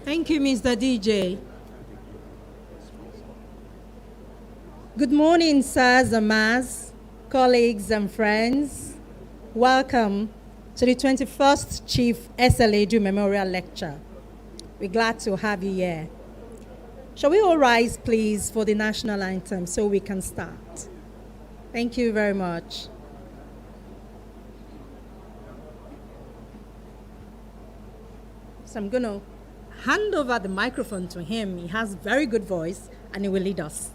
Thank you, Mr. DJ. Good morning, sirs and mas, colleagues and friends. Welcome to the 21st Chief Asiodu Memorial Lecture. We're glad to have you here. Shall we all rise, please, for the national anthem so we can start? Thank you very much. So I'm going to hand over the microphone to him. He has very good voice and he will lead us.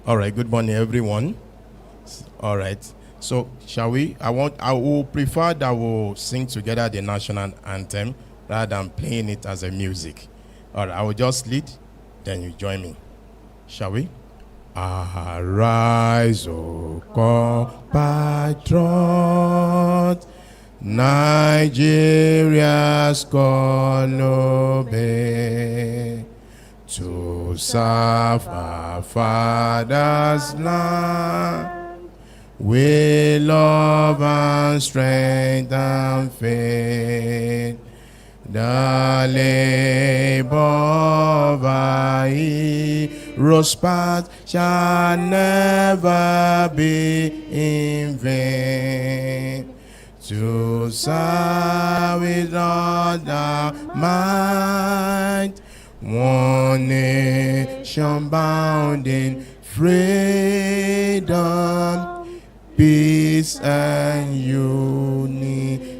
All right, good morning, everyone. All right, so shall we? I will prefer that we'll sing together the national anthem rather than playing it as a music. All right, I will just lead, then you join me. Shall we? Arise, O compatriot, Nigeria's call obey, to serve our father's land with love and strength and faith. The labor of our heroes past shall never be in vain. To serve with all the might, one nation bound in freedom, peace and unity.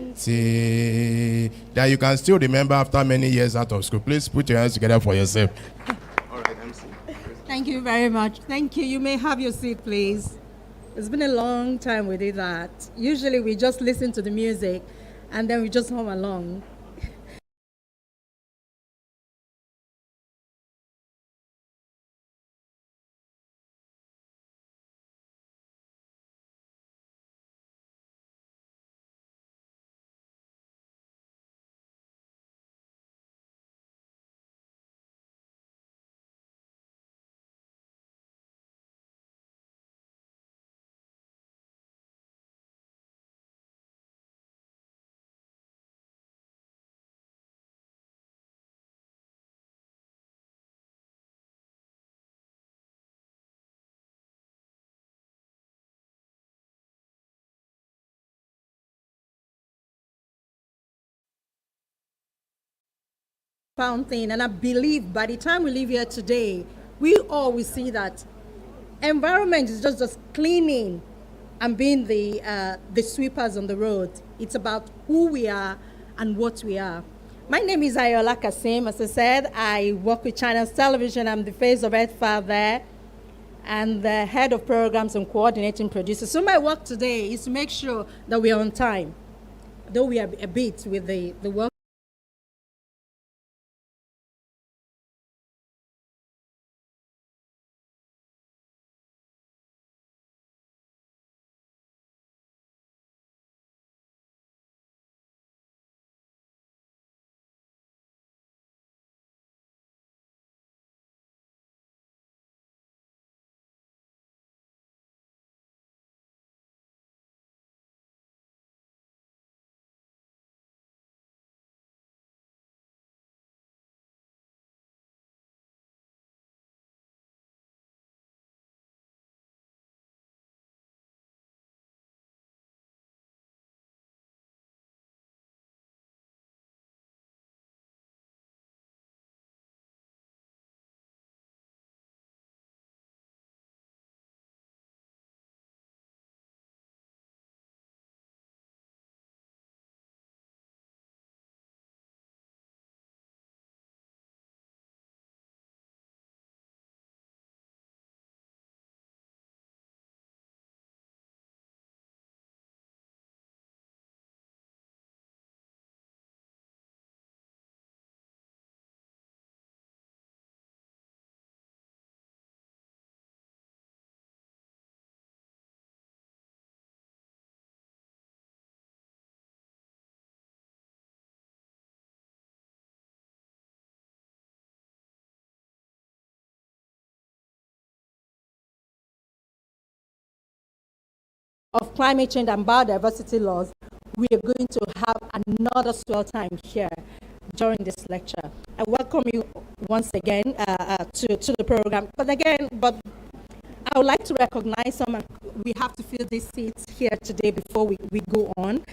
That you can still remember after many years out of school. Please put your hands together for yourself. All right, MC. Thank you very much. Thank you. You may have your seat, please. It's been a long time we did that. Usually we just listen to the music and then we just hum along. Thing, and I believe by the time we leave here today, we all will see that environment is just cleaning and being the sweepers on the road. It's about who we are and what we are. My name is Ayola Kasim. As I said, I work with Channels Television. I'm the face of EdFile there and the head of programs and coordinating producers. So my work today is to make sure that we are on time, though we are a bit with the work of climate change and biodiversity laws, we are going to have another swell time here. during this lecture. I welcome you once again to the program. But I would like to recognize some. We have to fill these seats here today before we go on.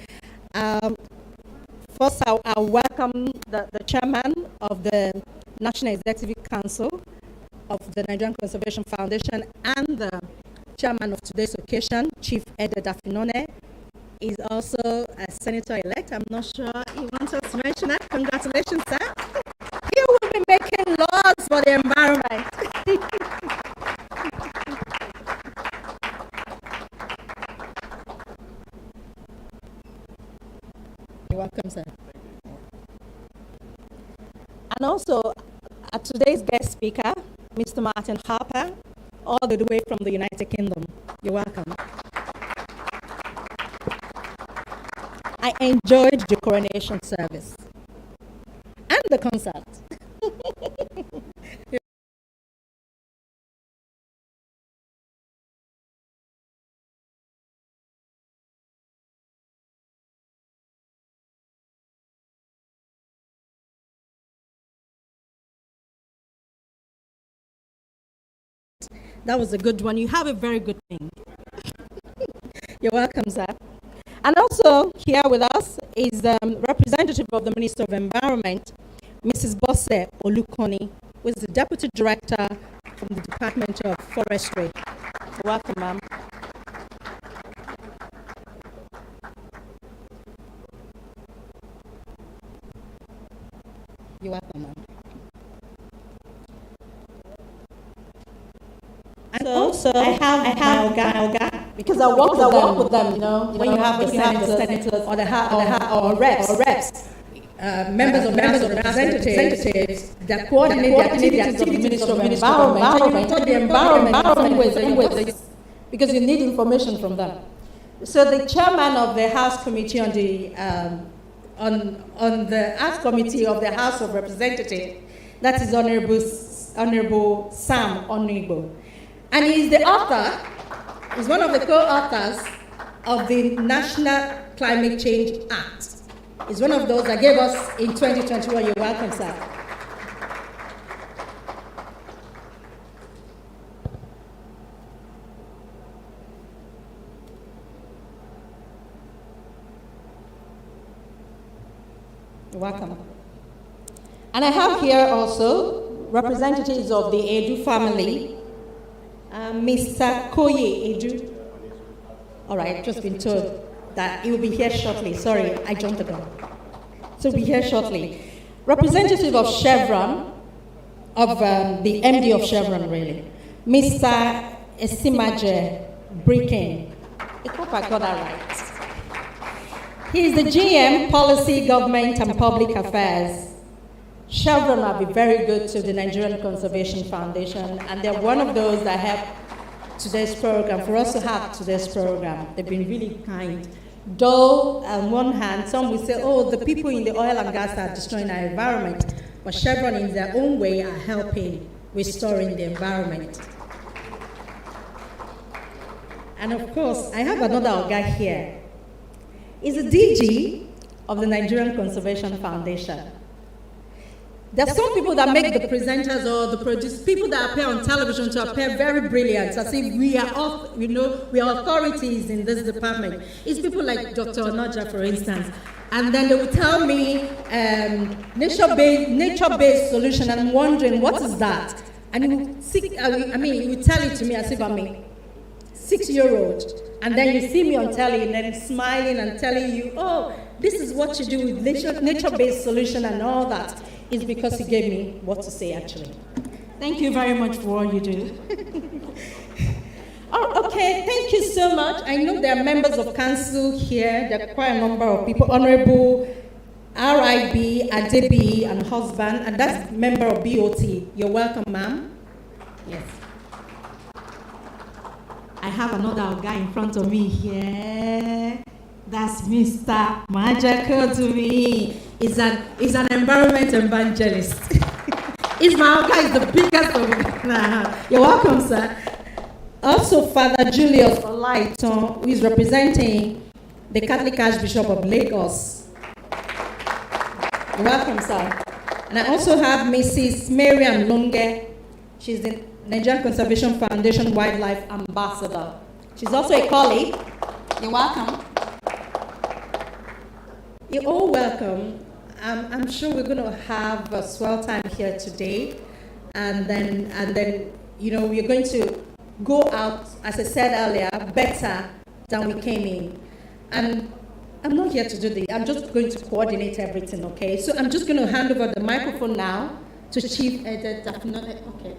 First, I'll welcome the chairman of the National Executive Council of the Nigerian Conservation Foundation and the chairman of today's occasion, Chief Ede Dafinone, is also a senator-elect. I'm not sure he wants us to mention that. Congratulations, sir. He will be making laws for the environment. You're welcome, sir. And also, today's guest speaker, Mr. Martin Harper, all the way from the United Kingdom. You're welcome. I enjoyed the coronation service and the concert. That was a good one. You have a very good thing. You're welcome, sir. And also here with us is representative of the Minister of Environment, Mrs. Bosse Olukoni, who is the Deputy Director from the Department of Forestry. You're welcome, ma'am. You're welcome, ma'am. And also, I have Oga, because I work with them, you know, when you have the senators or the reps, members of representatives that coordinate the activities of the Minister of Environment, and the environment, because you need information from them. So the chairman of the House Committee on the House Committee of the House of Representatives, that is Honorable Sam Onigbo. And he's the author, he's one of the co-authors of the National Climate Change Act. He's one of those that gave us in 2021. You're welcome, sir. You're welcome. And I have here also representatives of the Edu family. Mr. Koye Edu. All right, I've just been told that he will be here shortly. Sorry, I jumped the gun. So he'll be here shortly. Representative of Chevron, of the MD of Chevron, really, Mr. Esimaje Bricken. I hope I got that right. He is the GM, Policy, Government and Public Affairs. Chevron have been very good to the Nigerian Conservation Foundation, and they're one of those that help today's program, for us to have today's program. They've been really kind. Though, on one hand, some will say, oh, the people in the oil and gas are destroying our environment, but Chevron in their own way are helping restoring the environment. And of course, I have another guy here. He's a DG of the Nigerian Conservation Foundation. There are some people that make the presenters or the producers, people that appear on television to appear very brilliant, as if we are we are authorities in this department. It's people like Dr. Onoja, for instance. And then they will tell me nature-based solution, and I'm wondering, what is that? And he will tell it to me as if I'm a 6-year-old. And then you see me on telly and then smiling and telling you, oh, this is what you do with nature-based solution and all that. Is because he gave me what to say, actually. Thank you very much for all you do. Oh, okay, thank you so much. I know there are members of council here. There are quite a number of people. Honorable R.I.B. Adebi and husband, and that's member of BOT. You're welcome, ma'am. Yes. I have another guy in front of me here. That's Mr. Majako to me. He's an environment evangelist. Ismail is the biggest of them. You're welcome, sir. Also, Father Julius Olaiton, who is representing the Catholic Archbishop of Lagos. You're welcome, sir. And I also have Mrs. Miriam Lunge. She's the Nigerian Conservation Foundation Wildlife Ambassador. She's also a colleague. You're welcome. You're all welcome. I'm sure we're going to have a swell time here today, and then we're going to go out, as I said earlier, better than we came in. And I'm not here to do this. I'm just going to coordinate everything, okay? So I'm just going to hand over the microphone now to Chief Editor. Okay.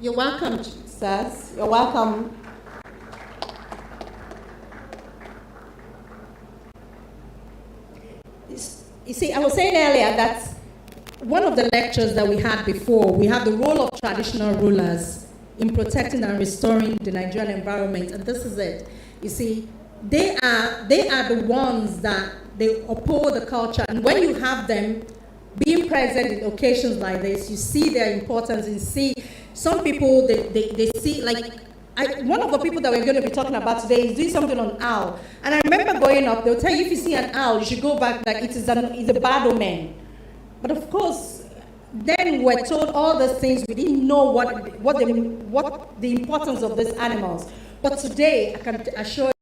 You're welcome, sirs. You're welcome. You see, I was saying earlier that one of the lectures that we had before, we had the role of traditional rulers in protecting and restoring the Nigerian environment, and this is it. You see, they are the ones that they uphold the culture, and when you have them being present in occasions like this, you see their importance. You see, some people they see, like one of the people that we're going to be talking about today is doing something on owl, and I remember going up. They'll tell you if you see an owl, you should go back. Like it's a bad omen, but of course, then we're told all those things. We didn't know what the importance of these animals. But today, I can assure you,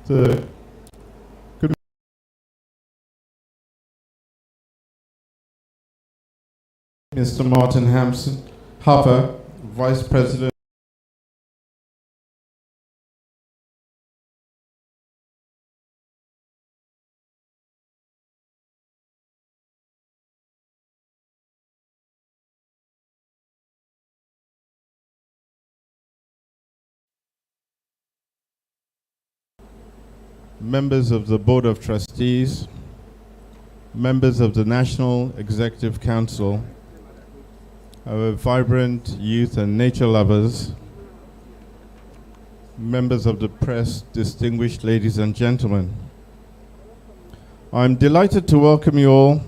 Good Mr. Martin Harper, Vice President. Members of the Board of Trustees, members of the National Executive Council, our vibrant youth and nature lovers, members of the press, distinguished ladies and gentlemen. I'm delighted to welcome you all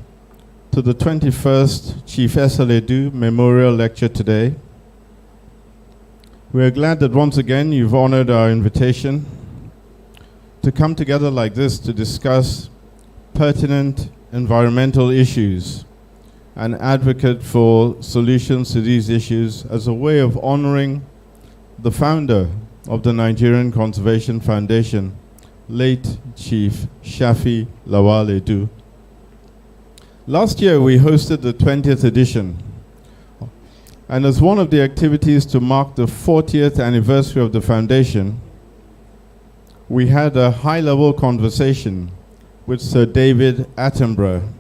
to the 21st Chief Asiodu Memorial Lecture today. We're glad that once again you've honored our invitation to come together like this to discuss pertinent environmental issues and advocate for solutions to these issues as a way of honoring the founder of the Nigerian Conservation Foundation, late Chief Shafi Lawal Edu. Last year we hosted the 20th edition, and as one of the activities to mark the 40th anniversary of the foundation, we had a high-level conversation with Sir David Attenborough.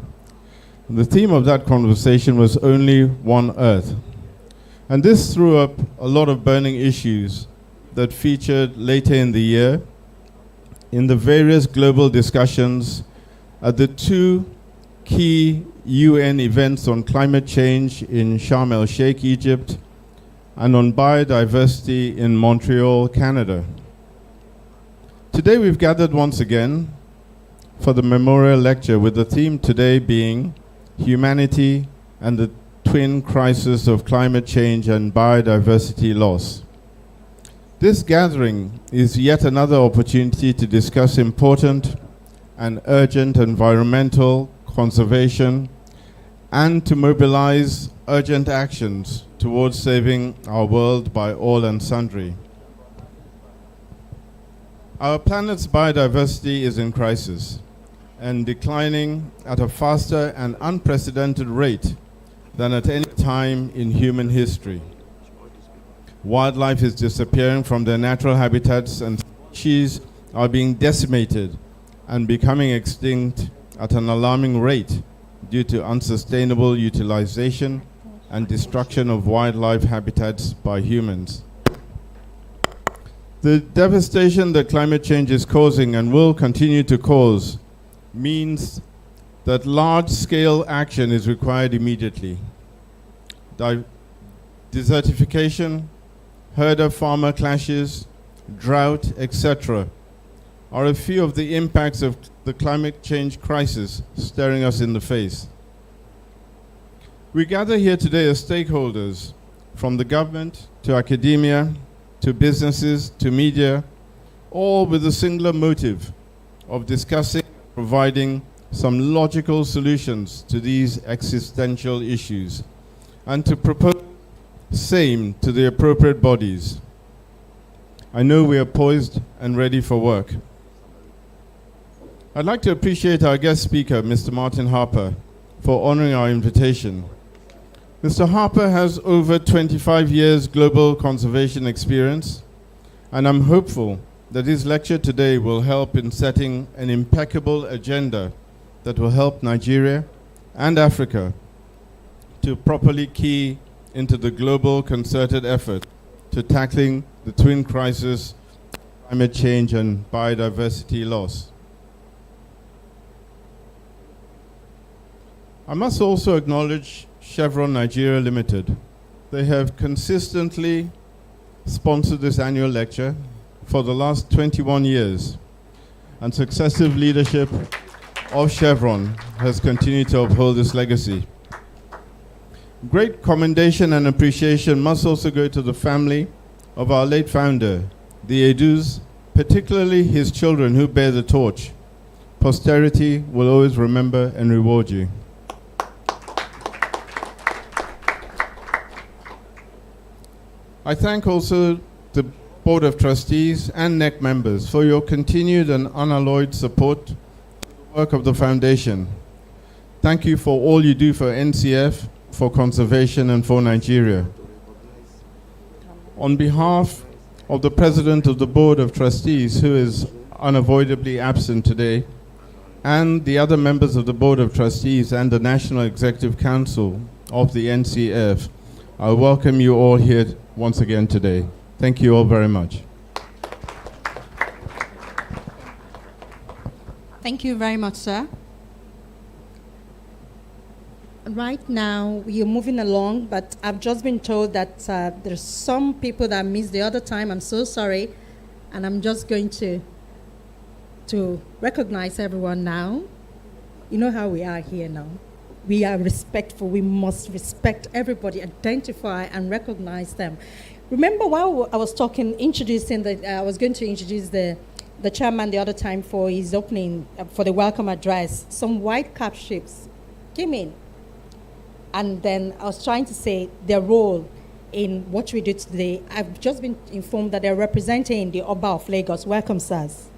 The theme of that conversation was Only One Earth. And this threw up a lot of burning issues that featured later in the year in the various global discussions at the two key UN events on climate change in Sharm el-Sheikh, Egypt, and on biodiversity in Montreal, Canada. Today we've gathered once again for the memorial lecture, with the theme today being humanity and the twin crisis of climate change and biodiversity loss. This gathering is yet another opportunity to discuss important and urgent environmental conservation and to mobilize urgent actions towards saving our world by all and sundry. Our planet's biodiversity is in crisis and declining at a faster and unprecedented rate than at any time in human history. Wildlife is disappearing from their natural habitats, and species are being decimated and becoming extinct at an alarming rate due to unsustainable utilization and destruction of wildlife habitats by humans. The devastation that climate change is causing and will continue to cause means that large-scale action is required immediately. Desertification, herder-farmer clashes, drought, etc. are a few of the impacts of the climate change crisis staring us in the face. We gather here today as stakeholders, from the government to academia, to businesses, to media, all with a singular motive of discussing, providing some logical solutions to these existential issues, and to propose same to the appropriate bodies. I know we are poised and ready for work. I'd like to appreciate our guest speaker, Mr. Martin Harper, for honoring our invitation. Mr. Harper has over 25 years global conservation experience, and I'm hopeful that his lecture today will help in setting an impeccable agenda that will help Nigeria and Africa to properly key into the global concerted effort to tackling the twin crises, climate change and biodiversity loss. I must also acknowledge Chevron Nigeria Limited. They have consistently sponsored this annual lecture for the last 21 years, and successive leadership of Chevron has continued to uphold this legacy. Great commendation and appreciation must also go to the family of our late founder, the Asiodu, particularly his children who bear the torch. Posterity will always remember and reward you. I thank also the Board of Trustees and NEC members for your continued and unalloyed support to the work of the Foundation. Thank you for all you do for NCF, for conservation, and for Nigeria. On behalf of the President of the Board of Trustees, who is unavoidably absent today, and the other members of the Board of Trustees and the National Executive Council of the NCF, I welcome you all here once again today. Thank you all very much. Thank you very much, sir. Right now, we are moving along, but I've just been told that there's some people that missed the other time. I'm so sorry. And I'm just going to recognize everyone now. You know how we are here now. We are respectful. We must respect everybody, identify and recognize them. Remember while I was talking, I was going to introduce the chairman the other time for his opening, for the welcome address. Some white cap ships came in. And then I was trying to say their role in what we do today. I've just been informed that they're representing the Oba of Lagos. Welcome, sirs.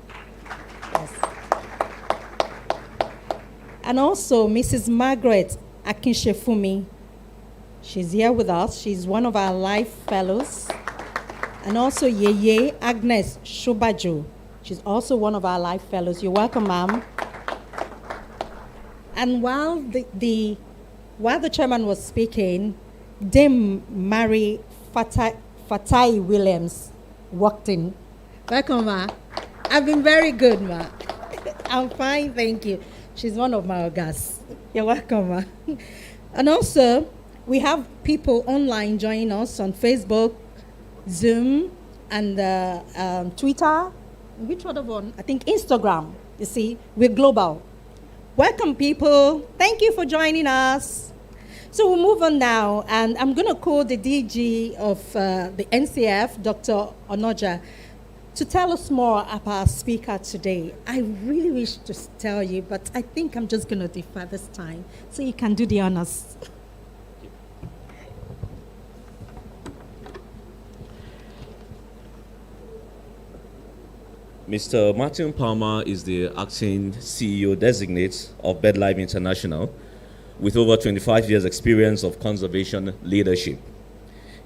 Yes. And also Mrs. Margaret Akinshefumi. She's here with us. She's one of our life fellows. And also Yeye Agnes Shubaju. She's also one of our life fellows. You're welcome, ma'am. And while the chairman was speaking, Dame Mary Fatai Williams walked in. Welcome, ma. I've been very good, ma. I'm fine, thank you. She's one of my guests. You're welcome, ma. And also, we have people online joining us on Facebook, Zoom, and Twitter. Which other one? I think Instagram. You see, we're global. Welcome, people. Thank you for joining us. So we'll move on now, and I'm going to call the DG of the NCF, Dr. Onoja, to tell us more about our speaker today. I really wish to tell you, but I think I'm just going to defer this time, so you can do the honors. Mr. Martin Palmer is the acting CEO designate of BirdLife International, with over 25 years experience of conservation leadership.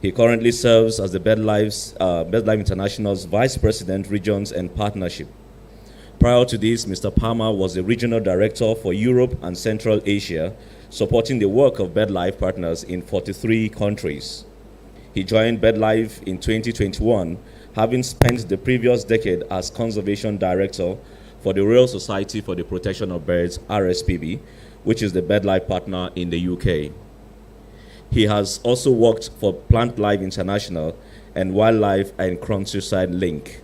He currently serves as the BirdLife International's Vice President, Regions and Partnership. Prior to this, Mr. Palmer was the Regional Director for Europe and Central Asia, supporting the work of BirdLife partners in 43 countries. He joined BirdLife in 2021 having spent the previous decade as Conservation Director for the Royal Society for the Protection of Birds, RSPB, which is the BirdLife partner in the UK. He has also worked for Plant Life International and Wildlife and Countryside Link.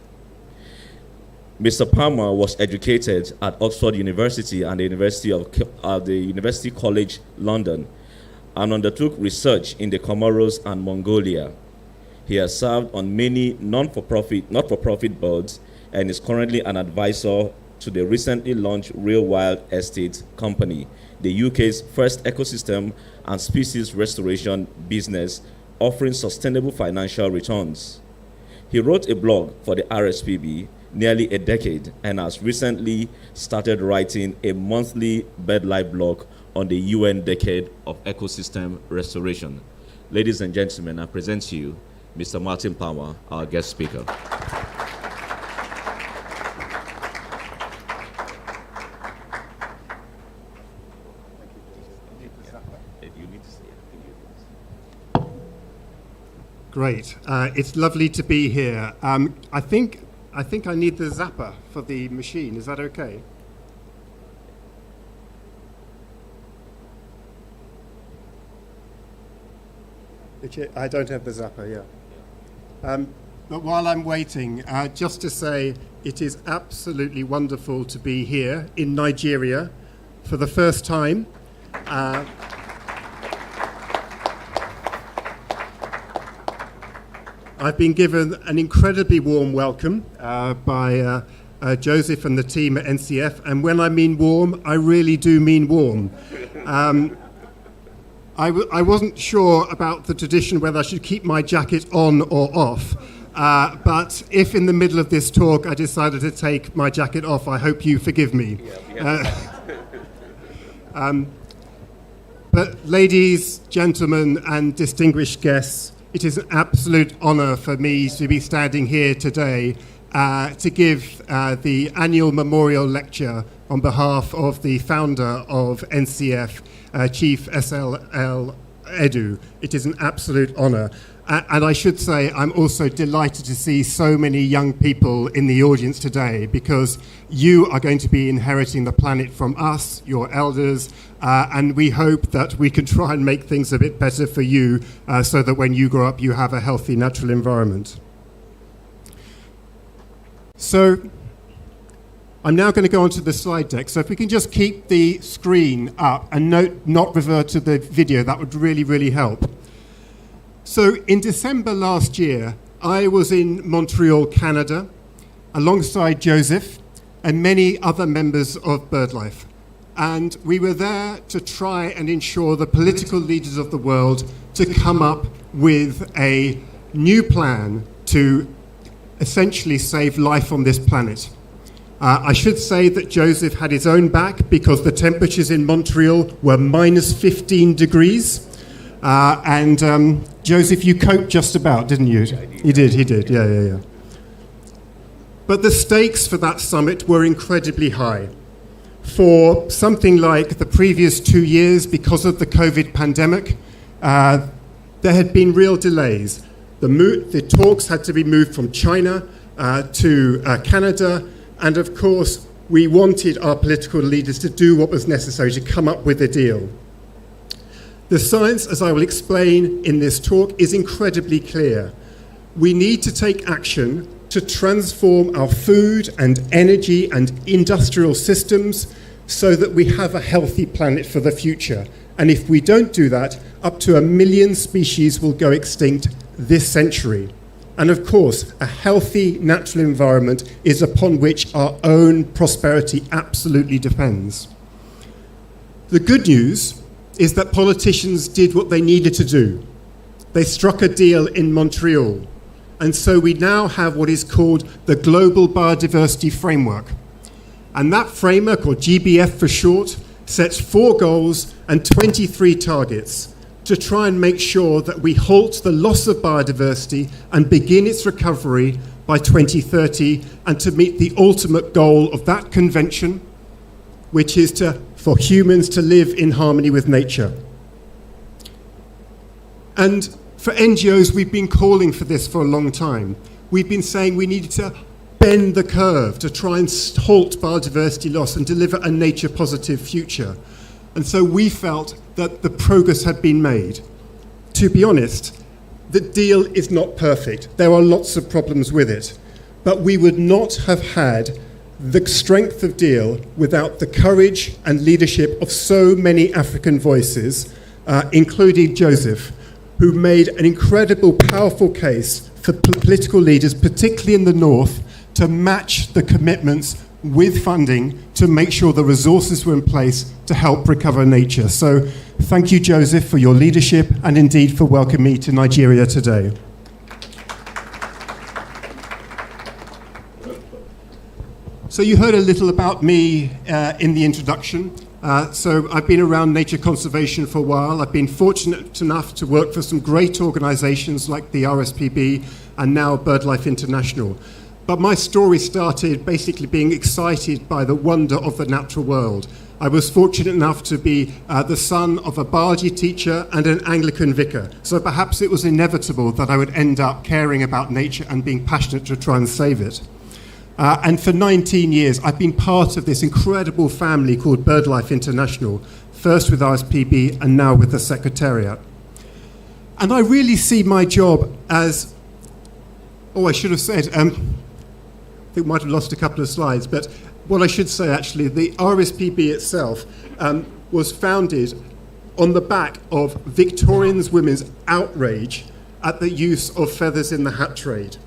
Mr. Palmer was educated at Oxford University and the University College London and undertook research in the Comoros and Mongolia. He has served on many not-for-profit boards and is currently an advisor to the recently launched Real Wild Estate Company, the UK's first ecosystem and species restoration business offering sustainable financial returns. He wrote a blog for the RSPB nearly a decade and has recently started writing a monthly BirdLife blog on the UN Decade of Ecosystem Restoration. Ladies and gentlemen, I present to you Mr. Martin Palmer, our guest speaker. Great. It's lovely to be here. I think I need the zapper for the machine. Is that okay? I don't have the zapper, yeah. But while I'm waiting, just to say it is absolutely wonderful to be here in Nigeria for the first time. I've been given an incredibly warm welcome by Joseph and the team at NCF, and when I mean warm, I really do mean warm. I wasn't sure about the tradition whether I should keep my jacket on or off, but if in the middle of this talk I decided to take my jacket off, I hope you forgive me. But ladies, gentlemen, and distinguished guests, it is an absolute honor for me to be standing here today to give the annual memorial lecture on behalf of the founder of NCF, Chief SLL Edu. It is an absolute honor. And I should say I'm also delighted to see so many young people in the audience today, because you are going to be inheriting the planet from us, your elders, and we hope that we can try and make things a bit better for you so that when you grow up you have a healthy natural environment. So I'm now going to go on to the slide deck. So if we can just keep the screen up and not revert to the video, that would really, really help. So in December last year, I was in Montreal, Canada, alongside Joseph and many other members of BirdLife. And we were there to try and ensure the political leaders of the world to come up with a new plan to essentially save life on this planet. I should say that Joseph had his own back because the temperatures in Montreal were minus 15 degrees. Joseph, you coped just about, didn't you? He did, yeah. But the stakes for that summit were incredibly high. For something like the previous 2 years, because of the COVID pandemic, there had been real delays. The talks had to be moved from China to Canada, and of course, we wanted our political leaders to do what was necessary to come up with a deal. The science, as I will explain in this talk, is incredibly clear. We need to take action to transform our food and energy and industrial systems so that we have a healthy planet for the future. And if we don't do that, up to 1 million species will go extinct this century. And of course, a healthy natural environment is upon which our own prosperity absolutely depends. The good news is that politicians did what they needed to do. They struck a deal in Montreal. And so we now have what is called the Global Biodiversity Framework. And that framework, or GBF for short, sets 4 goals and 23 targets to try and make sure that we halt the loss of biodiversity and begin its recovery by 2030, and to meet the ultimate goal of that convention, which is for humans to live in harmony with nature. And for NGOs, we've been calling for this for a long time. we've been saying we needed to bend the curve to try and halt biodiversity loss and deliver a nature-positive future. And so we felt that the progress had been made. To be honest, the deal is not perfect. There are lots of problems with it. But we would not have had the strength of deal without the courage and leadership of so many African voices, including Joseph, who made an incredible, powerful case for political leaders, particularly in the north, to match the commitments with funding to make sure the resources were in place to help recover nature. So thank you, Joseph, for your leadership and indeed for welcoming me to Nigeria today. So you heard a little about me in the introduction. So I've been around nature conservation for a while. I've been fortunate enough to work for some great organizations like the RSPB and now BirdLife International. But my story started basically being excited by the wonder of the natural world. I was fortunate enough to be the son of a biology teacher and an Anglican vicar. So perhaps it was inevitable that I would end up caring about nature and being passionate to try and save it. And for 19 years, I've been part of this incredible family called BirdLife International, first with RSPB and now with the Secretariat. And I really see my job as, I should have said, I think we might have lost a couple of slides, but what I should say actually, the RSPB itself was founded on the back of Victorian women's outrage at the use of feathers in the hat trade,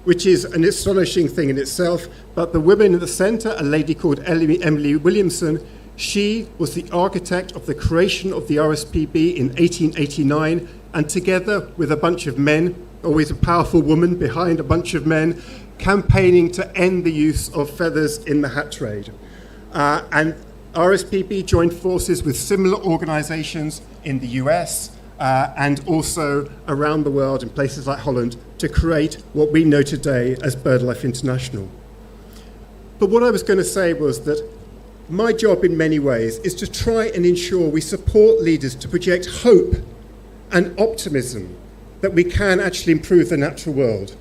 which is an astonishing thing in itself. But the women at the centre, a lady called Emily Williamson, she was the architect of the creation of the RSPB in 1889, and together with a bunch of men, always a powerful woman behind a bunch of men, campaigning to end the use of feathers in the hat trade. And RSPB joined forces with similar organisations in the US and also around the world in places like Holland to create what we know today as BirdLife International. But what I was going to say was that my job in many ways is to try and ensure we support leaders to project hope and optimism that we can actually improve the natural world.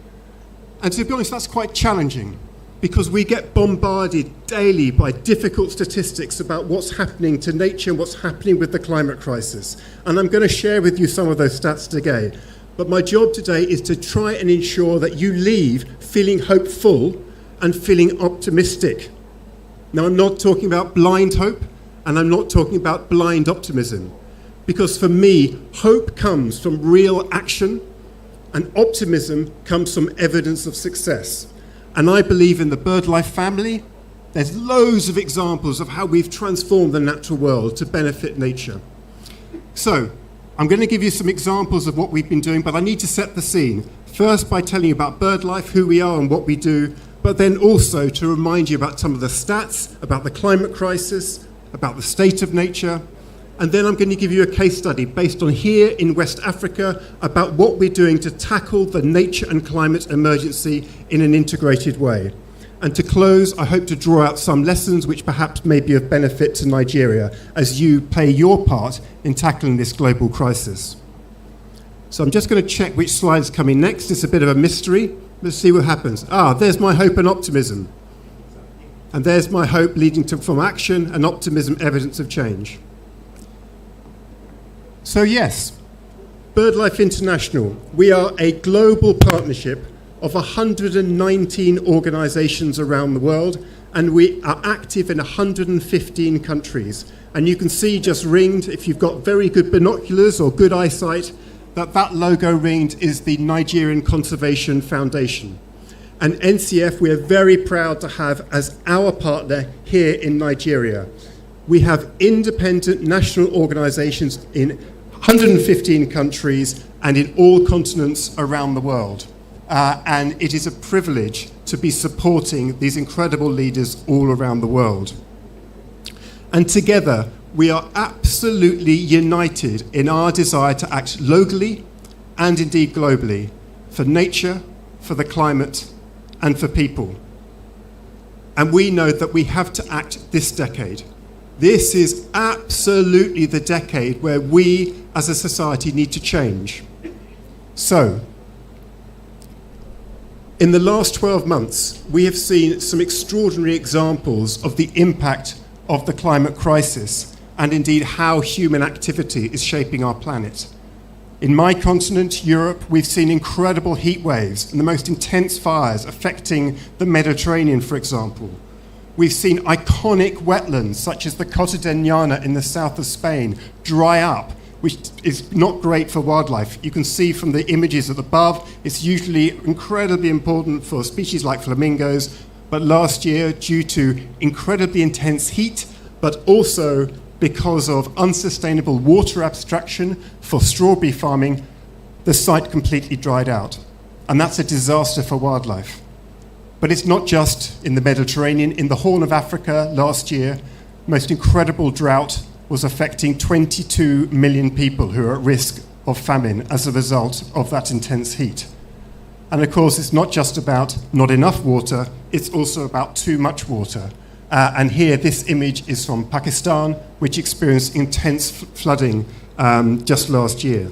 And to be honest, that's quite challenging because we get bombarded daily by difficult statistics about what's happening to nature and what's happening with the climate crisis. And I'm going to share with you some of those stats today. But my job today is to try and ensure that you leave feeling hopeful and feeling optimistic. Now, I'm not talking about blind hope, and I'm not talking about blind optimism. Because for me, hope comes from real action, and optimism comes from evidence of success. And I believe in the BirdLife family, there's loads of examples of how we've transformed the natural world to benefit nature. So, I'm going to give you some examples of what we've been doing, but I need to set the scene. First by telling you about BirdLife, who we are and what we do, but then also to remind you about some of the stats, about the climate crisis, about the state of nature. And then I'm going to give you a case study based on here in West Africa about what we're doing to tackle the nature and climate emergency in an integrated way. And to close, I hope to draw out some lessons which perhaps may be of benefit to Nigeria as you play your part in tackling this global crisis. So I'm just going to check which slide's coming next. It's a bit of a mystery. Let's see what happens. There's my hope and optimism. And there's my hope leading to from action and optimism, evidence of change. So yes, BirdLife International, we are a global partnership of 119 organisations around the world, and we are active in 115 countries. And you can see just ringed, if you've got very good binoculars or good eyesight, that logo ringed is the Nigerian Conservation Foundation. And NCF we are very proud to have as our partner here in Nigeria. We have independent national organisations in 115 countries and in all continents around the world. And it is a privilege to be supporting these incredible leaders all around the world. And together, we are absolutely united in our desire to act locally and indeed globally for nature, for the climate, and for people. And we know that we have to act this decade. This is absolutely the decade where we as a society need to change. So, In the last 12 months, we have seen some extraordinary examples of the impact of the climate crisis and indeed how human activity is shaping our planet. In my continent, Europe, we've seen incredible heat waves and the most intense fires affecting the Mediterranean, for example. We've seen iconic wetlands, such as the Cota de Llana in the south of Spain, dry up, which is not great for wildlife. You can see from the images at the above, it's usually incredibly important for species like flamingos, but last year, due to incredibly intense heat, but also because of unsustainable water abstraction for strawberry farming, the site completely dried out. And that's a disaster for wildlife. But it's not just in the Mediterranean. In the Horn of Africa last year, most incredible drought was affecting 22 million people who are at risk of famine as a result of that intense heat. And of course, it's not just about not enough water, it's also about too much water. And here, this image is from Pakistan, which experienced intense flooding just last year.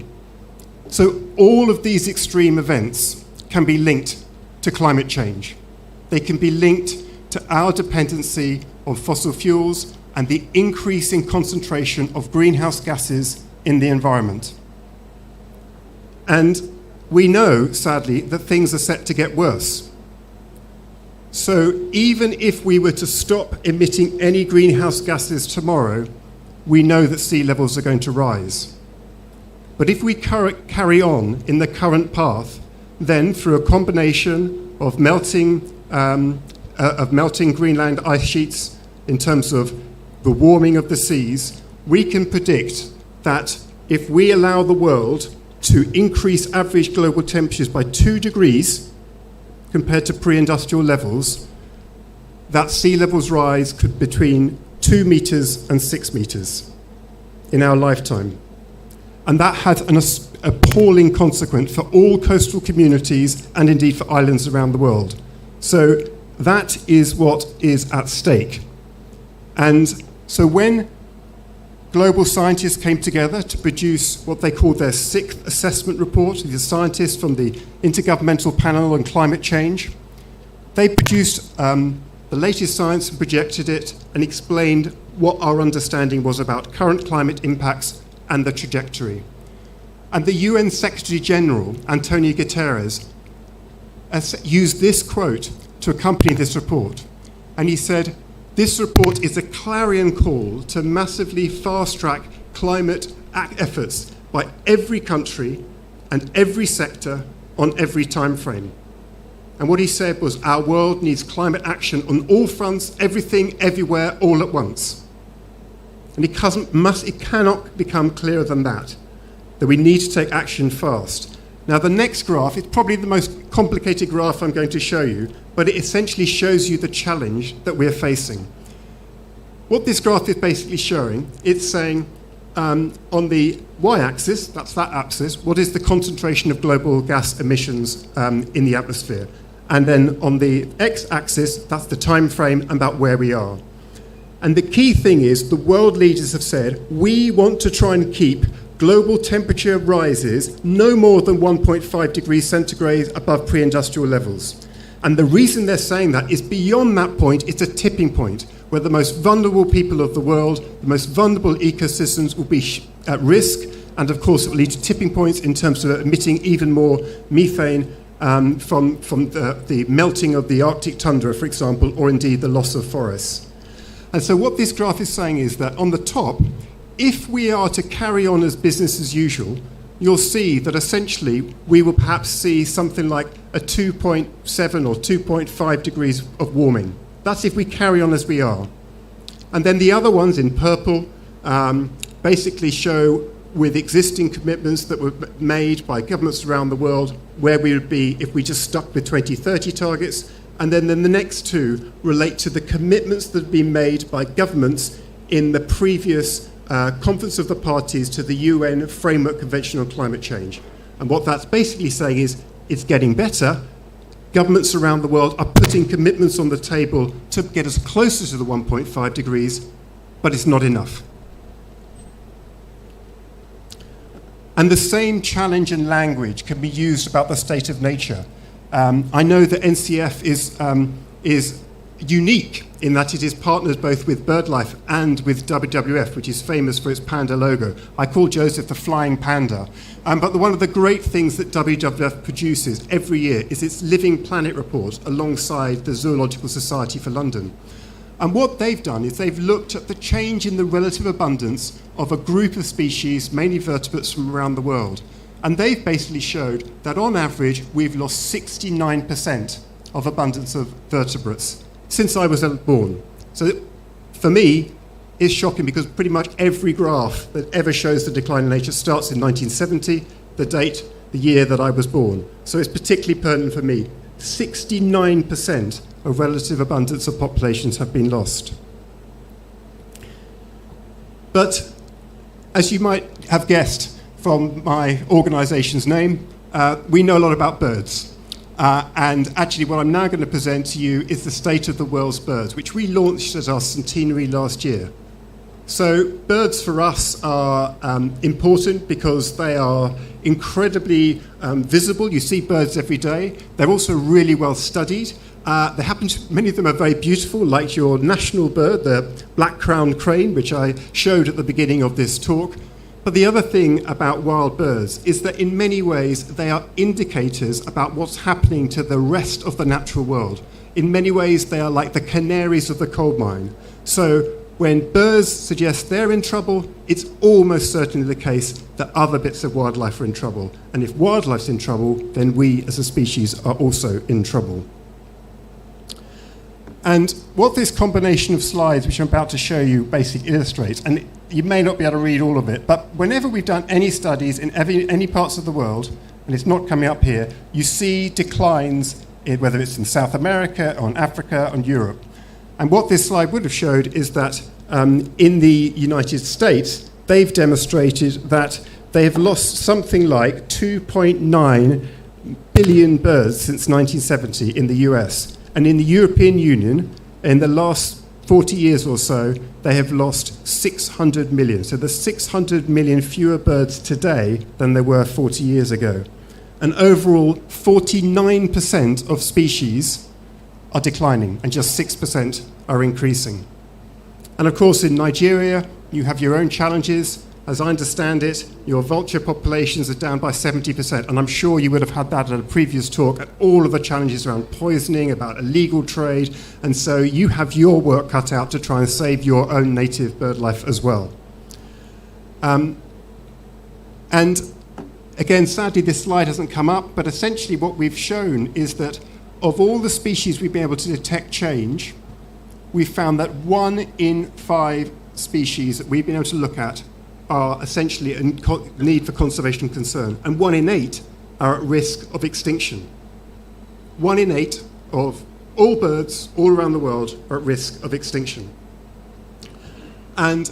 So all of these extreme events can be linked to climate change. They can be linked to our dependency on fossil fuels and the increasing concentration of greenhouse gases in the environment. And we know, sadly, that things are set to get worse. So even if we were to stop emitting any greenhouse gases tomorrow, we know that sea levels are going to rise. But if we carry on in the current path, then through a combination of melting Greenland ice sheets in terms of the warming of the seas, we can predict that if we allow the world to increase average global temperatures by 2 degrees, compared to pre-industrial levels, that sea levels rise could between 2 meters and 6 meters in our lifetime. And that had an appalling consequence for all coastal communities and indeed for islands around the world. So that is what is at stake. And so when global scientists came together to produce what they called their 6th assessment report, the scientists from the Intergovernmental Panel on Climate Change, they produced the latest science and projected it and explained what our understanding was about current climate impacts and the trajectory. And the UN Secretary General, Antonio Guterres, used this quote to accompany this report. And he said, "This report is a clarion call to massively fast-track climate efforts by every country and every sector on every time frame." And what he said was, our world needs climate action on all fronts, everything, everywhere, all at once. And it cannot become clearer than that we need to take action fast. Now, the next graph is probably the most complicated graph I'm going to show you, but it essentially shows you the challenge that we're facing. What this graph is basically showing, it's saying on the y-axis, that's that axis, what is the concentration of global gas emissions in the atmosphere? And then on the x-axis, that's the time frame about where we are. And the key thing is the world leaders have said, we want to try and keep global temperature rises no more than 1.5 degrees centigrade above pre-industrial levels. And the reason they're saying that is beyond that point, it's a tipping point where the most vulnerable people of the world, the most vulnerable ecosystems will be at risk. And of course, it will lead to tipping points in terms of emitting even more methane from the melting of the Arctic tundra, for example, or indeed the loss of forests. And so what this graph is saying is that on the top, if we are to carry on as business as usual, you'll see that essentially we will perhaps see something like a 2.7 or 2.5 degrees of warming. That's if we carry on as we are. And then the other ones in purple basically show with existing commitments that were made by governments around the world where we would be if we just stuck with 2030 targets. And then the next two relate to the commitments that have been made by governments in the previous Conference of the Parties to the UN Framework Convention on Climate Change. And what that's basically saying is it's getting better. Governments around the world are putting commitments on the table to get us closer to the 1.5 degrees, but it's not enough. And the same challenge and language can be used about the state of nature. I know that NCF is unique in that it is partnered both with BirdLife and with WWF, which is famous for its panda logo. I call Joseph the flying panda. But one of the great things that WWF produces every year is its Living Planet report alongside the Zoological Society for London. And what they've done is they've looked at the change in the relative abundance of a group of species, mainly vertebrates from around the world. And they've basically showed that on average, we've lost 69% of abundance of vertebrates since I was born. So for me, it's shocking because pretty much every graph that ever shows the decline in nature starts in 1970, the year that I was born. So it's particularly pertinent for me. 69% of relative abundance of populations have been lost. But as you might have guessed from my organisation's name, we know a lot about birds. And actually what I'm now going to present to you is the state of the world's birds, which we launched as our centenary last year. So birds for us are important because they are incredibly visible. You see birds every day. They're also really well studied. Many of them are very beautiful, like your national bird, the black-crowned crane, which I showed at the beginning of this talk. But the other thing about wild birds is that in many ways they are indicators about what's happening to the rest of the natural world. In many ways they are like the canaries of the coal mine. So when birds suggest they're in trouble, it's almost certainly the case that other bits of wildlife are in trouble. And if wildlife's in trouble, then we as a species are also in trouble. And what this combination of slides, which I'm about to show you, basically illustrates, and you may not be able to read all of it, but whenever we've done any studies in any parts of the world, and it's not coming up here, you see declines, whether it's in South America, or in Africa, or in Europe. And what this slide would have showed is that in the United States, they've demonstrated that they have lost something like 2.9 billion birds since 1970 in the US. And in the European Union, in the last 40 years or so, they have lost 600 million. So there's 600 million fewer birds today than there were 40 years ago. And overall, 49% of species are declining, and just 6% are increasing. And of course, in Nigeria, you have your own challenges. As I understand it, your vulture populations are down by 70%, and I'm sure you would have had that at a previous talk, at all of the challenges around poisoning, about illegal trade, and so you have your work cut out to try and save your own native bird life as well. And again, sadly, this slide hasn't come up, but essentially what we've shown is that of all the species we've been able to detect change, we've found that 1 in 5 species that we've been able to look at are essentially in need for conservation concern, and 1 in 8 are at risk of extinction. 1 in 8 of all birds all around the world are at risk of extinction. And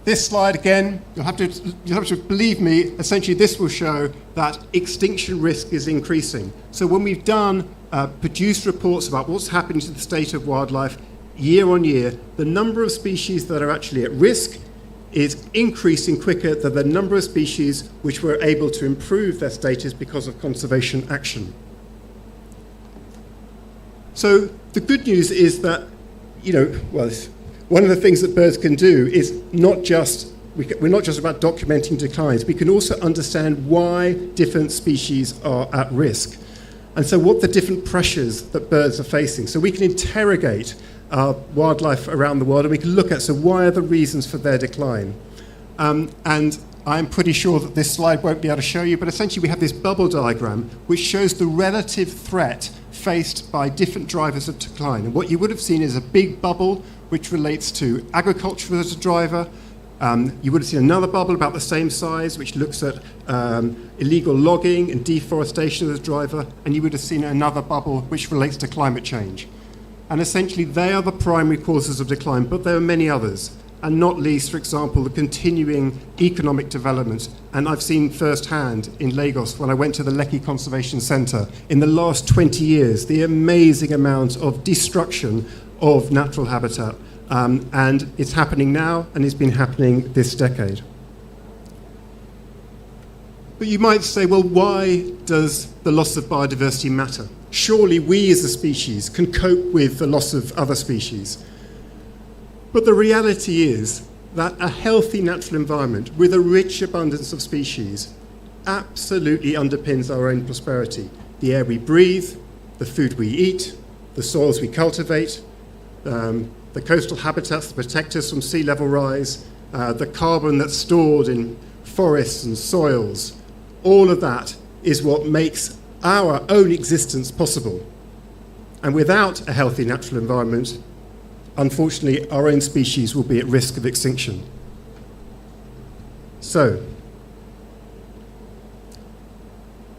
this slide, again, you'll have to believe me, essentially this will show that extinction risk is increasing. So when we've done produced reports about what's happening to the state of wildlife year on year, the number of species that are actually at risk is increasing quicker than the number of species which were able to improve their status because of conservation action. So the good news is that, one of the things that birds can do is we're not just about documenting declines, we can also understand why different species are at risk. And so what the different pressures that birds are facing. So we can interrogate wildlife around the world, and we can look at, so why are the reasons for their decline? And I'm pretty sure that this slide won't be able to show you, but essentially we have this bubble diagram which shows the relative threat faced by different drivers of decline. And what you would have seen is a big bubble which relates to agriculture as a driver. You would have seen another bubble about the same size which looks at illegal logging and deforestation as a driver, and you would have seen another bubble which relates to climate change. And essentially, they are the primary causes of decline, but there are many others, and not least, for example, the continuing economic development. And I've seen firsthand in Lagos, when I went to the Lekki Conservation Centre, in the last 20 years, the amazing amount of destruction of natural habitat. And it's happening now, and it's been happening this decade. But you might say, well, why does the loss of biodiversity matter? Surely we as a species can cope with the loss of other species. But the reality is that a healthy natural environment with a rich abundance of species absolutely underpins our own prosperity. The air we breathe, the food we eat, the soils we cultivate, the coastal habitats that protect us from sea level rise, the carbon that's stored in forests and soils, all of that is what makes our own existence possible. And without a healthy natural environment, unfortunately, our own species will be at risk of extinction. So,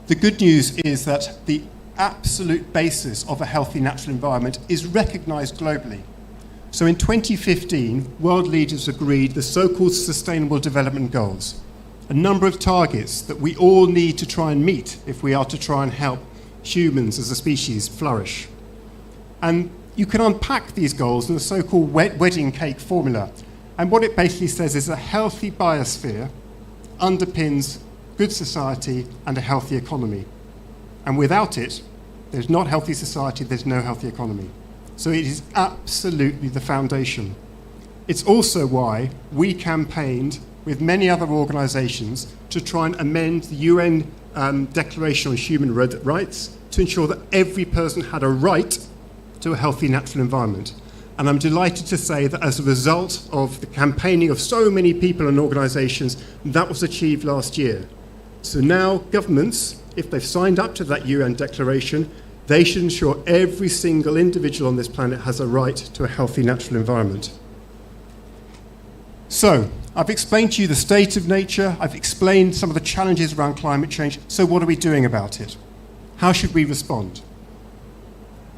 the good news is that the absolute basis of a healthy natural environment is recognized globally. So in 2015, world leaders agreed the so-called Sustainable Development Goals, a number of targets that we all need to try and meet if we are to try and help humans as a species flourish. And you can unpack these goals in the so-called wedding cake formula. And what it basically says is a healthy biosphere underpins good society and a healthy economy. And without it, there's not healthy society, there's no healthy economy. So it is absolutely the foundation. It's also why we campaigned with many other organizations to try and amend the UN Declaration on Human Rights to ensure that every person had a right to a healthy natural environment. And I'm delighted to say that as a result of the campaigning of so many people and organizations, that was achieved last year. So now governments, if they've signed up to that UN declaration, they should ensure every single individual on this planet has a right to a healthy natural environment. So, I've explained to you the state of nature, I've explained some of the challenges around climate change, so what are we doing about it? How should we respond?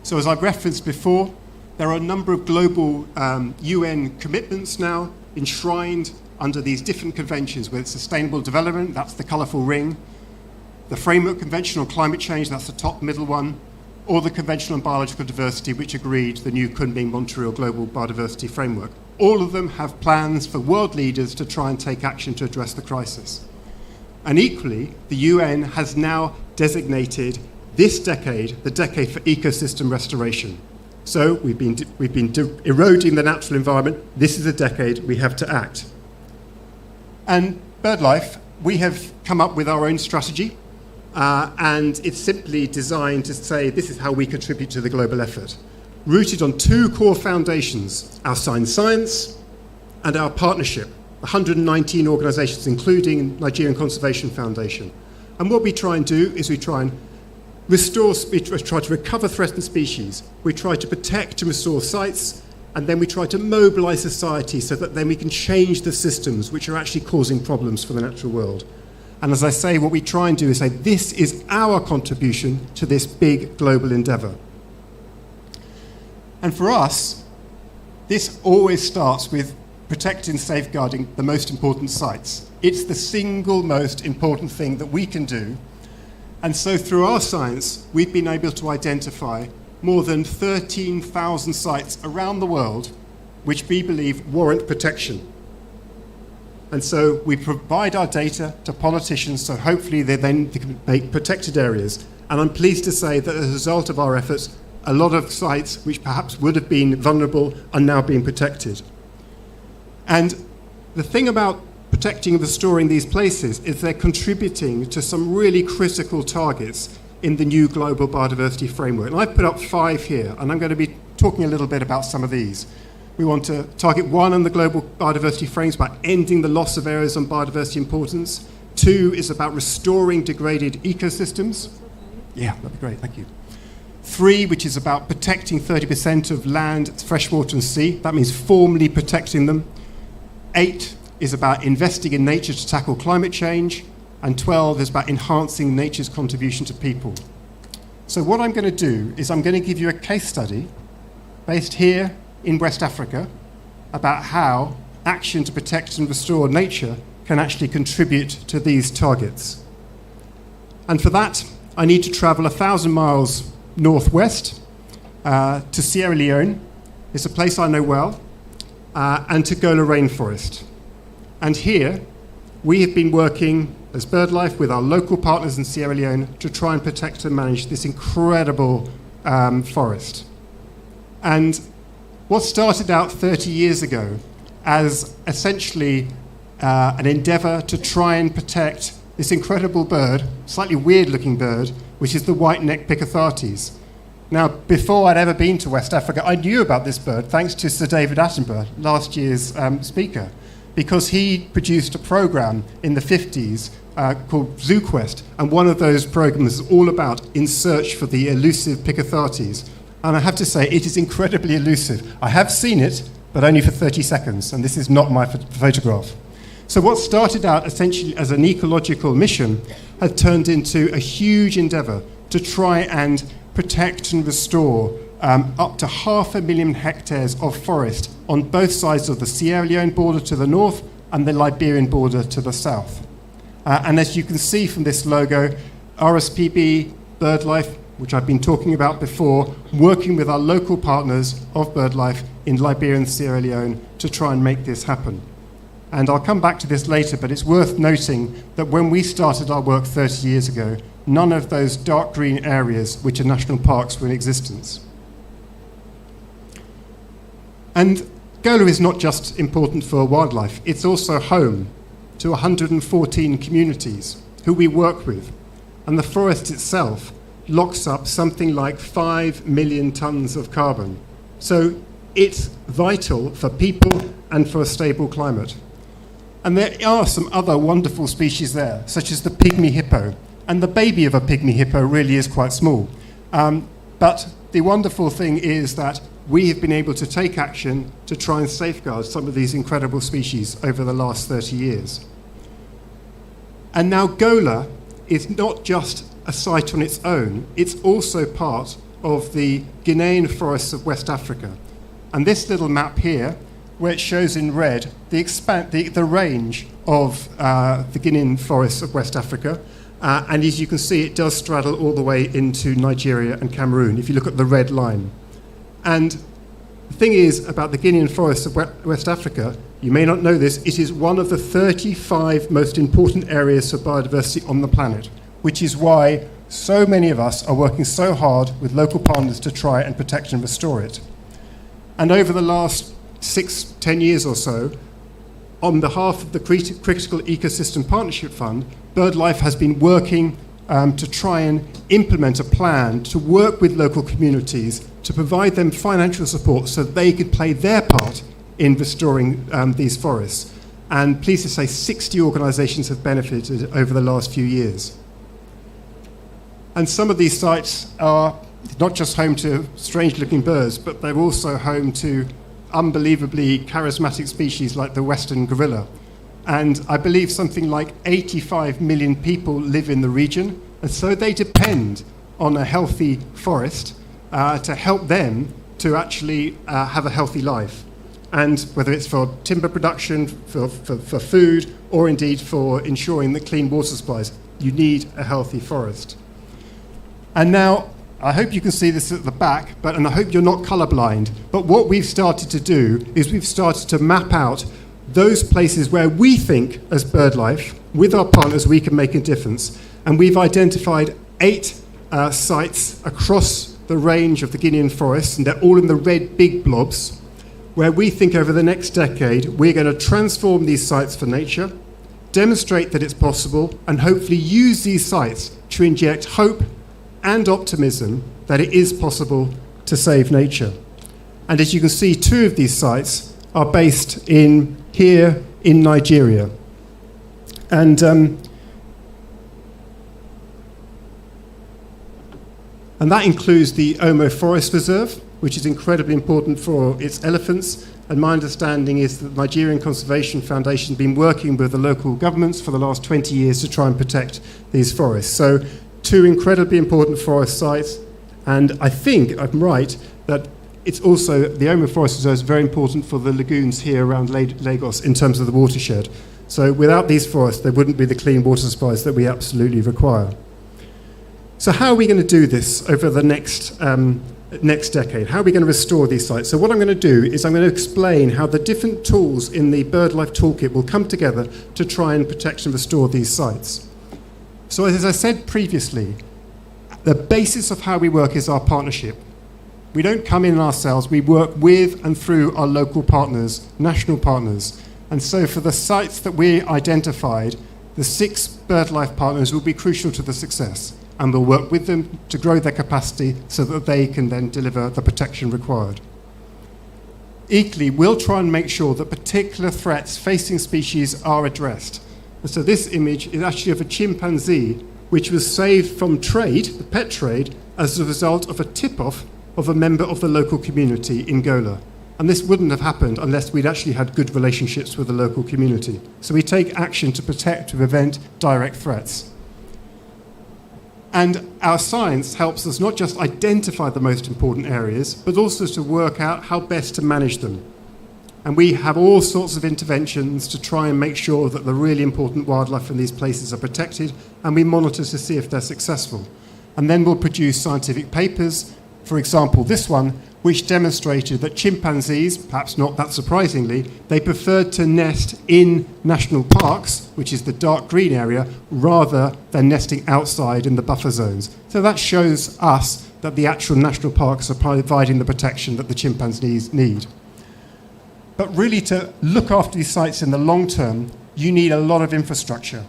So as I've referenced before, there are a number of global UN commitments now enshrined under these different conventions, whether it's sustainable development, that's the colourful ring, the Framework Convention on Climate Change, that's the top middle one, or the Convention on Biological Diversity, which agreed the new Kunming-Montreal Global Biodiversity Framework. All of them have plans for world leaders to try and take action to address the crisis. And equally, the UN has now designated this decade the decade for ecosystem restoration. So we've been eroding the natural environment. This is a decade we have to act. And BirdLife, we have come up with our own strategy, and it's simply designed to say this is how we contribute to the global effort, rooted on two core foundations, our science and our partnership, 119 organizations, including Nigerian Conservation Foundation. And what we try and do is we try and try to recover threatened species, we try to protect and restore sites, and then we try to mobilize society so that then we can change the systems which are actually causing problems for the natural world. And as I say, what we try and do is say, this is our contribution to this big global endeavor. And for us, this always starts with protecting and safeguarding the most important sites. It's the single most important thing that we can do. And so through our science, we've been able to identify more than 13,000 sites around the world which we believe warrant protection. And so we provide our data to politicians, so hopefully they then can make protected areas. And I'm pleased to say that as a result of our efforts, a lot of sites which perhaps would have been vulnerable are now being protected. And the thing about protecting and restoring these places is they're contributing to some really critical targets in the new global biodiversity framework. And I've put up 5 here, and I'm going to be talking a little bit about some of these. We want to target 1 on the global biodiversity frames about ending the loss of areas on biodiversity importance. 2 is about restoring degraded ecosystems. Yeah, that'd be great, thank you. 3, which is about protecting 30% of land, freshwater and sea. That means formally protecting them. 8 is about investing in nature to tackle climate change. And 12 is about enhancing nature's contribution to people. So what I'm going to do is I'm going to give you a case study based here in West Africa about how action to protect and restore nature can actually contribute to these targets. And for that, I need to travel 1,000 miles northwest to Sierra Leone. It's a place I know well, and to Gola Rainforest. And here, we have been working as BirdLife with our local partners in Sierra Leone to try and protect and manage this incredible forest. And what started out 30 years ago as essentially an endeavor to try and protect this incredible bird, slightly weird-looking bird, which is the white-necked Picathartes. Now, before I'd ever been to West Africa, I knew about this bird thanks to Sir David Attenborough, last year's speaker, because he produced a program in the 50s called ZooQuest, and one of those programs is all about in search for the elusive Picathartes. And I have to say, it is incredibly elusive. I have seen it, but only for 30 seconds, and this is not my photograph. So what started out essentially as an ecological mission had turned into a huge endeavor to try and protect and restore up to 500,000 hectares of forest on both sides of the Sierra Leone border to the north and the Liberian border to the south. And as you can see from this logo, RSPB, BirdLife, which I've been talking about before, working with our local partners of BirdLife in Liberia and Sierra Leone to try and make this happen. And I'll come back to this later, but it's worth noting that when we started our work 30 years ago, none of those dark green areas, which are national parks, were in existence. And Gola is not just important for wildlife, it's also home to 114 communities who we work with. And the forest itself locks up something like 5 million tons of carbon. So it's vital for people and for a stable climate. And there are some other wonderful species there, such as the pygmy hippo. And the baby of a pygmy hippo really is quite small. But the wonderful thing is that we have been able to take action to try and safeguard some of these incredible species over the last 30 years. And now Gola is not just a site on its own, it's also part of the Guinean forests of West Africa. And this little map here, where it shows in red the range of the Guinean forests of West Africa. And as you can see, it does straddle all the way into Nigeria and Cameroon, if you look at the red line. And the thing is about the Guinean forests of West Africa, you may not know this, it is one of the 35 most important areas for biodiversity on the planet, which is why so many of us are working so hard with local partners to try and protect and restore it. And over the last 6-10 years or so, on behalf of the Critical Ecosystem Partnership Fund, BirdLife has been working to try and implement a plan to work with local communities to provide them financial support so they could play their part in restoring these forests. And pleased to say 60 organisations have benefited over the last few years. And some of these sites are not just home to strange-looking birds, but they're also home to unbelievably charismatic species like the western gorilla. And I believe something like 85 million people live in the region, and so they depend on a healthy forest to help them to actually have a healthy life. And whether it's for timber production, for food, or indeed for ensuring that clean water supplies, you need a healthy forest. And now, I hope you can see this at the back, and I hope you're not colorblind. But what we've started to do is we've started to map out those places where we think, as BirdLife, with our partners, we can make a difference. And we've identified 8 sites across the range of the Guinean forests, and they're all in the red big blobs, where we think over the next decade, we're going to transform these sites for nature, demonstrate that it's possible, and hopefully use these sites to inject hope and optimism that it is possible to save nature. And as you can see, 2 of these sites are based here in Nigeria. And that includes the Omo Forest Reserve, which is incredibly important for its elephants. And my understanding is that the Nigerian Conservation Foundation has been working with the local governments for the last 20 years to try and protect these forests. So 2 incredibly important forest sites, and I think I'm right that it's also, the Omo Forest Reserve is very important for the lagoons here around Lagos in terms of the watershed. So without these forests, there wouldn't be the clean water supplies that we absolutely require. So how are we going to do this over the next next decade? How are we going to restore these sites? So what I'm going to do is I'm going to explain how the different tools in the BirdLife toolkit will come together to try and protect and restore these sites. So as I said previously, the basis of how we work is our partnership. We don't come in ourselves, we work with and through our local partners, national partners. And so for the sites that we identified, the 6 BirdLife partners will be crucial to the success, and we'll work with them to grow their capacity so that they can then deliver the protection required. Equally, we'll try and make sure that particular threats facing species are addressed. And so this image is actually of a chimpanzee which was saved from trade, the pet trade, as a result of a tip-off of a member of the local community in Gola. And this wouldn't have happened unless we'd actually had good relationships with the local community. So we take action to protect, to prevent direct threats. And our science helps us not just identify the most important areas, but also to work out how best to manage them. And we have all sorts of interventions to try and make sure that the really important wildlife in these places are protected, and we monitor to see if they're successful. And then we'll produce scientific papers, for example, this one, which demonstrated that chimpanzees, perhaps not that surprisingly, they preferred to nest in national parks, which is the dark green area, rather than nesting outside in the buffer zones. So that shows us that the actual national parks are providing the protection that the chimpanzees need. But really, to look after these sites in the long term, you need a lot of infrastructure.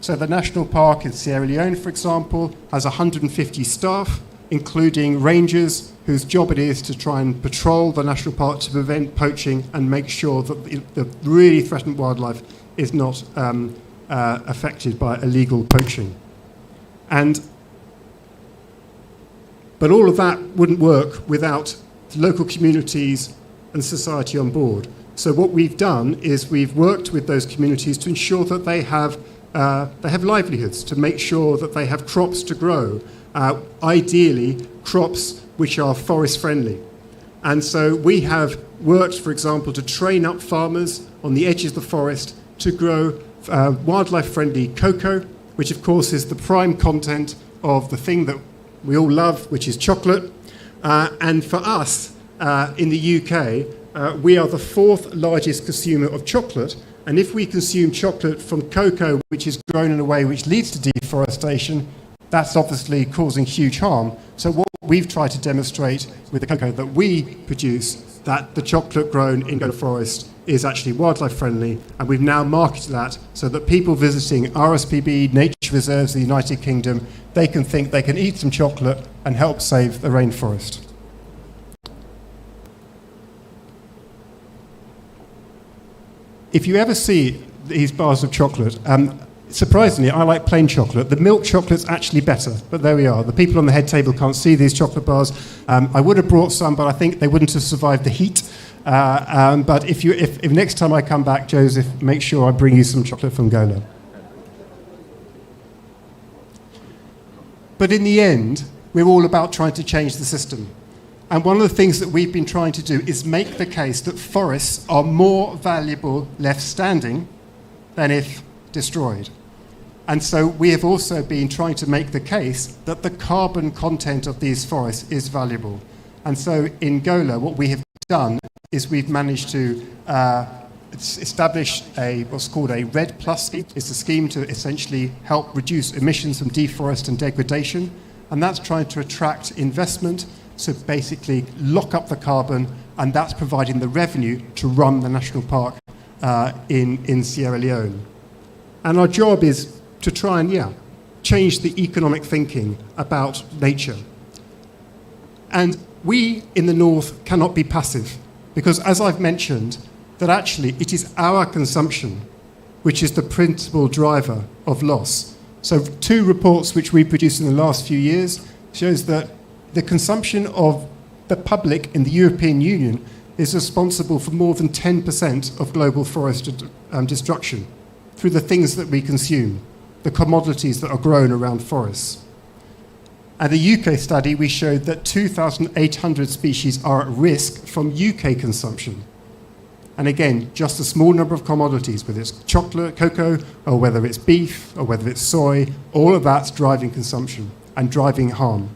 So the national park in Sierra Leone, for example, has 150 staff, including rangers whose job it is to try and patrol the national park to prevent poaching and make sure that the really threatened wildlife is not affected by illegal poaching. But all of that wouldn't work without local communities and society on board. So what we've done is we've worked with those communities to ensure that they have livelihoods, to make sure that they have crops to grow, ideally crops which are forest friendly. And so we have worked, for example, to train up farmers on the edges of the forest to grow wildlife friendly cocoa, which of course is the prime content of the thing that we all love, which is chocolate. And for us, in the UK, we are the 4th largest consumer of chocolate, and if we consume chocolate from cocoa which is grown in a way which leads to deforestation, that's obviously causing huge harm. So what we've tried to demonstrate with the cocoa that we produce, that the chocolate grown in Gola Forest is actually wildlife friendly, and we've now marketed that so that people visiting RSPB nature reserves in the United Kingdom, they can think they can eat some chocolate and help save the rainforest. If you ever see these bars of chocolate, surprisingly, I like plain chocolate. The milk chocolate's actually better, but there we are. The people on the head table can't see these chocolate bars. I would have brought some, but I think they wouldn't have survived the heat. But if next time I come back, Joseph, make sure I bring you some chocolate from Gola. But in the end, we're all about trying to change the system. And one of the things that we've been trying to do is make the case that forests are more valuable left standing than if destroyed. And so we have also been trying to make the case that the carbon content of these forests is valuable. And so in Gola, what we have done is we've managed to establish what's called a REDD+ scheme. It's a scheme to essentially help reduce emissions from deforest and degradation. And that's trying to attract investment, so basically lock up the carbon, and that's providing the revenue to run the national park in Sierra Leone. And our job is to try and, change the economic thinking about nature. And we in the north cannot be passive, because as I've mentioned, that actually it is our consumption which is the principal driver of loss. So 2 reports which we produced in the last few years shows that the consumption of the public in the European Union is responsible for more than 10% of global forest destruction through the things that we consume, the commodities that are grown around forests. At the UK study, we showed that 2,800 species are at risk from UK consumption. And again, just a small number of commodities, whether it's chocolate, cocoa, or whether it's beef, or whether it's soy, all of that's driving consumption and driving harm.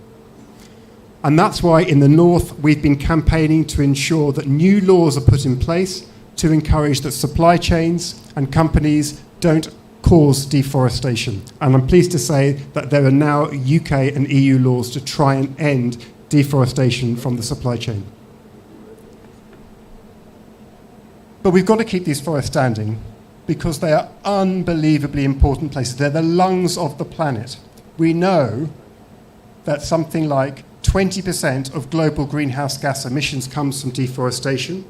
And that's why in the north we've been campaigning to ensure that new laws are put in place to encourage that supply chains and companies don't cause deforestation. And I'm pleased to say that there are now UK and EU laws to try and end deforestation from the supply chain. But we've got to keep these forests standing because they are unbelievably important places. They're the lungs of the planet. We know that something like 20% of global greenhouse gas emissions comes from deforestation.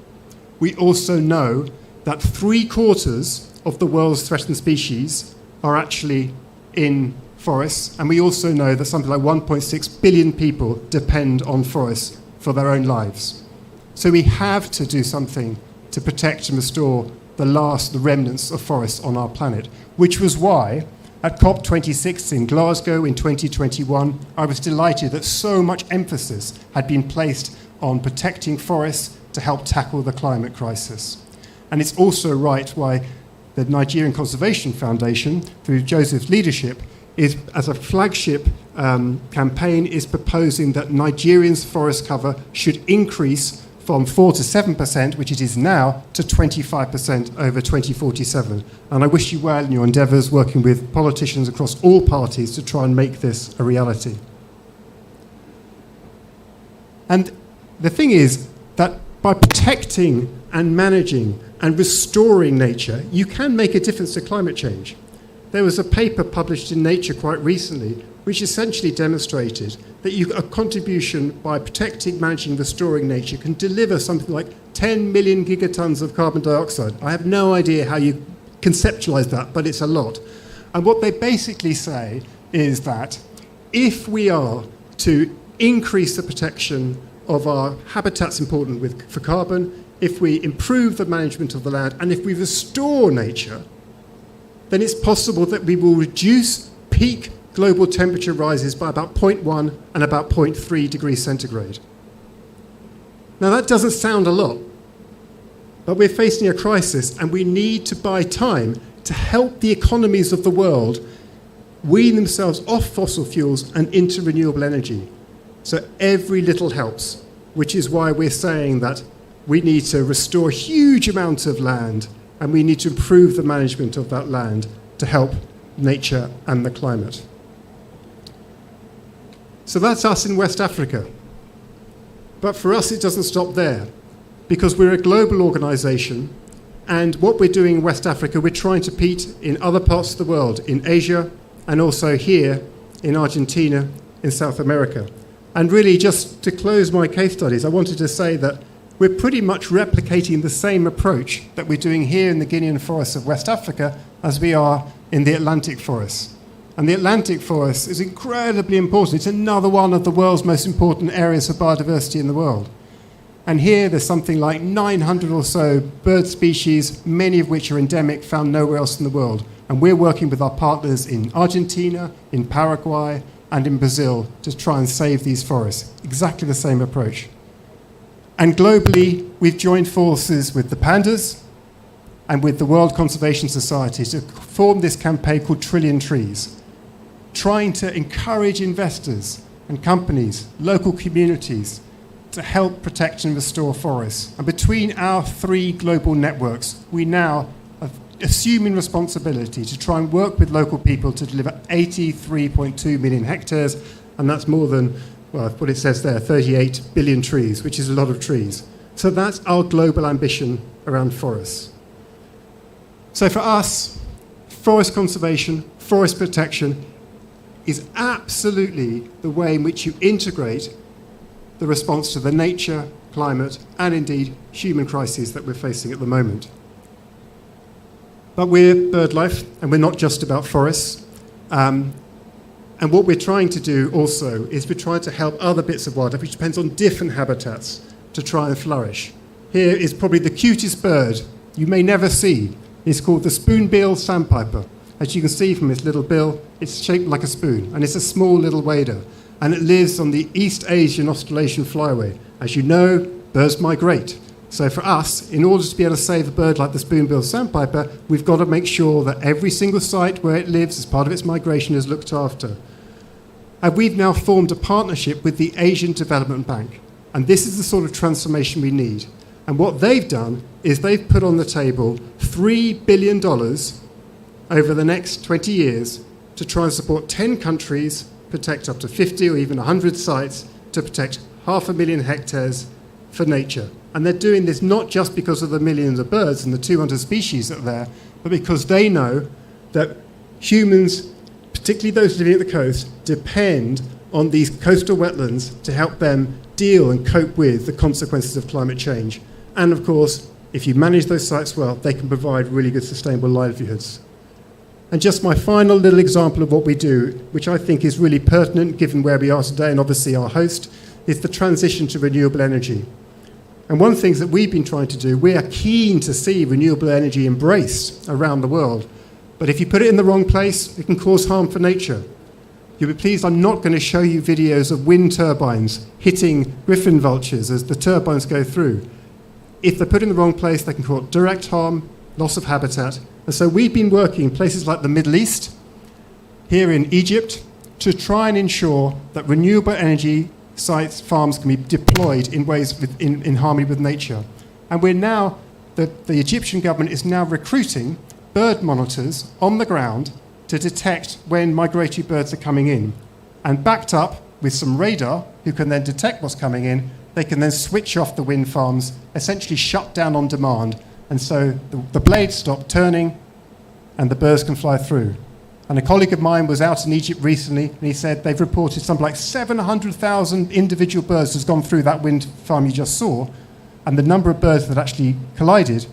We also know that 3/4 of the world's threatened species are actually in forests, and we also know that something like 1.6 billion people depend on forests for their own lives. So we have to do something to protect and restore the remnants of forests on our planet, which was why at COP26 in Glasgow in 2021, I was delighted that so much emphasis had been placed on protecting forests to help tackle the climate crisis. And it's also right why the Nigerian Conservation Foundation, through Joseph's leadership, is, as a flagship campaign, is proposing that Nigerians' forest cover should increase from 4 to 7%, which it is now, to 25% over 2047. And I wish you well in your endeavours working with politicians across all parties to try and make this a reality. And the thing is that by protecting and managing and restoring nature, you can make a difference to climate change. There was a paper published in Nature quite recently which essentially demonstrated that a contribution by protecting, managing, restoring nature can deliver something like 10 million gigatons of carbon dioxide. I have no idea how you conceptualize that, but it's a lot. And what they basically say is that if we are to increase the protection of our habitats important for carbon, if we improve the management of the land, and if we restore nature, then it's possible that we will reduce peak global temperature rises by about 0.1 and about 0.3 degrees centigrade. Now that doesn't sound a lot, but we're facing a crisis and we need to buy time to help the economies of the world wean themselves off fossil fuels and into renewable energy. So every little helps, which is why we're saying that we need to restore huge amounts of land and we need to improve the management of that land to help nature and the climate. So that's us in West Africa. But for us, it doesn't stop there, because we're a global organisation, and what we're doing in West Africa, we're trying to compete in other parts of the world, in Asia, and also here in Argentina, in South America. And really, just to close my case studies, I wanted to say that we're pretty much replicating the same approach that we're doing here in the Guinean forests of West Africa as we are in the Atlantic forests. And the Atlantic forest is incredibly important. It's another one of the world's most important areas for biodiversity in the world. And here there's something like 900 or so bird species, many of which are endemic, found nowhere else in the world. And we're working with our partners in Argentina, in Paraguay, and in Brazil to try and save these forests. Exactly the same approach. And globally, we've joined forces with the pandas and with the World Conservation Society to form this campaign called Trillion Trees, trying to encourage investors and companies, local communities, to help protect and restore forests. And between our 3 global networks, we now are assuming responsibility to try and work with local people to deliver 83.2 million hectares, and that's more than, well, what it says there, 38 billion trees, which is a lot of trees. So that's our global ambition around forests. So for us, forest conservation, forest protection is absolutely the way in which you integrate the response to the nature, climate, and indeed human crises that we're facing at the moment. But we're BirdLife, and we're not just about forests. And what we're trying to do also is we're trying to help other bits of wildlife, which depends on different habitats, to try and flourish. Here is probably the cutest bird you may never see. It's called the spoonbill sandpiper. As you can see from its little bill, it's shaped like a spoon, and it's a small little wader. And it lives on the East Asian Australasian flyway. As you know, birds migrate. So for us, in order to be able to save a bird like the spoonbill sandpiper, we've got to make sure that every single site where it lives as part of its migration is looked after. And we've now formed a partnership with the Asian Development Bank. And this is the sort of transformation we need. And what they've done is they've put on the table $3 billion over the next 20 years to try and support 10 countries, protect up to 50 or even 100 sites, to protect 500,000 hectares for nature. And they're doing this not just because of the millions of birds and the 200 species that are there, but because they know that humans, particularly those living at the coast, depend on these coastal wetlands to help them deal and cope with the consequences of climate change. And of course, if you manage those sites well, they can provide really good sustainable livelihoods. And just my final little example of what we do, which I think is really pertinent given where we are today and obviously our host, is the transition to renewable energy. And one of the things that we've been trying to do, we are keen to see renewable energy embraced around the world. But if you put it in the wrong place, it can cause harm for nature. You'll be pleased I'm not going to show you videos of wind turbines hitting griffin vultures as the turbines go through. If they're put in the wrong place, they can cause direct harm, loss of habitat. And so we've been working in places like the Middle East, here in Egypt, to try and ensure that renewable energy sites, farms can be deployed in ways in harmony with nature. And we're now, the Egyptian government is now recruiting bird monitors on the ground to detect when migratory birds are coming in. And backed up with some radar, who can then detect what's coming in, they can then switch off the wind farms, essentially shut down on demand. And so the blades stop turning and the birds can fly through. And a colleague of mine was out in Egypt recently, and he said they've reported something like 700,000 individual birds has gone through that wind farm you just saw, and the number of birds that actually collided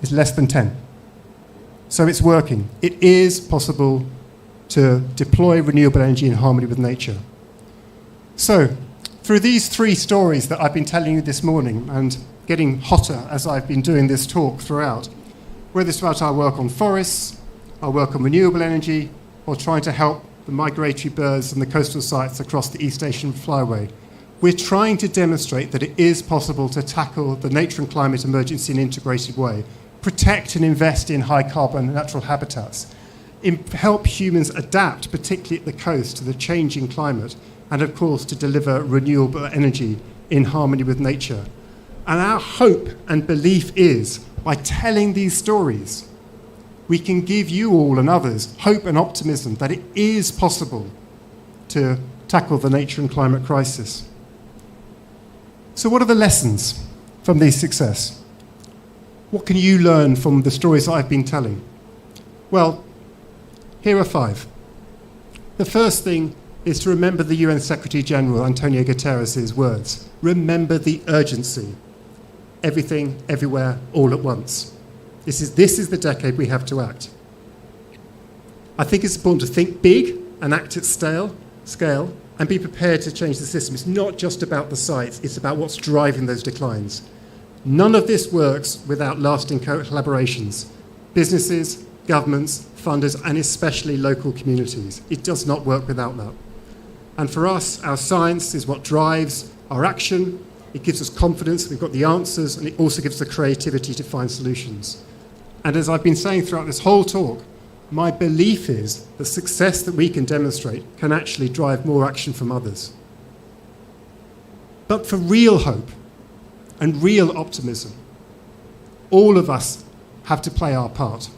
is less than 10. So it's working. It is possible to deploy renewable energy in harmony with nature. So, through these three stories that I've been telling you this morning, and getting hotter as I've been doing this talk throughout, whether it's about our work on forests, our work on renewable energy, or trying to help the migratory birds and the coastal sites across the East Asian flyway, we're trying to demonstrate that it is possible to tackle the nature and climate emergency in an integrated way, protect and invest in high carbon natural habitats, help humans adapt, particularly at the coast, to the changing climate, and of course to deliver renewable energy in harmony with nature. And our hope and belief is, by telling these stories, we can give you all and others hope and optimism that it is possible to tackle the nature and climate crisis. So what are the lessons from this success? What can you learn from the stories that I've been telling? Well, here are 5. The first thing is to remember the UN Secretary General, Antonio Guterres' words. Remember the urgency. Everything, everywhere, all at once. This is the decade we have to act. I think it's important to think big and act at scale and be prepared to change the system. It's not just about the sites, it's about what's driving those declines. None of this works without lasting collaborations. Businesses, governments, funders, and especially local communities. It does not work without that. And for us, our science is what drives our action. It gives us confidence, we've got the answers, and it also gives us the creativity to find solutions. And as I've been saying throughout this whole talk, my belief is the success that we can demonstrate can actually drive more action from others. But for real hope and real optimism, all of us have to play our part.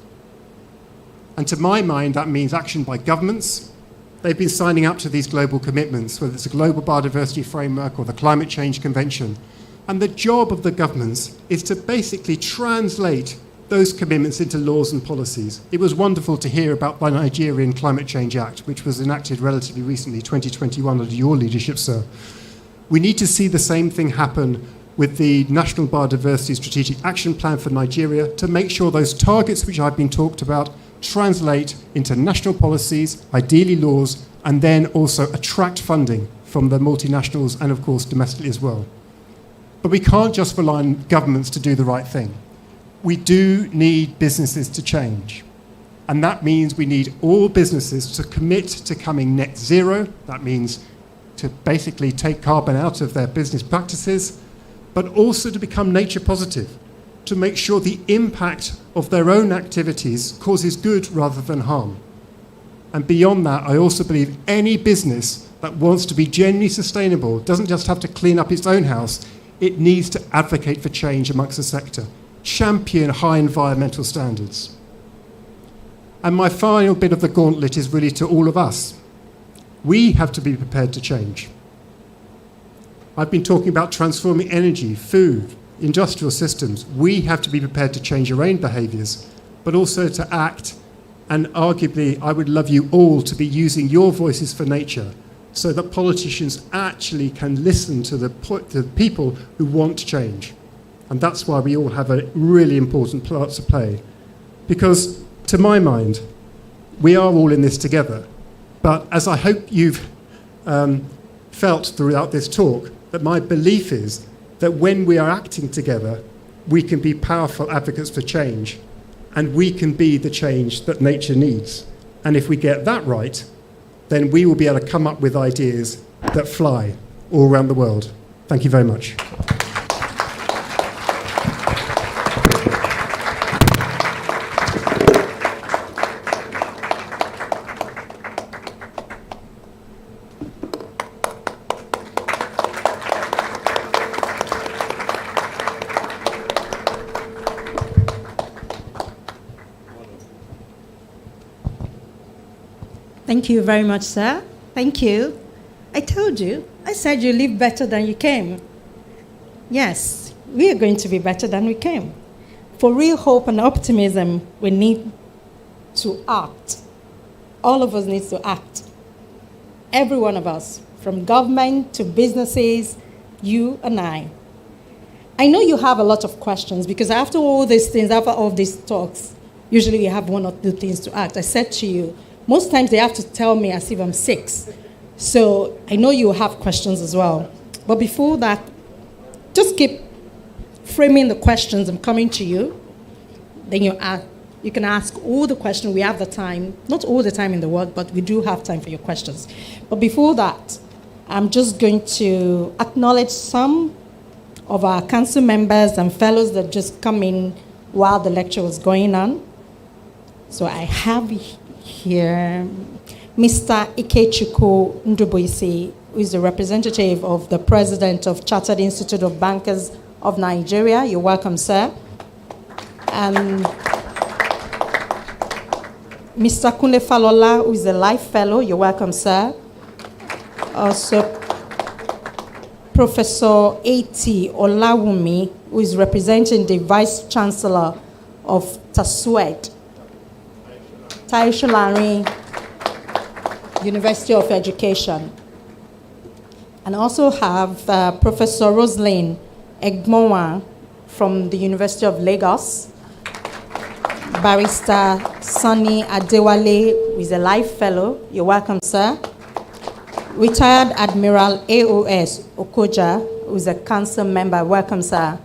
And to my mind, that means action by governments. They've been signing up to these global commitments, whether it's a global biodiversity framework or the Climate Change Convention. And the job of the governments is to basically translate those commitments into laws and policies. It was wonderful to hear about the Nigerian Climate Change Act, which was enacted relatively recently, 2021, under your leadership, sir. We need to see the same thing happen with the National Biodiversity Strategic Action Plan for Nigeria to make sure those targets which I've been talked about translate into national policies, ideally laws, and then also attract funding from the multinationals and, of course, domestically as well. But we can't just rely on governments to do the right thing. We do need businesses to change. And that means we need all businesses to commit to coming net zero. That means to basically take carbon out of their business practices, but also to become nature positive, to make sure the impact of their own activities causes good rather than harm. And beyond that, I also believe any business that wants to be genuinely sustainable doesn't just have to clean up its own house, it needs to advocate for change amongst the sector, champion high environmental standards. And my final bit of the gauntlet is really to all of us. We have to be prepared to change. I've been talking about transforming energy, food, industrial systems. We have to be prepared to change our own behaviours, but also to act. And arguably, I would love you all to be using your voices for nature so that politicians actually can listen to the people who want change. And that's why we all have a really important part to play. Because, to my mind, we are all in this together. But as I hope you've felt throughout this talk, that my belief is that when we are acting together, we can be powerful advocates for change, and we can be the change that nature needs. And if we get that right, then we will be able to come up with ideas that fly all around the world. Thank you very much. Thank you very much, sir. Thank you. I told you. I said you live better than you came. Yes, we are going to be better than we came. For real hope and optimism, we need to act. All of us need to act. Every one of us, from government to businesses, you and I. I know you have a lot of questions because after all these things, after all these talks, usually you have one or two things to act. I said to you, most times they have to tell me as if I'm 6. So I know you have questions as well. But before that, just keep framing the questions. I'm coming to you. Then you can ask all the questions. We have the time. Not all the time in the world, but we do have time for your questions. But before that, I'm just going to acknowledge some of our council members and fellows that just come in while the lecture was going on. So I have here Mr. Ikechukwu Ndubuisi, who is the representative of the president of Chartered Institute of Bankers of Nigeria. You're welcome, sir. And Mr. Kunle Falola, who is a Life Fellow. You're welcome, sir. Also, Professor A.T. Olawumi, who is representing the Vice Chancellor of TASUED, Taisholari University of Education. And also have Professor Roslyn Egmowa from the University of Lagos, Barrister Sunny Adewale, who is a Life Fellow. You're welcome, sir. Retired Admiral AOS Okoja, who is a council member. Welcome, sir.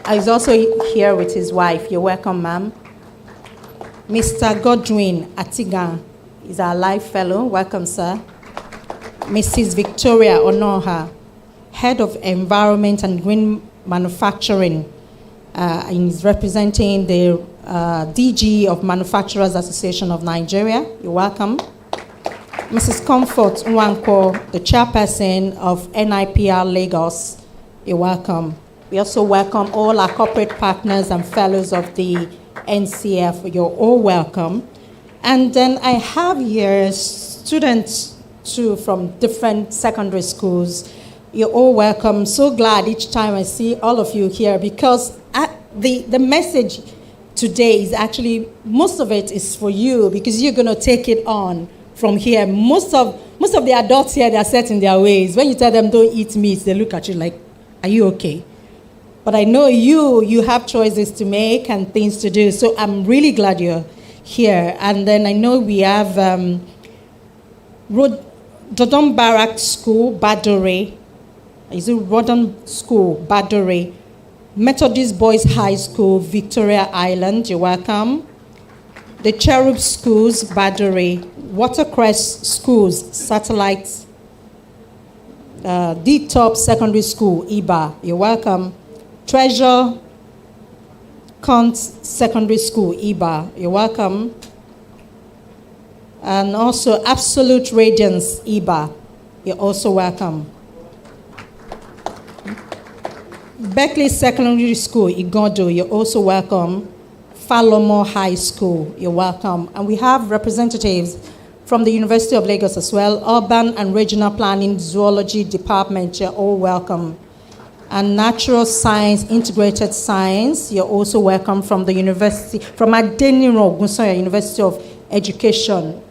He's also here with his wife. You're welcome, ma'am. Mr. Godwin Atigan is our Life Fellow. Welcome, sir. Mrs. Victoria Onoha, Head of Environment and Green Manufacturing, is representing the DG of Manufacturers Association of Nigeria. You're welcome. Mrs. Comfort Nwanko, the chairperson of NIIA Lagos. You're welcome. We also welcome all our corporate partners and fellows of the NCF. You're all welcome. And then I have here students too from different secondary schools. You're all welcome. So glad each time I see all of you here because the message today is actually, most of it is for you because you're going to take it on from here. Most of the adults here, they are set in their ways. When you tell them don't eat meat, they look at you like, are you okay? But I know you have choices to make and things to do. So I'm really glad you're here. And then I know we have Dodon Barrack School, Badore. Is it Rodon School, Badore? Methodist Boys High School, Victoria Island. You're welcome. The Cherub Schools, Badore. Watercress Schools, Satellite. D-Top Secondary School, Iba. You're welcome. Treasure Kant Secondary School, Iba. You're welcome. And also Absolute Radiance, Iba. You're also welcome. Berkeley Secondary School, Igodo, you're also welcome. Falomo High School, you're welcome. And we have representatives from the University of Lagos as well. Urban and Regional Planning Zoology Department, you're all welcome. And Natural Science, Integrated Science, you're also welcome from the University, from Adeniro Ogunsoya University of Education,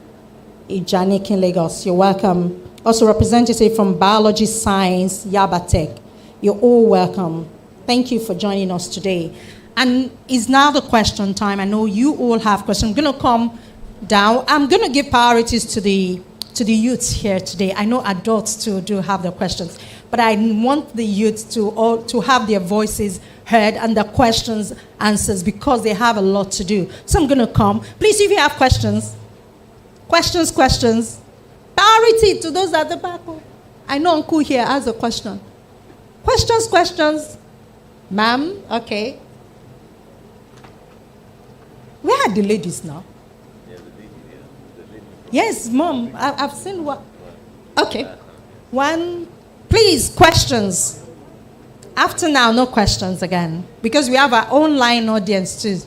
Ijanikin, Lagos, you're welcome. Also representative from Biology Science, Yabatech, you're all welcome. Thank you for joining us today. And it's now the question time. I know you all have questions. I'm going to come down. I'm going to give priorities to the youths here today. I know adults too do have their questions, but I want the youths to have their voices heard and their questions answered because they have a lot to do. So I'm going to come. Please, if you have questions. Priority to those at the back. I know Uncle here has a question. Questions. Ma'am, okay. Where are the ladies now? Yes, Mom, I've seen what. Okay. One, please, questions. After now, no questions again. Because we have our online audience too.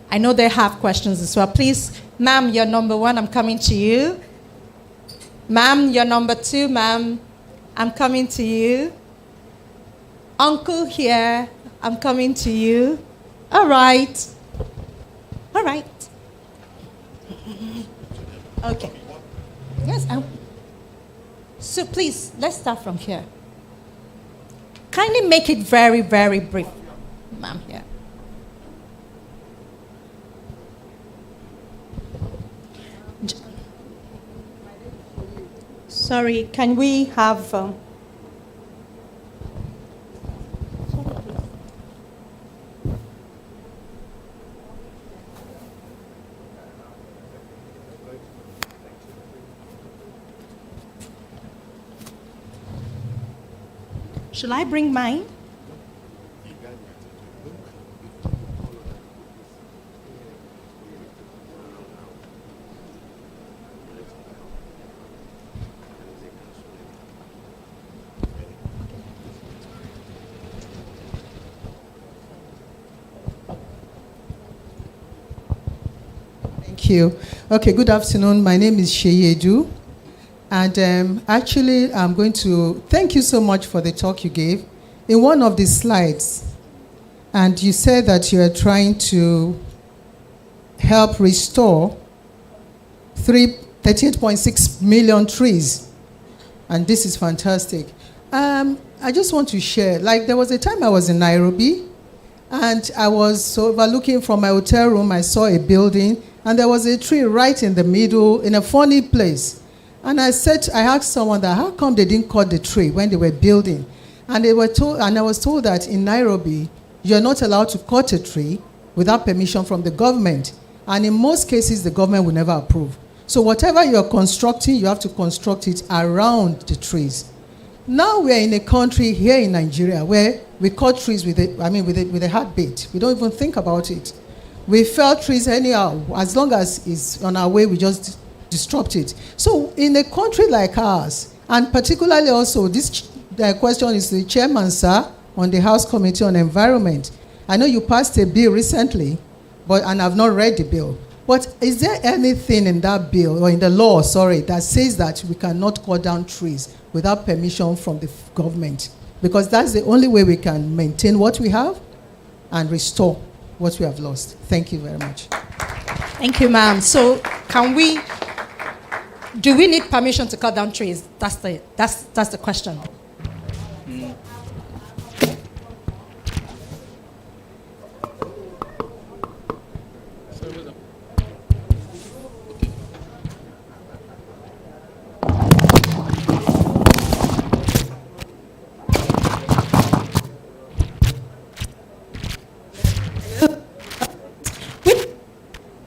I know they have questions as well. Please, ma'am, you're number one, I'm coming to you. Ma'am, you're number two, ma'am. I'm coming to you. Uncle here, I'm coming to you. All right. Okay. Yes, so please, let's start from here. Kindly make it very, very brief, ma'am, here. Sorry, can we have... Shall I bring mine? Thank you. Okay, good afternoon. My name is Asiodu. And actually, I'm going to thank you so much for the talk you gave. In one of the slides, and you said that you are trying to help restore 38.6 million trees. And this is fantastic. I just want to share, like there was a time I was in Nairobi, and I was overlooking from my hotel room, I saw a building, and there was a tree right in the middle, in a funny place. And I asked someone that, how come they didn't cut the tree when they were building? And I was told that in Nairobi, you're not allowed to cut a tree without permission from the government. And in most cases, the government will never approve. So whatever you're constructing, you have to construct it around the trees. Now we're in a country here in Nigeria where we cut trees with a heartbeat. We don't even think about it. We fell trees anyhow. As long as it's on our way, we just disrupt it. So in a country like ours, and particularly also this question is the chairman, sir, on the House Committee on Environment. I know you passed a bill recently, and I've not read the bill. But is there anything in that bill, or in the law, that says that we cannot cut down trees without permission from the government? Because that's the only way we can maintain what we have and restore what we have lost. Thank you very much. Thank you, ma'am. So do we need permission to cut down trees? That's the question.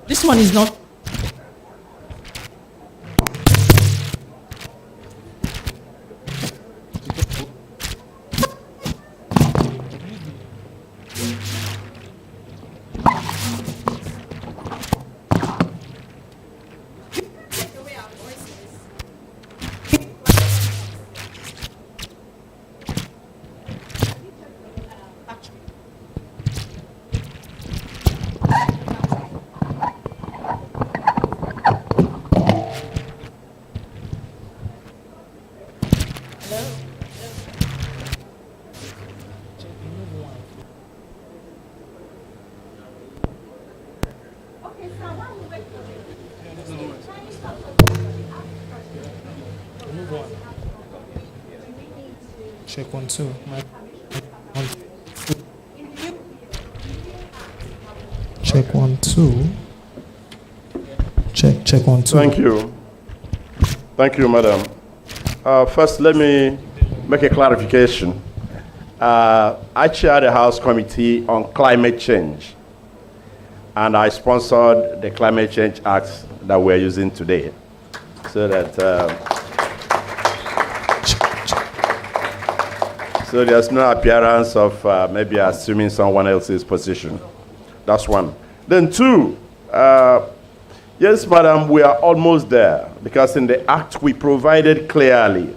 This one is not. Check 1 2. Check 1 2. Check 1 2. Thank you. Thank you, madam. First, let me make a clarification. I chair the House Committee on Climate Change, and I sponsored the Climate Change Act that we're using today, so that so there's no appearance of maybe assuming someone else's position. That's one. Then two, yes, madam, we are almost there, because in the Act we provided clearly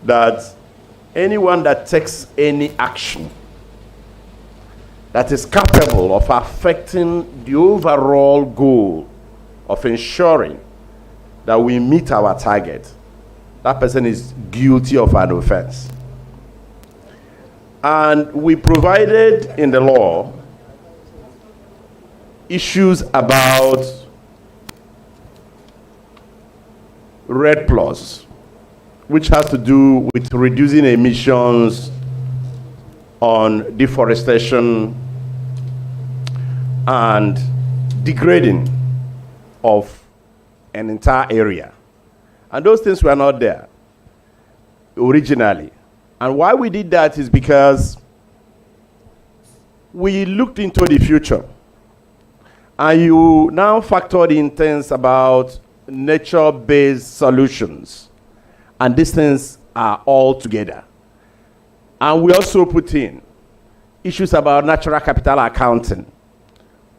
that anyone that takes any action that is capable of affecting the overall goal of ensuring that we meet our target, that person is guilty of an offense. And we provided in the law issues about REDD+, which has to do with reducing emissions on deforestation and degrading of an entire area. And those things were not there originally. And why we did that is because we looked into the future. And you now factored in things about nature-based solutions. And these things are all together. And we also put in issues about natural capital accounting.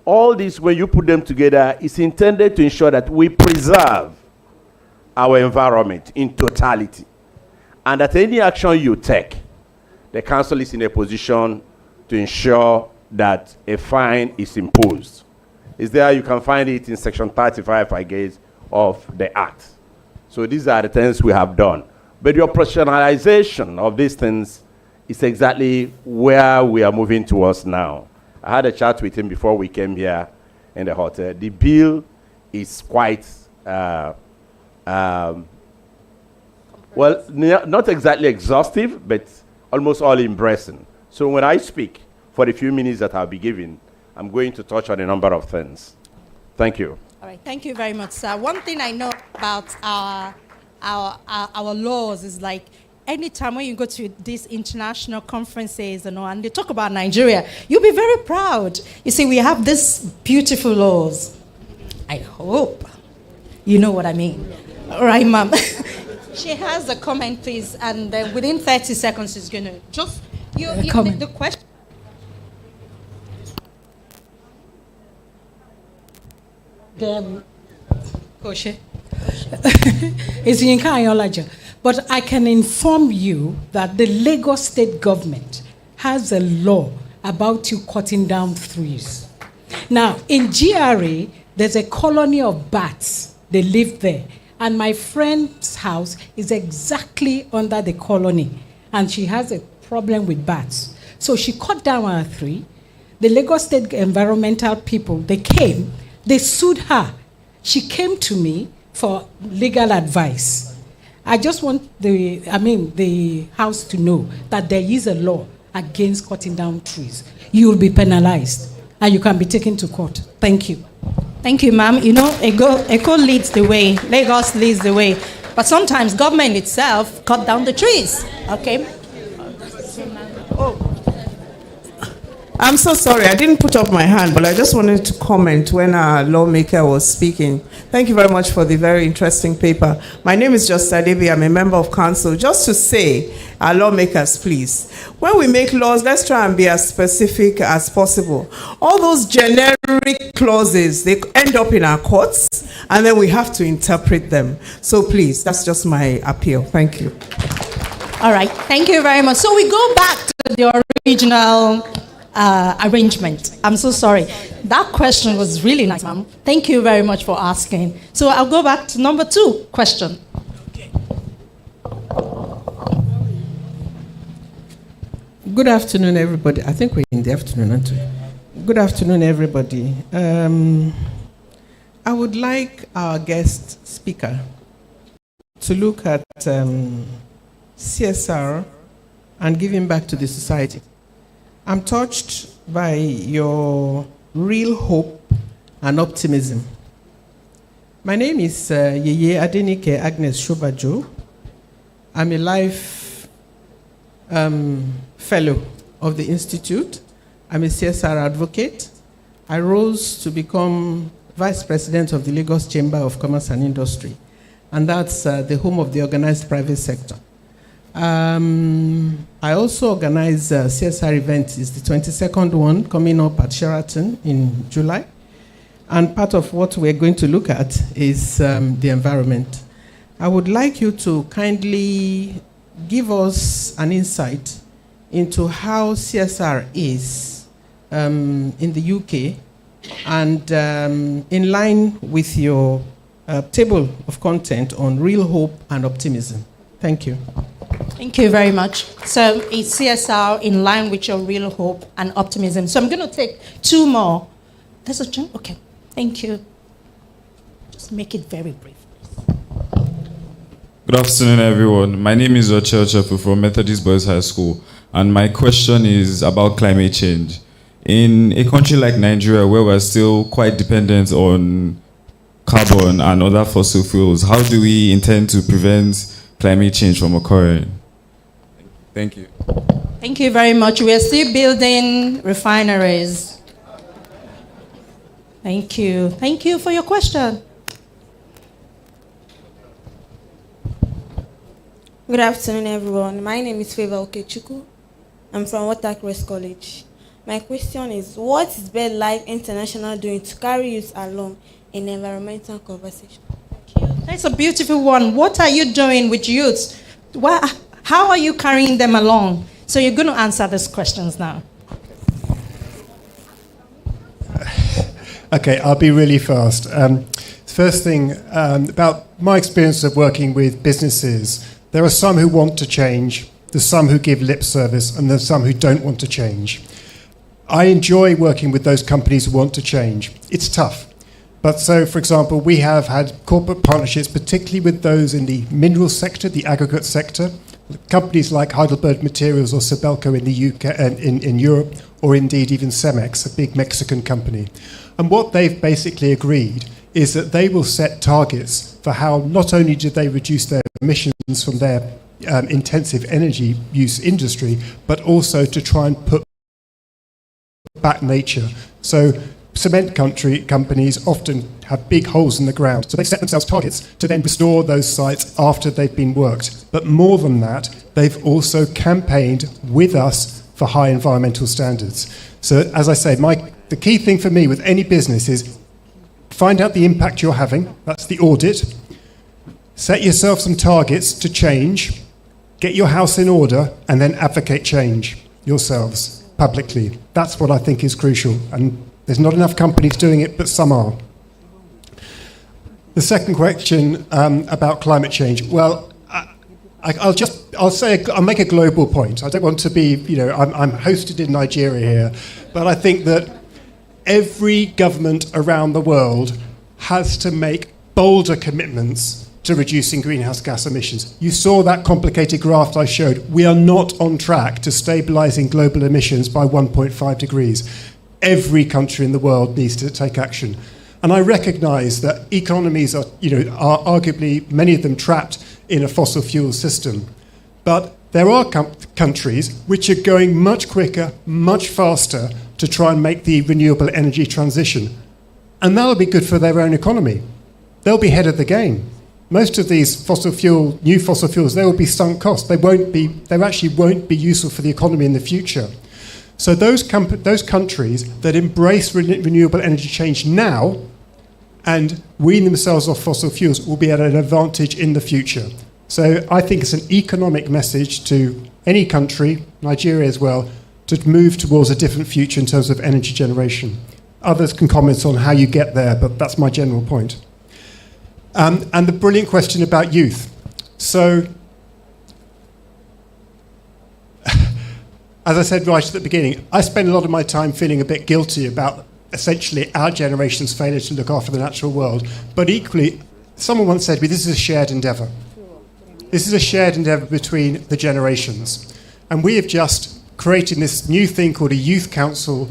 All this, when you put them together, is intended to ensure that we preserve our environment in totality. And that any action you take, the council is in a position to ensure that a fine is imposed. Is there, you can find it in section 35, I guess, of the Act. So these are the things we have done. But your professionalization of these things is exactly where we are moving towards now. I had a chat with him before we came here in the hotel. The bill is quite, well, not exactly exhaustive, but almost all embracing. So when I speak, for the few minutes that I'll be giving, I'm going to touch on a number of things. Thank you. All right, thank you very much, sir. One thing I know about our laws is, like, anytime when you go to these international conferences and they talk about Nigeria, you'll be very proud. You see, we have these beautiful laws. I hope you know what I mean. All right, ma'am. She has a comment, please, and within 30 seconds, she's going to just, the question. Koshe. It's Yinka Ayolaja. But I can inform you that the Lagos state government has a law about you cutting down trees. Now, in GRA, there's a colony of bats. They live there. And my friend's house is exactly under the colony. And she has a problem with bats. So she cut down a tree. The Lagos State environmental people, they came. They sued her. She came to me for legal advice. I just want the House to know that there is a law against cutting down trees. You will be penalized, and you can be taken to court. Thank you. Thank you, ma'am. You know, ECO leads the way. Lagos leads the way. But sometimes government itself cut down the trees. Okay? Oh. I'm so sorry, I didn't put up my hand, but I just wanted to comment when our lawmaker was speaking. Thank you very much for the very interesting paper. My name is Justa Devi, I'm a member of council. Just to say, our lawmakers, please, when we make laws, let's try and be as specific as possible. All those generic clauses, they end up in our courts, and then we have to interpret them. So please, that's just my appeal. Thank you. All right, thank you very much. So we go back to the original arrangement. I'm so sorry. That question was really nice, ma'am. Thank you very much for asking. So I'll go back to number 2 question. Good afternoon, everybody. I think we're in the afternoon, aren't we? Good afternoon, everybody. I would like our guest speaker to look at CSR and giving back to the society. I'm touched by your real hope and optimism. My name is Yeye Adenike Agnes Shobajo. I'm a life fellow of the Institute. I'm a CSR advocate. I rose to become Vice President of the Lagos Chamber of Commerce and Industry, and that's the home of the organized private sector. I also organize CSR events. It's the 22nd one coming up at Sheraton in July. And part of what we're going to look at is the environment. I would like you to kindly give us an insight into how CSR is in the UK and in line with your table of content on real hope and optimism. Thank you. Thank you very much. So it's CSR in line with your real hope and optimism. So I'm going to take two more. There's a jump? Okay. Thank you. Just make it very brief. Good afternoon, everyone. My name is Ochel Chefu from Methodist Boys High School, and my question is about climate change. In a country like Nigeria, where we're still quite dependent on carbon and other fossil fuels, how do we intend to prevent climate change from occurring? Thank you. Thank you very much. We are still building refineries. Thank you. Thank you for your question. Good afternoon, everyone. My name is Favor Okechukwu. I'm from Watercress College. My question is, what is BirdLife International doing to carry youth along in environmental conversation? Thank you. That's a beautiful one. What are you doing with youth? How are you carrying them along? So you're going to answer these questions now. Okay, I'll be really fast. First thing, about my experience of working with businesses, there are some who want to change, there's some who give lip service, and there's some who don't want to change. I enjoy working with those companies who want to change. It's tough. But so, for example, we have had corporate partnerships, particularly with those in the mineral sector, the aggregate sector, companies like Heidelberg Materials or Sibelco in the UK and in Europe, or indeed even Cemex, a big Mexican company. And what they've basically agreed is that they will set targets for how not only do they reduce their emissions from their intensive energy use industry, but also to try and put back nature. So cement companies often have big holes in the ground. So they set themselves targets to then restore those sites after they've been worked. But more than that, they've also campaigned with us for high environmental standards. So as I say, the key thing for me with any business is find out the impact you're having. That's the audit. Set yourself some targets to change. Get your house in order and then advocate change yourselves publicly. That's what I think is crucial. And there's not enough companies doing it, but some are. The second question about climate change. Well, I'll make a global point. I don't want to be, I'm hosted in Nigeria here, but I think that every government around the world has to make bolder commitments to reducing greenhouse gas emissions. You saw that complicated graph I showed. We are not on track to stabilizing global emissions by 1.5 degrees. Every country in the world needs to take action. And I recognize that economies are arguably, many of them trapped in a fossil fuel system. But there are countries which are going much quicker, much faster to try and make the renewable energy transition. And that'll be good for their own economy. They'll be ahead of the game. Most of these new fossil fuels, they will be sunk cost. They actually won't be useful for the economy in the future. So those countries that embrace renewable energy change now and wean themselves off fossil fuels will be at an advantage in the future. So I think it's an economic message to any country, Nigeria as well, to move towards a different future in terms of energy generation. Others can comment on how you get there, but that's my general point. And the brilliant question about youth. So, as I said right at the beginning, I spend a lot of my time feeling a bit guilty about essentially our generation's failure to look after the natural world. But equally, someone once said to me, this is a shared endeavour. This is a shared endeavour between the generations. And we have just created this new thing called a youth council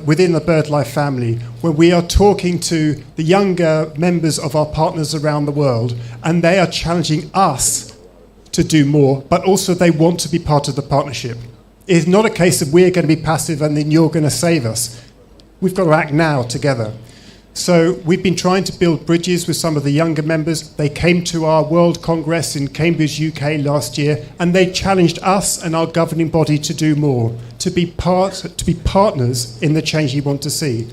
within the BirdLife family, where we are talking to the younger members of our partners around the world, and they are challenging us to do more, but also they want to be part of the partnership. It's not a case of we're going to be passive and then you're going to save us. We've got to act now together. So we've been trying to build bridges with some of the younger members. They came to our World Congress in Cambridge, UK last year, and they challenged us and our governing body to do more, to be partners in the change you want to see.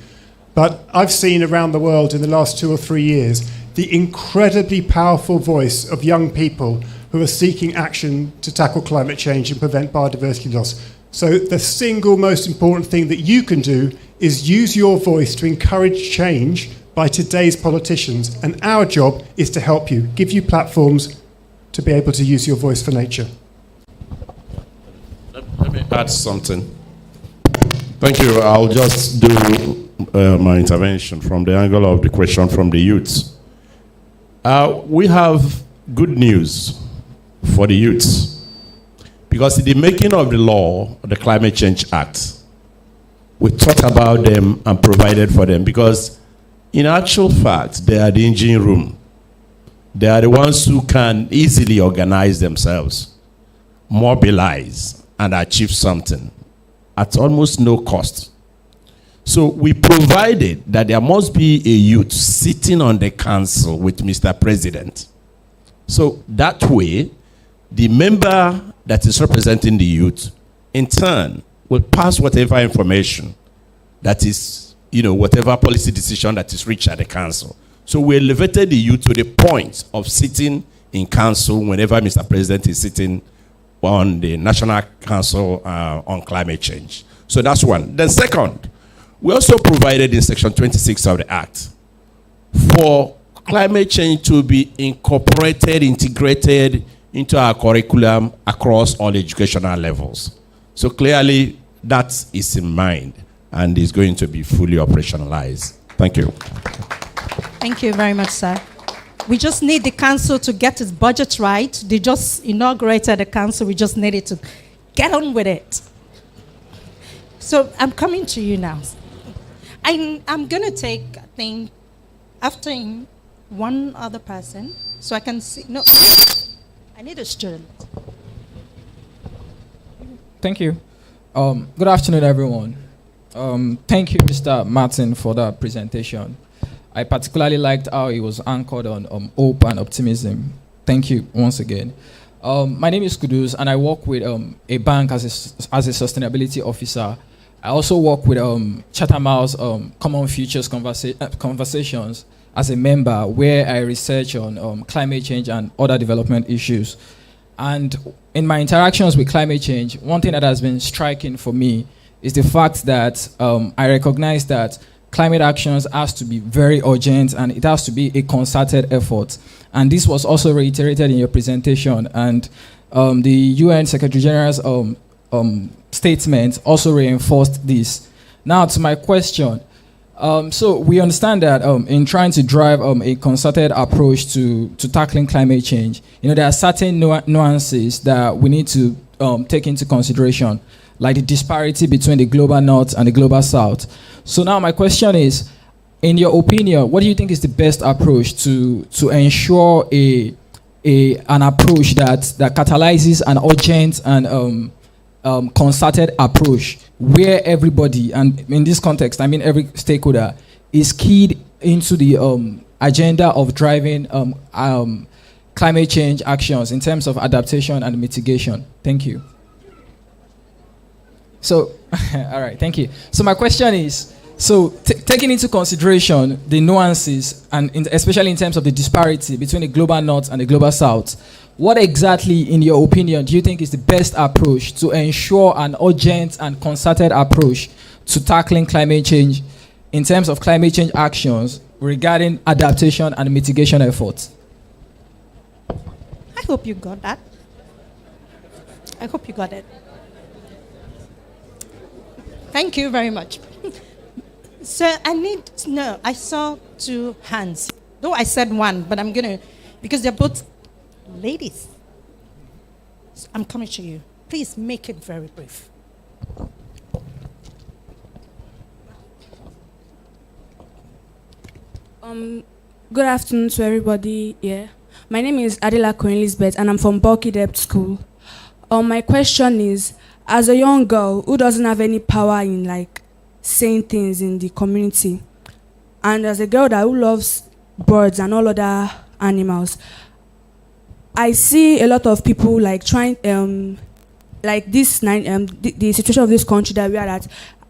But I've seen around the world in the last 2 or 3 years the incredibly powerful voice of young people who are seeking action to tackle climate change and prevent biodiversity loss. So the single most important thing that you can do is use your voice to encourage change by today's politicians. And our job is to help you, give you platforms to be able to use your voice for nature. Let me add something. Thank you. I'll just do my intervention from the angle of the question from the youths. We have good news for the youths. Because in the making of the law, the Climate Change Act, we thought about them and provided for them. Because in actual fact, they are the engine room. They are the ones who can easily organize themselves, mobilize, and achieve something at almost no cost. So we provided that there must be a youth sitting on the council with Mr. President. So that way, the member that is representing the youth, in turn, will pass whatever information that is, whatever policy decision that is reached at the council. So we elevated the youth to the point of sitting in council whenever Mr. President is sitting on the National Council on Climate Change. So that's one. Then second, we also provided in Section 26 of the Act for climate change to be integrated into our curriculum across all educational levels. So clearly, that is in mind and is going to be fully operationalized. Thank you. Thank you very much, sir. We just need the council to get its budget right. They just inaugurated the council. We just needed to get on with it. So I'm coming to you now. I'm going to take, I think, after him, one other person, so I can see. No, I need a student. Thank you. Good afternoon, everyone. Thank you, Mr. Martin, for that presentation. I particularly liked how it was anchored on hope and optimism. Thank you once again. My name is Kudus, and I work with a bank as a sustainability officer. I also work with Chatham House Common Futures Conversations as a member, where I research on climate change and other development issues. And in my interactions with climate change, one thing that has been striking for me is the fact that I recognize that climate actions has to be very urgent and it has to be a concerted effort. And this was also reiterated in your presentation, and the UN Secretary General's statement also reinforced this. Now to my question. So we understand that in trying to drive a concerted approach to tackling climate change, there are certain nuances that we need to take into consideration, like the disparity between the global north and the global south. So now my question is, in your opinion, what do you think is the best approach to ensure an approach that catalyzes an urgent and concerted approach where everybody, and in this context, I mean every stakeholder, is keyed into the agenda of driving climate change actions in terms of adaptation and mitigation? Thank you. So, all right, thank you. So my question is, so taking into consideration the nuances, and especially in terms of the disparity between the global north and the global south, what exactly, in your opinion, do you think is the best approach to ensure an urgent and concerted approach to tackling climate change in terms of climate change actions regarding adaptation and mitigation efforts? I hope you got that. I hope you got it. Thank you very much. So I need to know. I saw two hands. Though I said one, but I'm going to, because they're both ladies. So I'm coming to you. Please make it very brief. Good afternoon to everybody here. My name is Adela Queen Elizabeth, and I'm from Bulky Depth School. My question is, as a young girl who doesn't have any power in like saying things in the community, and as a girl who loves birds and all other animals, I see a lot of people like trying, like this, the situation of this country that we are at.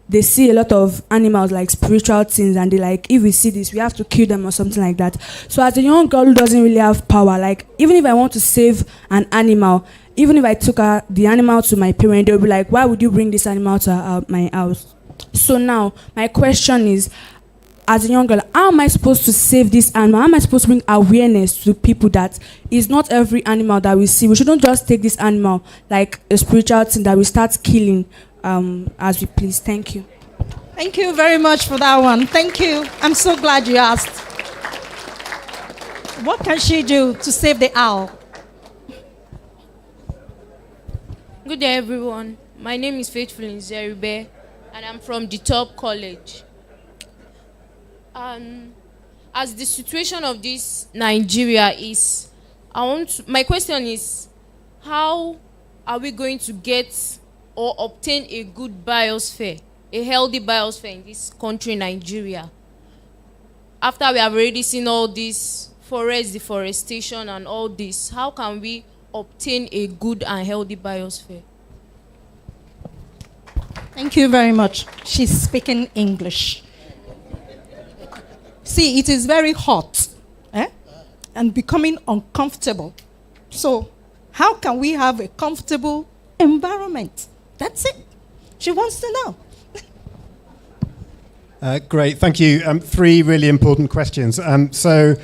They see a lot of animals like spiritual things, and they like, if we see this, we have to kill them or something like that. So as a young girl who doesn't really have power, like even if I want to save an animal, even if I took the animal to my parent, they'll be like, why would you bring this animal to my house? So now my question is, as a young girl, how am I supposed to save this animal? How am I supposed to bring awareness to people that it's not every animal that we see? We shouldn't just take this animal like a spiritual thing that we start killing as we please. Thank you. Thank you very much for that one. Thank you. I'm so glad you asked. What can she do to save the owl? Good day, everyone. My name is Faithful Nzeribe, and I'm from the Top College. As the situation of this Nigeria is, my question is, how are we going to get or obtain a good biosphere, a healthy biosphere in this country, Nigeria? After we have already seen all this forest deforestation and all this, how can we obtain a good and healthy biosphere? Thank you very much. She's speaking English. See, it is very hot, and becoming uncomfortable. So how can we have a comfortable environment? That's it. She wants to know. Great, thank you. Three really important questions. So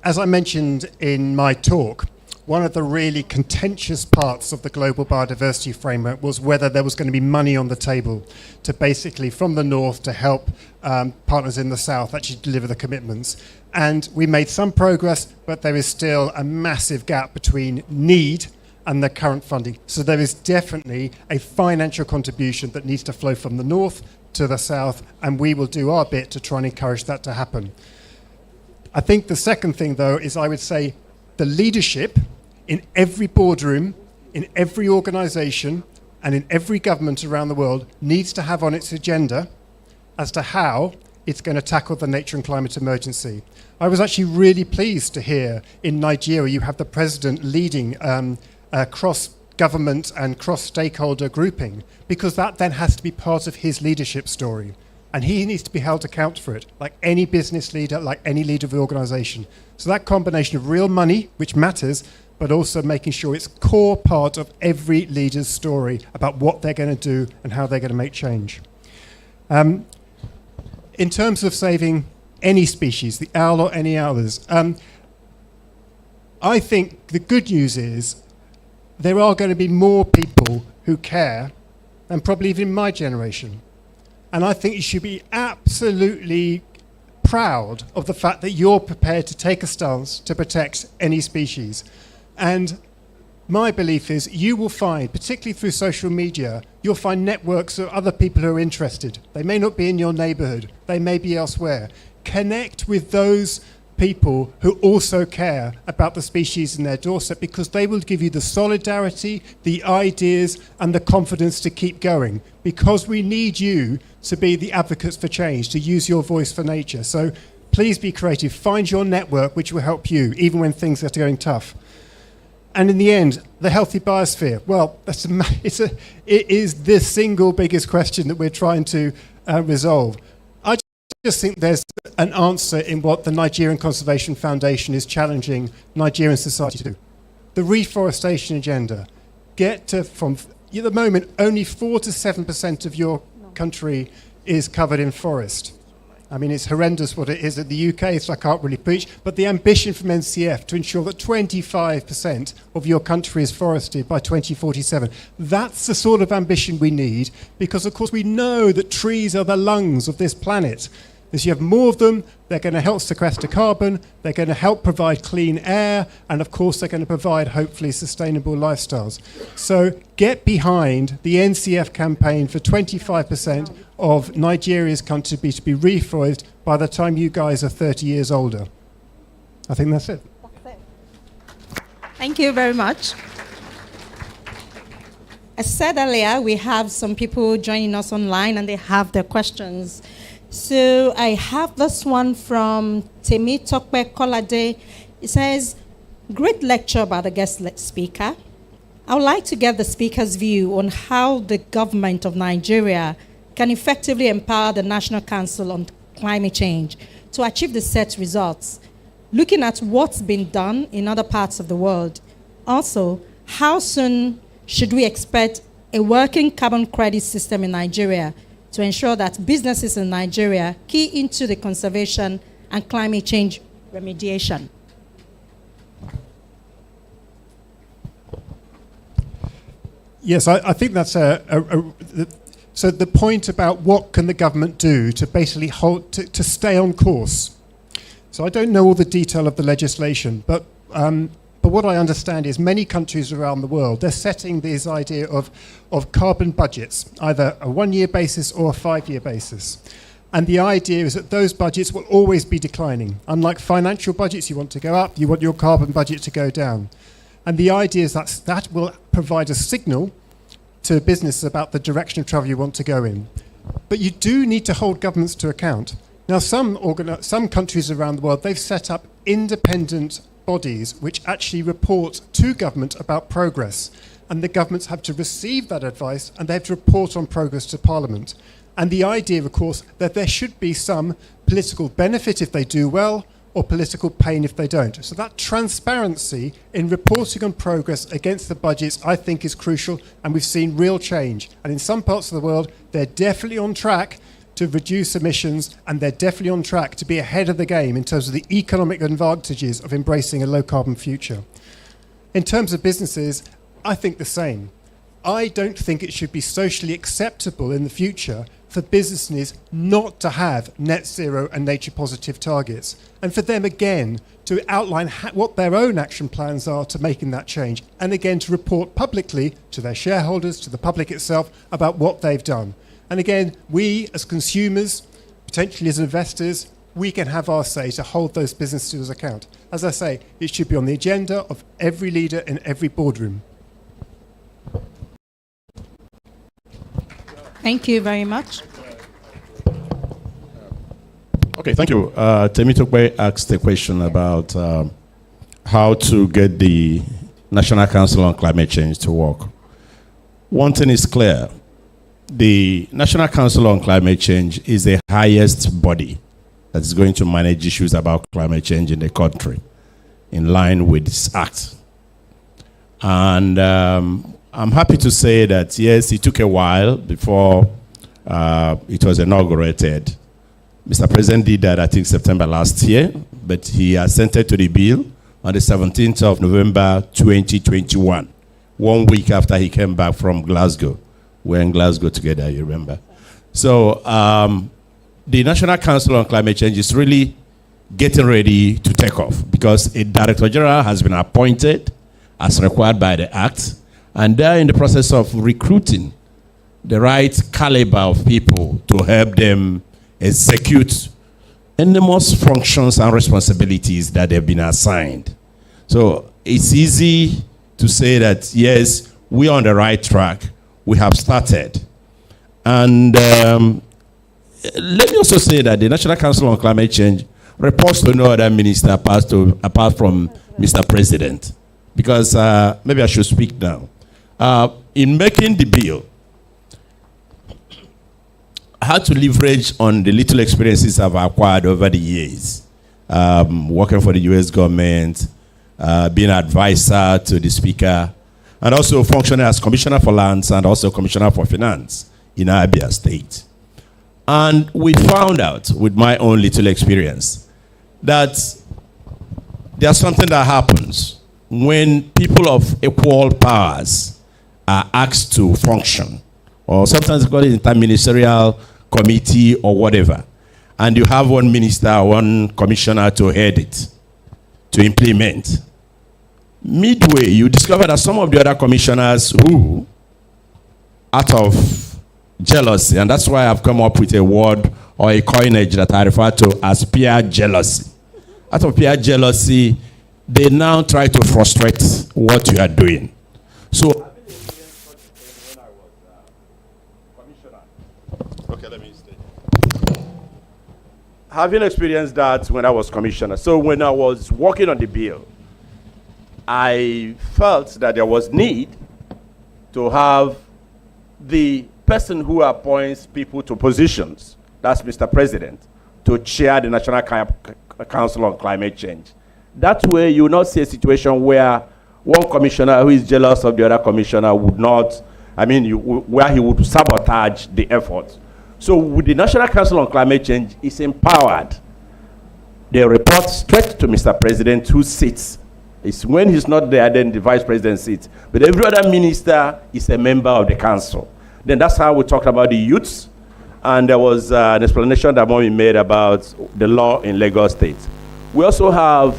as I mentioned in my talk, one of the really contentious parts of the global biodiversity framework was whether there was going to be money on the table to basically, from the north, to help partners in the south actually deliver the commitments. And we made some progress, but there is still a massive gap between need and the current funding. So there is definitely a financial contribution that needs to flow from the north to the south, and we will do our bit to try and encourage that to happen. I think the second thing, though, is I would say the leadership in every boardroom, in every organization, and in every government around the world needs to have on its agenda as to how it's going to tackle the nature and climate emergency. I was actually really pleased to hear in Nigeria you have the president leading cross-government and cross-stakeholder grouping, because that then has to be part of his leadership story. And he needs to be held accountable for it, like any business leader, like any leader of the organization. So that combination of real money, which matters, but also making sure it's core part of every leader's story about what they're going to do and how they're going to make change. In terms of saving any species, the owl or any others, I think the good news is there are going to be more people who care than probably even my generation. And I think you should be absolutely proud of the fact that you're prepared to take a stance to protect any species. And my belief is you will find, particularly through social media, you'll find networks of other people who are interested. They may not be in your neighborhood, they may be elsewhere. Connect with those people who also care about the species in their doorstep, because they will give you the solidarity, the ideas, and the confidence to keep going, because we need you to be the advocates for change, to use your voice for nature. So please be creative. Find your network which will help you, even when things are going tough. And in the end, the healthy biosphere. Well, it is the single biggest question that we're trying to resolve. I just think there's an answer in what the Nigerian Conservation Foundation is challenging Nigerian society to do. The reforestation agenda. Get to, from at the moment, only 4 to 7% of your country is covered in forest. I mean, it's horrendous what it is in the UK, so I can't really preach. But the ambition from NCF to ensure that 25% of your country is forested by 2047, that's the sort of ambition we need, because, of course, we know that trees are the lungs of this planet. As you have more of them, they're going to help sequester carbon, they're going to help provide clean air, and, of course, they're going to provide, hopefully, sustainable lifestyles. So get behind the NCF campaign for 25% of Nigeria's country to be reforested by the time you guys are 30 years older. I think that's it. Thank you very much. As said earlier, we have some people joining us online and they have their questions. So I have this one from Temi Tokpe Kolade. It says, great lecture by the guest speaker. I would like to get the speaker's view on how the government of Nigeria can effectively empower the National Council on Climate Change to achieve the set results, looking at what's been done in other parts of the world. Also, how soon should we expect a working carbon credit system in Nigeria to ensure that businesses in Nigeria key into the conservation and climate change remediation? Yes, I think that's so the point about what can the government do to basically to stay on course. So I don't know all the detail of the legislation, but what I understand is many countries around the world, they're setting this idea of carbon budgets, either a 1-year basis or a 5-year basis. And the idea is that those budgets will always be declining. Unlike financial budgets, you want to go up, you want your carbon budget to go down. And the idea is that will provide a signal to businesses about the direction of travel you want to go in. But you do need to hold governments to account. Now, some countries around the world, they've set up independent bodies which actually report to government about progress. And the governments have to receive that advice and they have to report on progress to Parliament. And the idea, of course, that there should be some political benefit if they do well, or political pain if they don't. So that transparency in reporting on progress against the budgets, I think, is crucial, and we've seen real change. And in some parts of the world, they're definitely on track to reduce emissions, and they're definitely on track to be ahead of the game in terms of the economic advantages of embracing a low-carbon future. In terms of businesses, I think the same. I don't think it should be socially acceptable in the future for businesses not to have net zero and nature positive targets, and for them again to outline what their own action plans are to making that change, and again to report publicly to their shareholders, to the public itself, about what they've done. And again, we as consumers, potentially as investors, we can have our say to hold those businesses to account. As I say, it should be on the agenda of every leader in every boardroom. Thank you very much. Okay, thank you. Temi Tokpe asked a question about how to get the National Council on Climate Change to work. One thing is clear. The National Council on Climate Change is the highest body that is going to manage issues about climate change in the country, in line with this act. And I'm happy to say that, yes, it took a while before it was inaugurated. Mr. President did that, I think, September last year, but he assented to the bill on the 17th of November 2021, 1 week after he came back from Glasgow. We're in Glasgow together, you remember. So the National Council on Climate Change is really getting ready to take off because a Director General has been appointed as required by the Act, and they're in the process of recruiting the right caliber of people to help them execute enormous functions and responsibilities that they've been assigned. So it's easy to say that, yes, we're on the right track. We have started. And let me also say that the National Council on Climate Change reports to no other minister apart from Mr. President. Because maybe I should speak now. In making the bill, I had to leverage on the little experiences I've acquired over the years, working for the US government, being an advisor to the Speaker, and also functioning as Commissioner for Lands and also Commissioner for Finance in Abia State. And we found out, with my own little experience, that there's something that happens when people of equal powers are asked to function, or sometimes called it interministerial committee or whatever, and you have one minister or one commissioner to head it, to implement. Midway, you discover that some of the other commissioners who, out of jealousy, and that's why I've come up with a word or a coinage that I refer to as peer jealousy. Out of peer jealousy, they now try to frustrate what you are doing. So, having experienced that when I was commissioner, so when I was working on the bill, I felt that there was need to have the person who appoints people to positions, that's Mr. President, to chair the National Council on Climate Change. That way, you will not see a situation where one commissioner who is jealous of the other commissioner would not, where he would sabotage the effort. So with the National Council on Climate Change, is empowered. They report straight to Mr. President, who sits. It's when he's not there, then the Vice President sits. But every other minister is a member of the council. Then that's how we talked about the youths. And there was an explanation that Mommy made about the law in Lagos State. We also have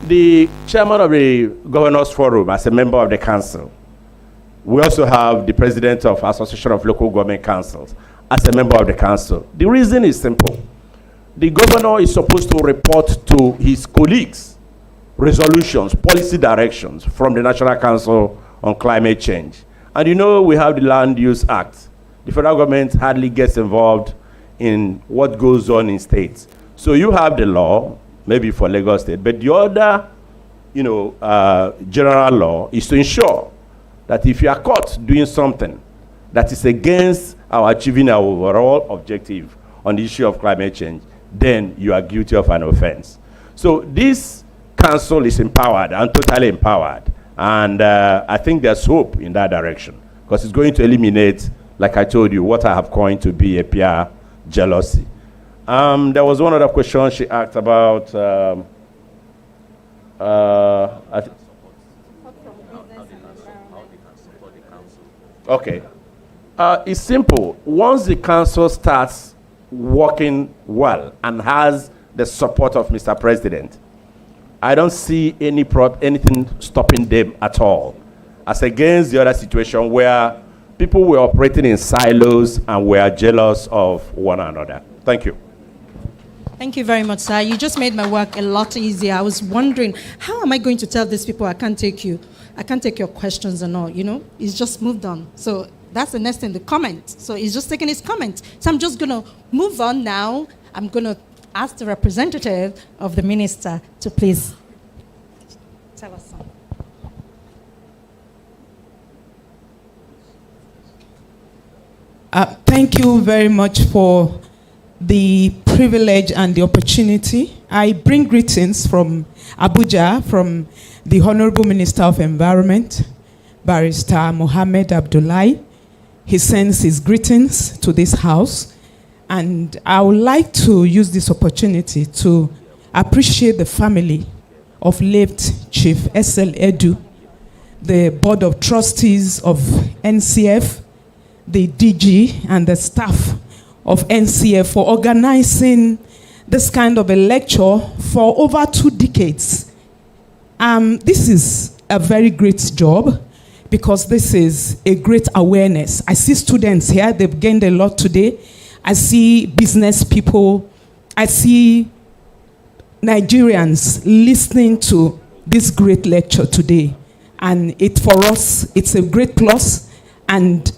the chairman of the Governors Forum as a member of the council. We also have the president of Association of Local Government Councils as a member of the council. The reason is simple. The governor is supposed to report to his colleagues resolutions, policy directions from the National Council on Climate Change. And you know, we have the Land Use Act. The federal government hardly gets involved in what goes on in states. So you have the law, maybe for Lagos State, but the other, general law is to ensure that if you are caught doing something that is against our achieving our overall objective on the issue of climate change, then you are guilty of an offense. So this council is empowered and totally empowered. And I think there's hope in that direction, because it's going to eliminate, like I told you, what I have coined to be a peer jealousy. There was one other question she asked about. Okay. It's simple. Once the council starts working well and has the support of Mr. President, I don't see anything stopping them at all, as against the other situation where people were operating in silos and were jealous of one another. Thank you. Thank you very much, sir. You just made my work a lot easier. I was wondering, how am I going to tell these people I can't take your questions and all, It's just moved on. So that's the next thing, the comment. So he's just taking his comment. So I'm just going to move on now. I'm going to ask the representative of the minister to please tell us something. Thank you very much for the privilege and the opportunity. I bring greetings from Abuja, from the Honorable Minister of Environment, Barrister Mohammed Abdullahi. He sends his greetings to this house. And I would like to use this opportunity to appreciate the family of late Chief S.L. Edu, the Board of Trustees of NCF, the DG, and the staff of NCF for organizing this kind of a lecture for over 2 decades. This is a very great job, because this is a great awareness. I see students here, they've gained a lot today. I see business people, I see Nigerians listening to this great lecture today. And for us, it's a great plus. And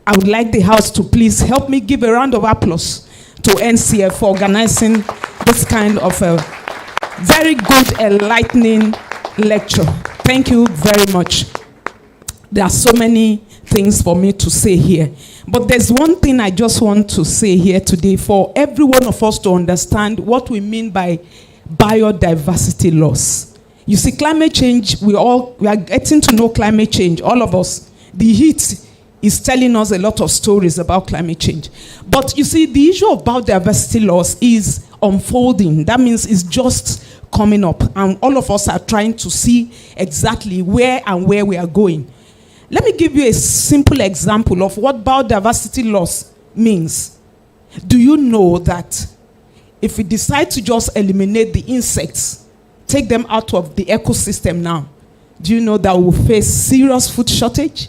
I would like the House to please help me give a round of applause to NCF for organizing this kind of a very good, enlightening lecture. Thank you very much. There are so many things for me to say here. But there's one thing I just want to say here today for every one of us to understand what we mean by biodiversity loss. You see, climate change, we are getting to know climate change, all of us. The heat is telling us a lot of stories about climate change. But you see, the issue of biodiversity loss is unfolding. That means it's just coming up, and all of us are trying to see exactly where we are going. Let me give you a simple example of what biodiversity loss means. Do you know that if we decide to just eliminate the insects, take them out of the ecosystem now, do you know that we'll face serious food shortage?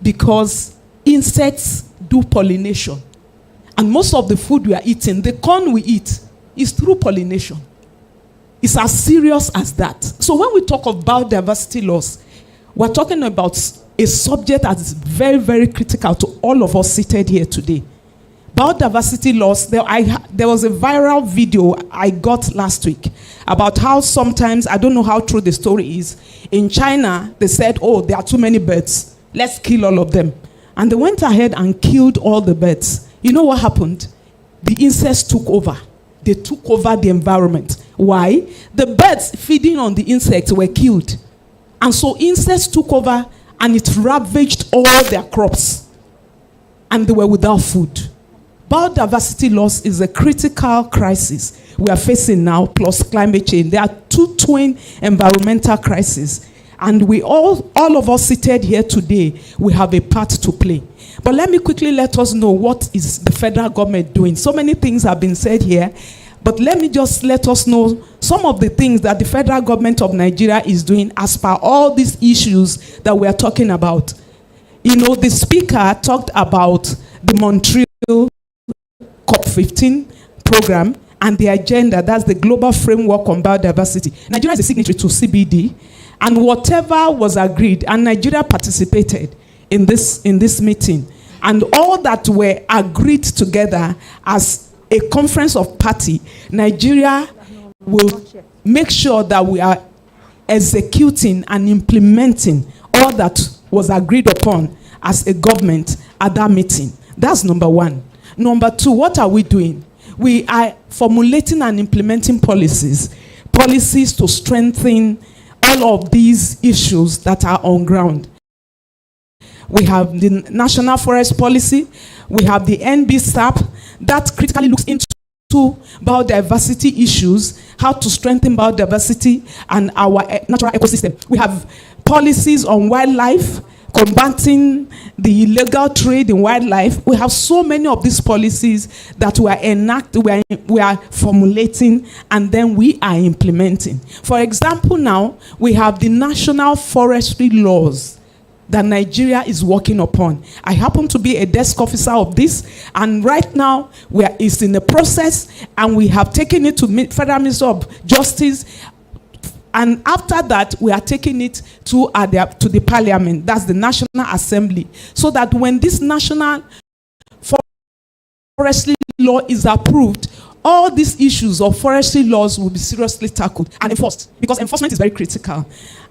Because insects do pollination. And most of the food we are eating, the corn we eat, is through pollination. It's as serious as that. So when we talk of biodiversity loss, we're talking about a subject that is very, very critical to all of us seated here today. Biodiversity loss, there was a viral video I got last week about how sometimes, I don't know how true the story is, in China, they said, oh, there are too many birds. Let's kill all of them. And they went ahead and killed all the birds. You know what happened? The insects took over. They took over the environment. Why? The birds feeding on the insects were killed. And so insects took over and it ravaged all their crops. And they were without food. Biodiversity loss is a critical crisis we are facing now, plus climate change. There are two twin environmental crises. And we all of us seated here today, we have a part to play. But let me quickly let us know what is the federal government doing. So many things have been said here, but let me just let us know some of the things that the federal government of Nigeria is doing as per all these issues that we are talking about. You know, the speaker talked about the Montreal COP15 program and the agenda, that's the global framework on biodiversity. Nigeria is a signatory to CBD, and whatever was agreed, and Nigeria participated in this meeting, and all that were agreed together as a conference of party, Nigeria will make sure that we are executing and implementing all that was agreed upon as a government at that meeting. That's number one. Number two, what are we doing? We are formulating and implementing policies to strengthen all of these issues that are on ground. We have the National Forest Policy, we have the NBSAP that critically looks into biodiversity issues, how to strengthen biodiversity and our natural ecosystem. We have policies on wildlife, combating the illegal trade in wildlife. We have so many of these policies that we are formulating, and then we are implementing. For example, now we have the national forestry laws that Nigeria is working upon. I happen to be a desk officer of this, and right now it's in the process, and we have taken it to Federal Minister of Justice. And after that, we are taking it to the Parliament, that's the National Assembly, so that when this national forestry law is approved, all these issues of forestry laws will be seriously tackled and enforced, because enforcement is very critical.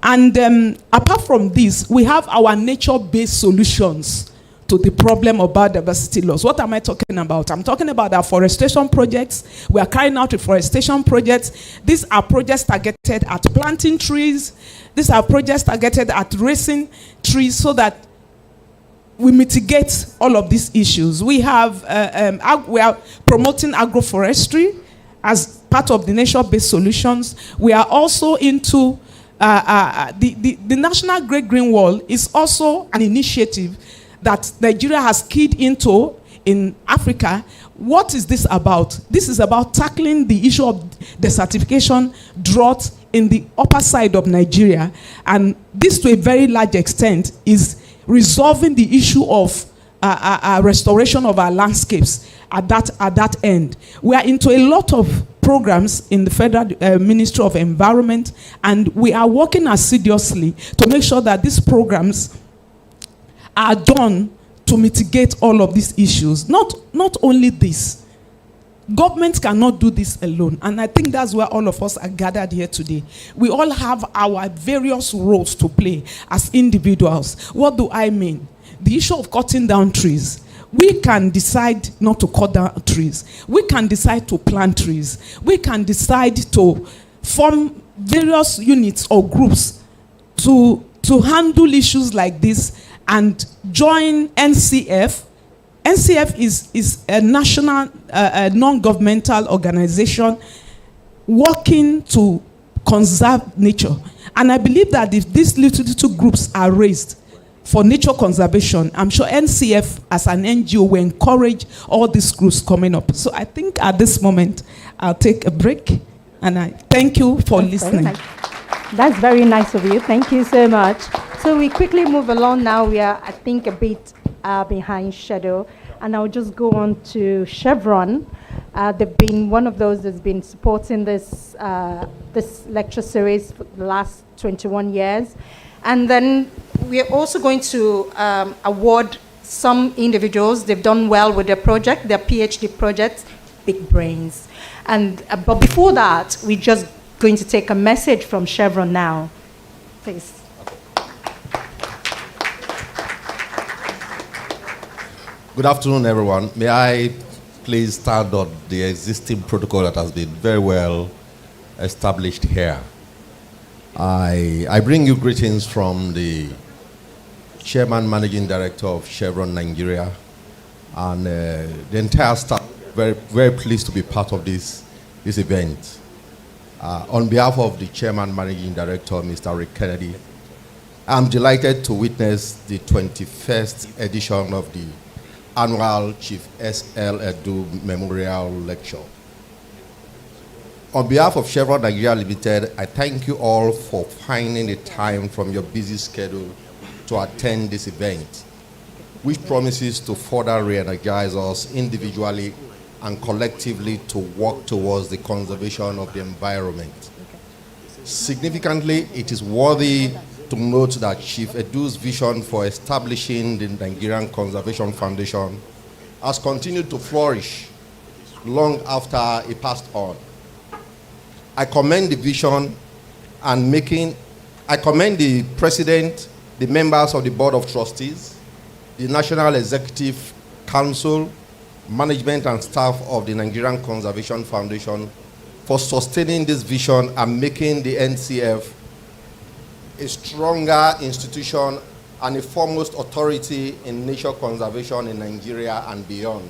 And apart from this, we have our nature-based solutions to the problem of biodiversity loss. What am I talking about? I'm talking about our forestation projects. We are carrying out reforestation projects. These are projects targeted at planting trees. These are projects targeted at raising trees so that we mitigate all of these issues. We are promoting agroforestry as part of the nature-based solutions. We are also into the National Great Green Wall is also an initiative that Nigeria has keyed into in Africa. What is this about? This is about tackling the issue of desertification, drought in the upper side of Nigeria. And this, to a very large extent, is resolving the issue of restoration of our landscapes at that end. We are into a lot of programs in the Federal Ministry of Environment, and we are working assiduously to make sure that these programs are done to mitigate all of these issues. Not only this, government cannot do this alone, and I think that's where all of us are gathered here today. We all have our various roles to play as individuals. What do I mean? The issue of cutting down trees. We can decide not to cut down trees. We can decide to plant trees. We can decide to form various units or groups to handle issues like this and join NCF. NCF is a national non-governmental organization working to conserve nature. And I believe that if these little groups are raised for nature conservation, I'm sure NCF as an NGO will encourage all these groups coming up. So I think at this moment, I'll take a break, and I thank you for listening. That's very nice of you. Thank you so much. So we quickly move along now. We are, I think, a bit behind schedule. And I'll just go on to Chevron. They've been one of those that's been supporting this, this lecture series for the last 21 years. And then we are also going to award some individuals. They've done well with their project, their PhD project, Big Brains. And but before that, we're just going to take a message from Chevron now. Please. Good afternoon, everyone. May I please stand on the existing protocol that has been very well established here. I bring you greetings from the Chairman Managing Director of Chevron Nigeria and the entire staff. Very, very pleased to be part of this event. On behalf of the Chairman Managing Director, Mr. Rick Kennedy, I'm delighted to witness the 21st edition of the annual Chief S.L. Edu Memorial Lecture. On behalf of Chevron Nigeria Limited, I thank you all for finding the time from your busy schedule to attend this event, which promises to further re-energize us individually and collectively to work towards the conservation of the environment. Significantly, it is worthy to note that Chief Edu's vision for establishing the Nigerian Conservation Foundation has continued to flourish long after he passed on. I commend the vision and I commend the President, the members of the Board of Trustees, the National Executive Council, management and staff of the Nigerian Conservation Foundation for sustaining this vision and making the NCF a stronger institution and a foremost authority in nature conservation in Nigeria and beyond.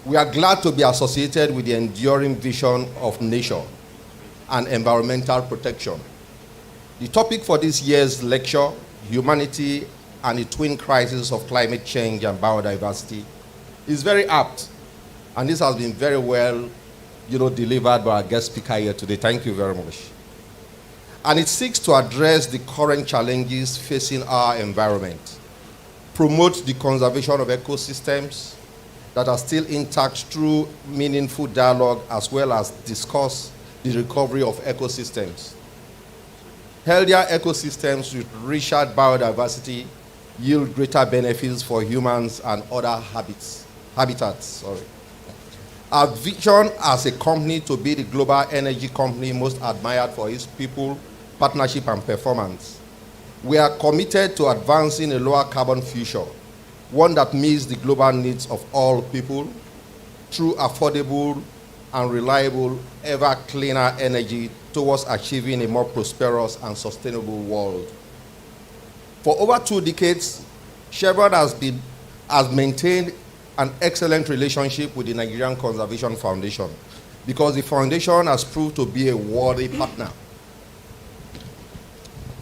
We are glad to be associated with the enduring vision of nature and environmental protection. The topic for this year's lecture, Humanity and the Twin Crises of Climate Change and Biodiversity, is very apt, and this has been very well delivered by our guest speaker here today. Thank you very much. And it seeks to address the current challenges facing our environment, promote the conservation of ecosystems that are still intact through meaningful dialogue, as well as discuss the recovery of ecosystems. Healthier ecosystems with richer biodiversity yield greater benefits for humans and other habitats. Our vision as a company to be the global energy company most admired for its people, partnership, and performance. We are committed to advancing a lower carbon future, one that meets the global needs of all people through affordable and reliable, ever cleaner energy towards achieving a more prosperous and sustainable world. For over 2 decades, Chevron has maintained an excellent relationship with the Nigerian Conservation Foundation because the foundation has proved to be a worthy partner.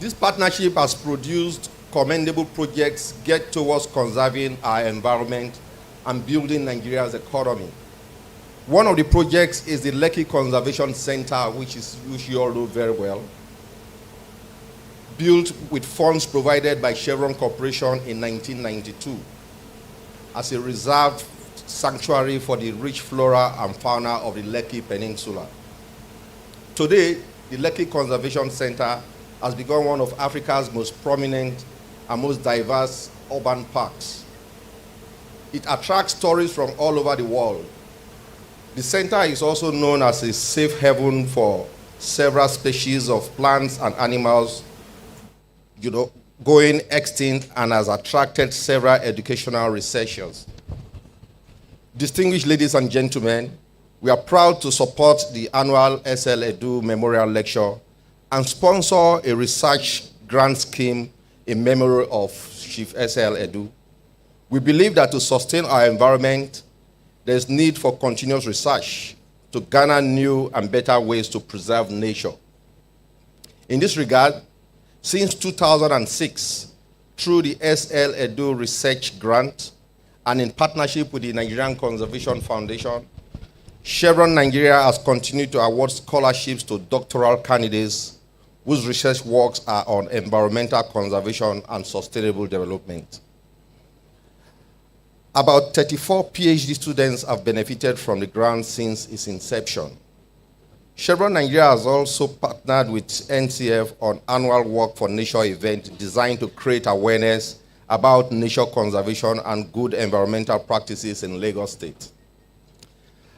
This partnership has produced commendable projects geared towards conserving our environment and building Nigeria's economy. One of the projects is the Lekki Conservation Center, which you all know very well, built with funds provided by Chevron Corporation in 1992 as a reserved sanctuary for the rich flora and fauna of the Lekki Peninsula. Today, the Lekki Conservation Center has become one of Africa's most prominent and most diverse urban parks. It attracts tourists from all over the world. The center is also known as a safe haven for several species of plants and animals, going extinct, and has attracted several educational researchers. Distinguished ladies and gentlemen, we are proud to support the annual SL Edu Memorial Lecture and sponsor a research grant scheme in memory of Chief S.L. Edu. We believe that to sustain our environment, there's need for continuous research to garner new and better ways to preserve nature. In this regard, since 2006, through the S.L. Edu Research Grant and in partnership with the Nigerian Conservation Foundation, Chevron Nigeria has continued to award scholarships to doctoral candidates whose research works are on environmental conservation and sustainable development. About 34 PhD students have benefited from the grant since its inception. Chevron Nigeria has also partnered with NCF on annual Work for Nature event designed to create awareness about nature conservation and good environmental practices in Lagos State.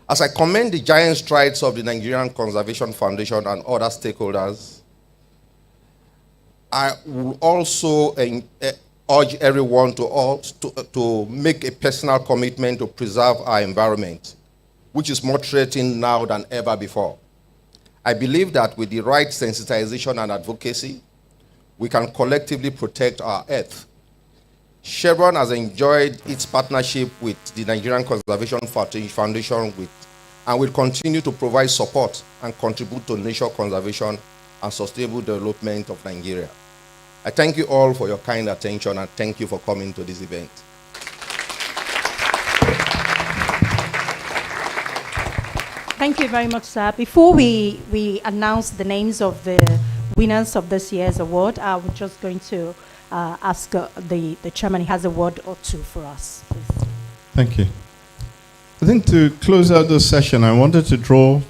As I commend the giant strides of the Nigerian Conservation Foundation and other stakeholders, I will also urge everyone to make a personal commitment to preserve our environment, which is more threatened now than ever before. I believe that with the right sensitization and advocacy, we can collectively protect our earth. Chevron has enjoyed its partnership with the Nigerian Conservation Foundation and will continue to provide support and contribute to nature conservation and sustainable development of Nigeria. I thank you all for your kind attention and thank you for coming to this event. Thank you very much, sir. Before we announce the names of the winners of this year's award, I'm just going to ask the chairman, he has a word or two for us, please. Thank you. I think to close out this session, I wanted to draw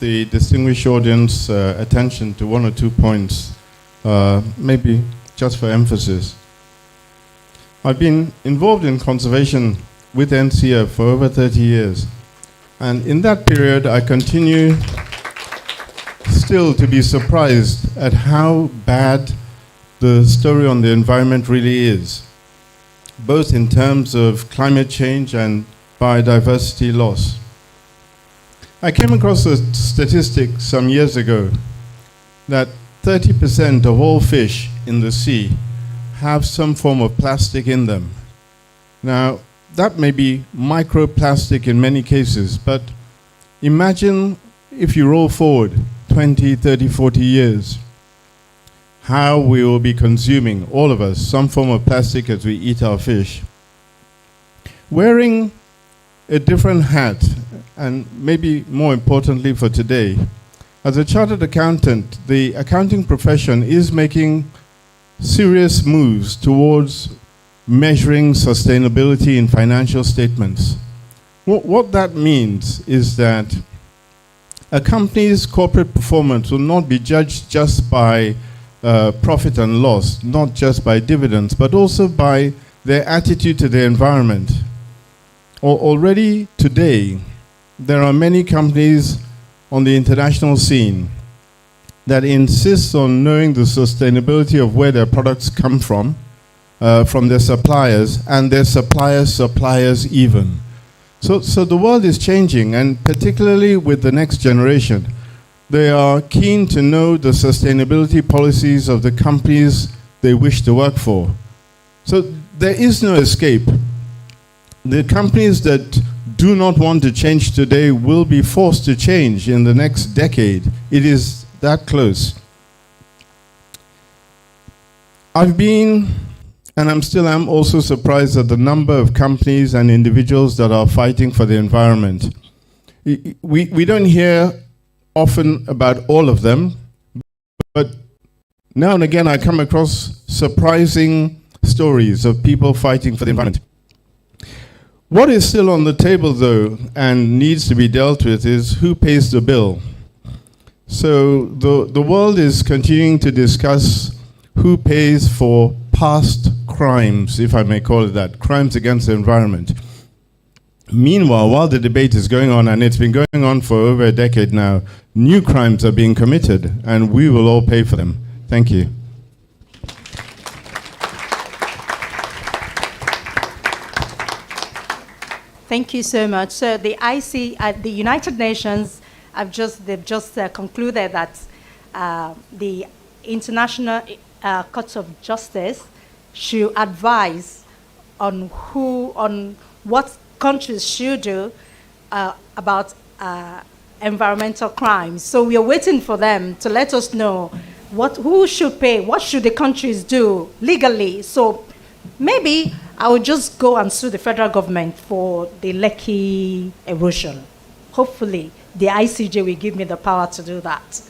the distinguished audience attention to one or 2 points, maybe just for emphasis. I've been involved in conservation with NCF for over 30 years. And in that period, I continue still to be surprised at how bad the story on the environment really is, both in terms of climate change and biodiversity loss. I came across a statistic some years ago that 30% of all fish in the sea have some form of plastic in them. Now, that may be microplastic in many cases, but imagine if you roll forward 20, 30, 40 years, how we will be consuming, all of us, some form of plastic as we eat our fish. Wearing a different hat, and maybe more importantly for today, as a chartered accountant, the accounting profession is making serious moves towards measuring sustainability in financial statements. What that means is that a company's corporate performance will not be judged just by profit and loss, not just by dividends, but also by their attitude to the environment. Already today, there are many companies on the international scene that insist on knowing the sustainability of where their products come from their suppliers, and their suppliers even. So the world is changing, and particularly with the next generation, they are keen to know the sustainability policies of the companies they wish to work for. So there is no escape. The companies that do not want to change today will be forced to change in the next decade. It is that close. I've been, and I'm also surprised at the number of companies and individuals that are fighting for the environment. We don't hear often about all of them, but now and again I come across surprising stories of people fighting for the environment. What is still on the table, though, and needs to be dealt with is who pays the bill. So the world is continuing to discuss who pays for past crimes, if I may call it that, crimes against the environment. Meanwhile, while the debate is going on, and it's been going on for over a decade now, new crimes are being committed, and we will all pay for them. Thank you. Thank you so much. So the United Nations they've just concluded that the international courts of justice should advise on what countries should do about environmental crimes. So we are waiting for them to let us know who should pay, what should the countries do legally. So maybe I will just go and sue the federal government for the Lekki erosion. Hopefully, the ICJ will give me the power to do that.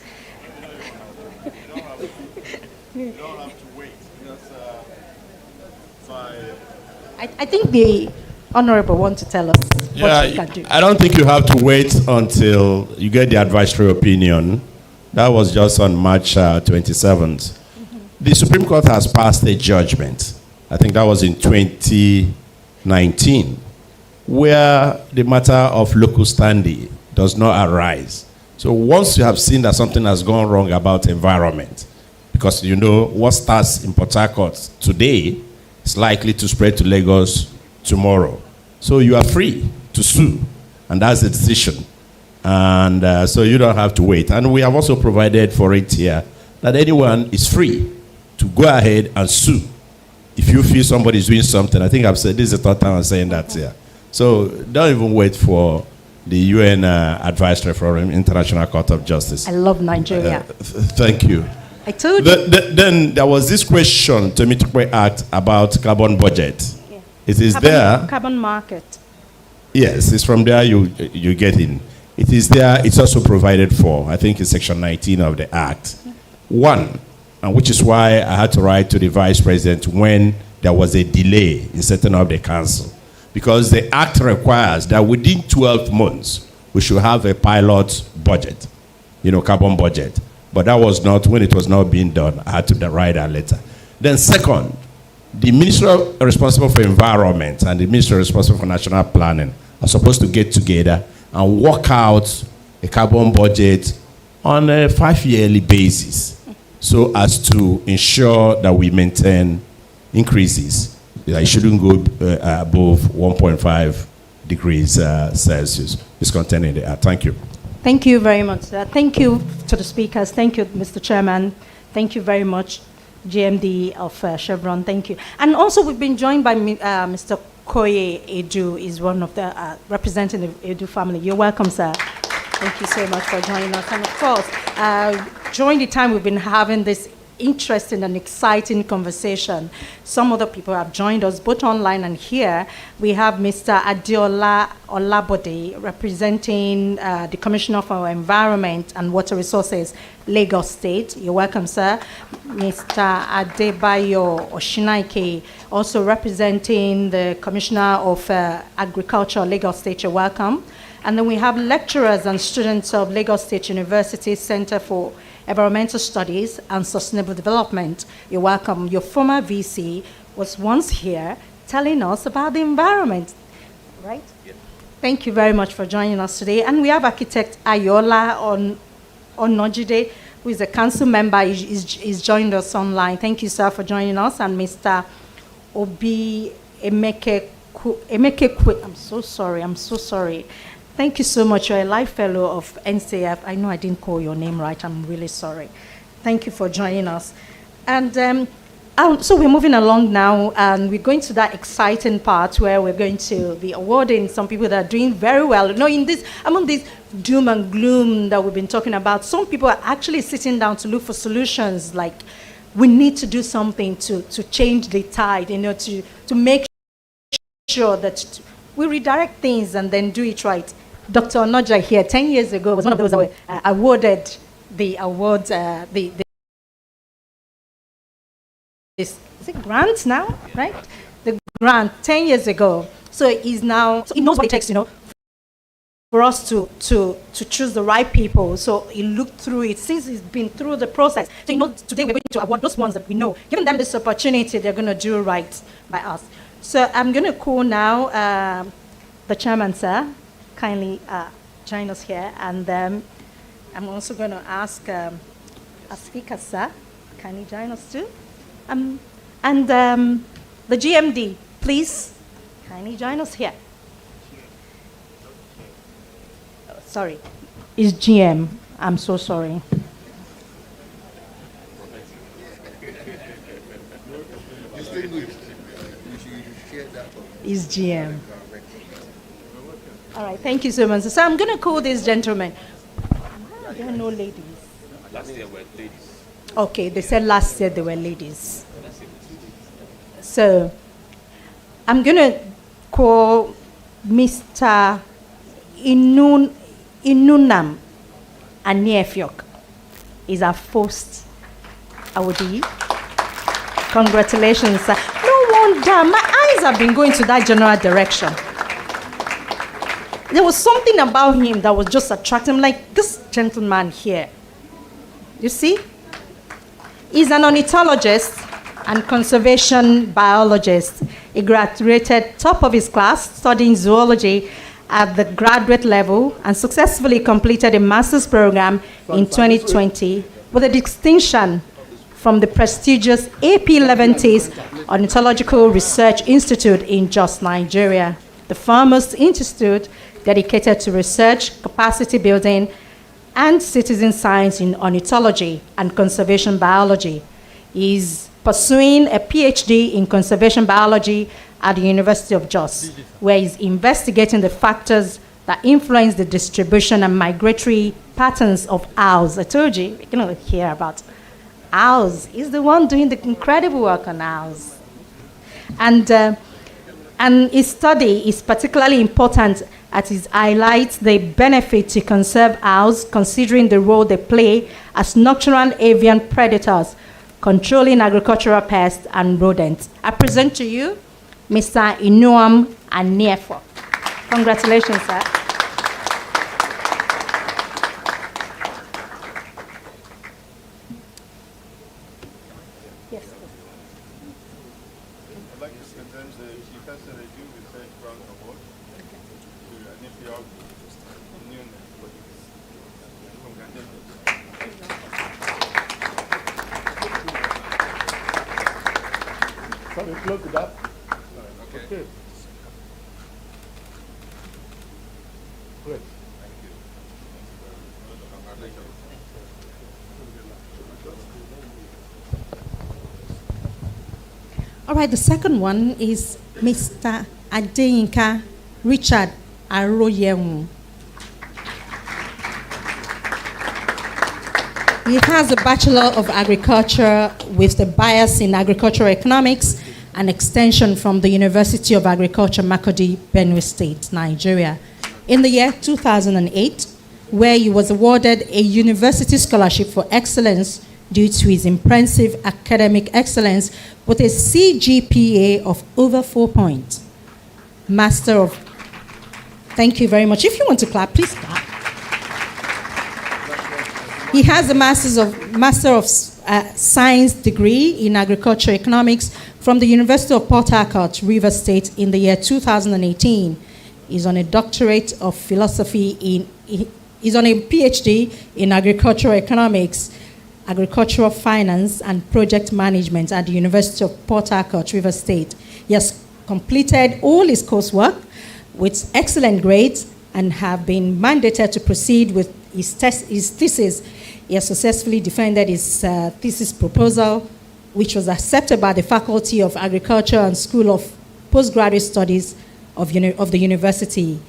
You don't have to wait. I think the Honorable wants to tell us what we can do. I don't think you have to wait until you get the advisory opinion. That was just on March 27th. The Supreme Court has passed a judgment. I think that was in 2019, where the matter of local standing does not arise. So once you have seen that something has gone wrong about environment, because you know what starts in Port Harcourt today is likely to spread to Lagos tomorrow. So you are free to sue, and that's the decision. And so you don't have to wait. And we have also provided for it here that anyone is free to go ahead and sue. If you feel somebody is doing something, I think I've said, this is the third time I'm saying that here. So don't even wait for the UN Advisory Forum, International Court of Justice. I love Nigeria. Thank you. I told you. Then there was this question to me to act about carbon budget. Yeah. It is there. Carbon market. Yes, it's from there you get in. It is there. It's also provided for, I think, in Section 19 of the Act. One, and which is why I had to write to the Vice President when there was a delay in setting up the council. Because the Act requires that within 12 months, we should have a pilot budget, carbon budget. But that was not, when it was not being done, I had to write a letter. Then second, the minister responsible for environment and the minister responsible for national planning are supposed to get together and work out a carbon budget on a 5-yearly basis so as to ensure that we maintain increases. It shouldn't go above 1.5 degrees Celsius. It's contained in the Act. Thank you. Thank you very much. Thank you to the speakers. Thank you, Mr. Chairman. Thank you very much, GMD of Chevron. Thank you. And also, we've been joined by Mr. Koye Edu, is one of the representing the Edu family. You're welcome, sir. Thank you so much for joining us. And of course, during the time we've been having this interesting and exciting conversation, some other people have joined us, both online and here. We have Mr. Adeola Olabode, representing the Commissioner for Environment and Water Resources, Lagos State. You're welcome, sir. Mr. Adebayo Oshinaike, also representing the Commissioner of Agriculture, Lagos State. You're welcome. And then we have lecturers and students of Lagos State University Center for Environmental Studies and Sustainable Development. You're welcome. Your former VC was once here telling us about the environment, right? Yeah. Thank you very much for joining us today. And we have architect Ayola Onojide, who is a council member, is joined us online. Thank you, sir, for joining us. And Mr. Obi Emeke, I'm so sorry. Thank you so much. You're a life fellow of NCF. I know I didn't call your name right. I'm really sorry. Thank you for joining us. And so we're moving along now, and we're going to that exciting part where we're going to be awarding some people that are doing very well. In this, among this doom and gloom that we've been talking about, some people are actually sitting down to look for solutions. Like, we need to do something to change the tide, to make sure that we redirect things and then do it right. Dr. Onoja here, 10 years ago, was one of those that were awarded the award, is it grant now, right? The grant 10 years ago. So he's now, so he knows what it takes, for us to choose the right people. So he looked through it since he's been through the process. So today we're going to award those ones that we know. Giving them this opportunity, they're going to do right by us. So I'm going to call now the chairman, sir. Kindly join us here. And I'm also going to ask a speaker, sir. Kindly join us too. And the GMD, please, kindly join us here. Oh, sorry, it's GM. I'm so sorry. is GM. All right, thank you so much. So I'm going to call this gentleman. There are no ladies. Last year were ladies. Okay, they said last year there were ladies. So I'm going to call Mr. Inunam Aniefyok. Is our first awardee. Congratulations, sir. No wonder, my eyes have been going to that general direction. There was something about him that was just attractive. I'm like, this gentleman here, you see? He's an ornithologist and conservation biologist. He graduated top of his class, studying zoology at the graduate level, and successfully completed a master's program in 2020 with a distinction from the prestigious AP Leventis Ornithological Research Institute in Jos, Nigeria, the foremost institute dedicated to research, capacity building, and citizen science in ornithology and conservation biology. He's pursuing a PhD in conservation biology at the University of Jos, where he's investigating the factors that influence the distribution and migratory patterns of owls. I told you, we're going to hear about owls. He's the one doing the incredible work on owls. And his study is particularly important as it highlights the benefit to conserve owls, considering the role they play as nocturnal avian predators, controlling agricultural pests and rodents. I present to you Mr. Inuam Aniefo. Congratulations, sir. Yes. I'd like to present the Professor Review Research Grant Award to Aniefo Congratulations. Sorry, close it up. Okay. Great. Thank you. All right, the second one is Mr. Adeyinka Richard Aroyemu. He has a Bachelor of Agriculture with a bias in agricultural economics and extension from the University of Agriculture, Makurdi, Benue State, Nigeria. In the year 2008, where he was awarded a university scholarship for excellence due to his impressive academic excellence with a CGPA of over 4 points. Master of... Thank you very much. If you want to clap, please clap. He has a Master of Science degree in Agricultural Economics from the University of Port Harcourt, Rivers State, in the year 2018. He's on a doctorate of philosophy he's on a PhD in Agricultural Economics, Agricultural Finance, and Project Management at the University of Port Harcourt, Rivers State. He has completed all his coursework with excellent grades and have been mandated to proceed with his thesis. He has successfully defended his thesis proposal, which was accepted by the Faculty of Agriculture and School of Postgraduate Studies of the university.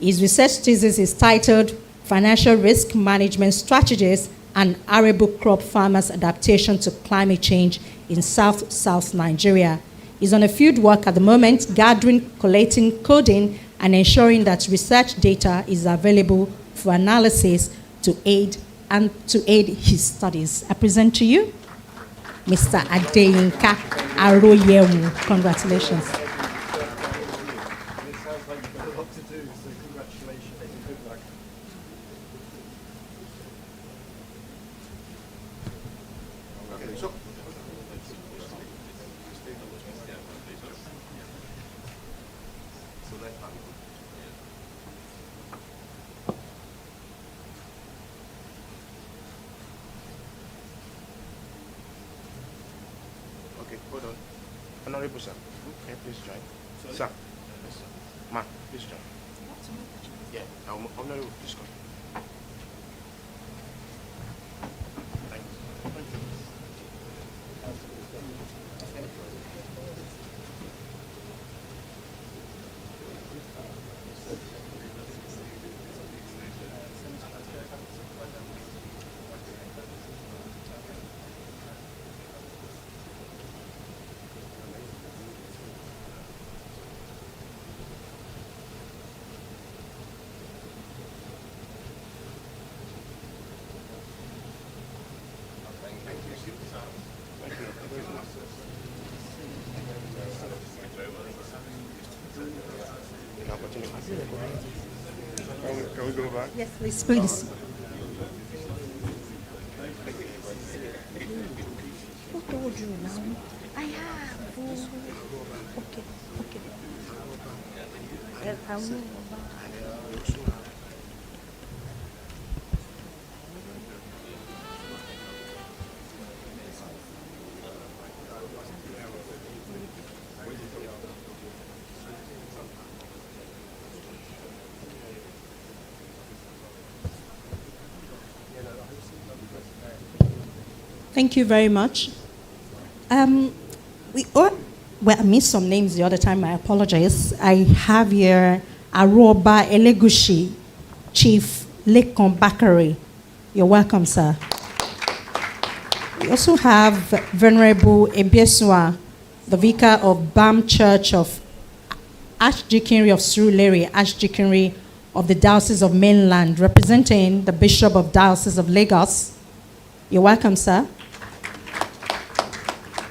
His research thesis is titled Financial Risk Management Strategies and Arable Crop Farmers' Adaptation to Climate Change in South Nigeria. He's on a field work at the moment, gathering, collating, coding, and ensuring that research data is available for analysis to aid his studies. I present to you Mr. Adeyinka Aroyemu. Congratulations. Okay, hold on. Honorable sir, can you please join? Sir, yes, sir. Ma, please join. Yeah, honorable, please come. Thank you. Can we go back? Yes, please, please. Who told you now? I have. Okay, okay. I'll move back. Thank you very much. I missed some names the other time. I apologize. I have here Aroba Elegushi, Chief Lekon Bakari. You're welcome, sir. We also have Venerable Ebiesua, the Vicar of Bam Church of Archdeaconry of Surulere, Archdeaconry of the Diocese of Mainland, representing the Bishop of Diocese of Lagos. You're welcome, sir.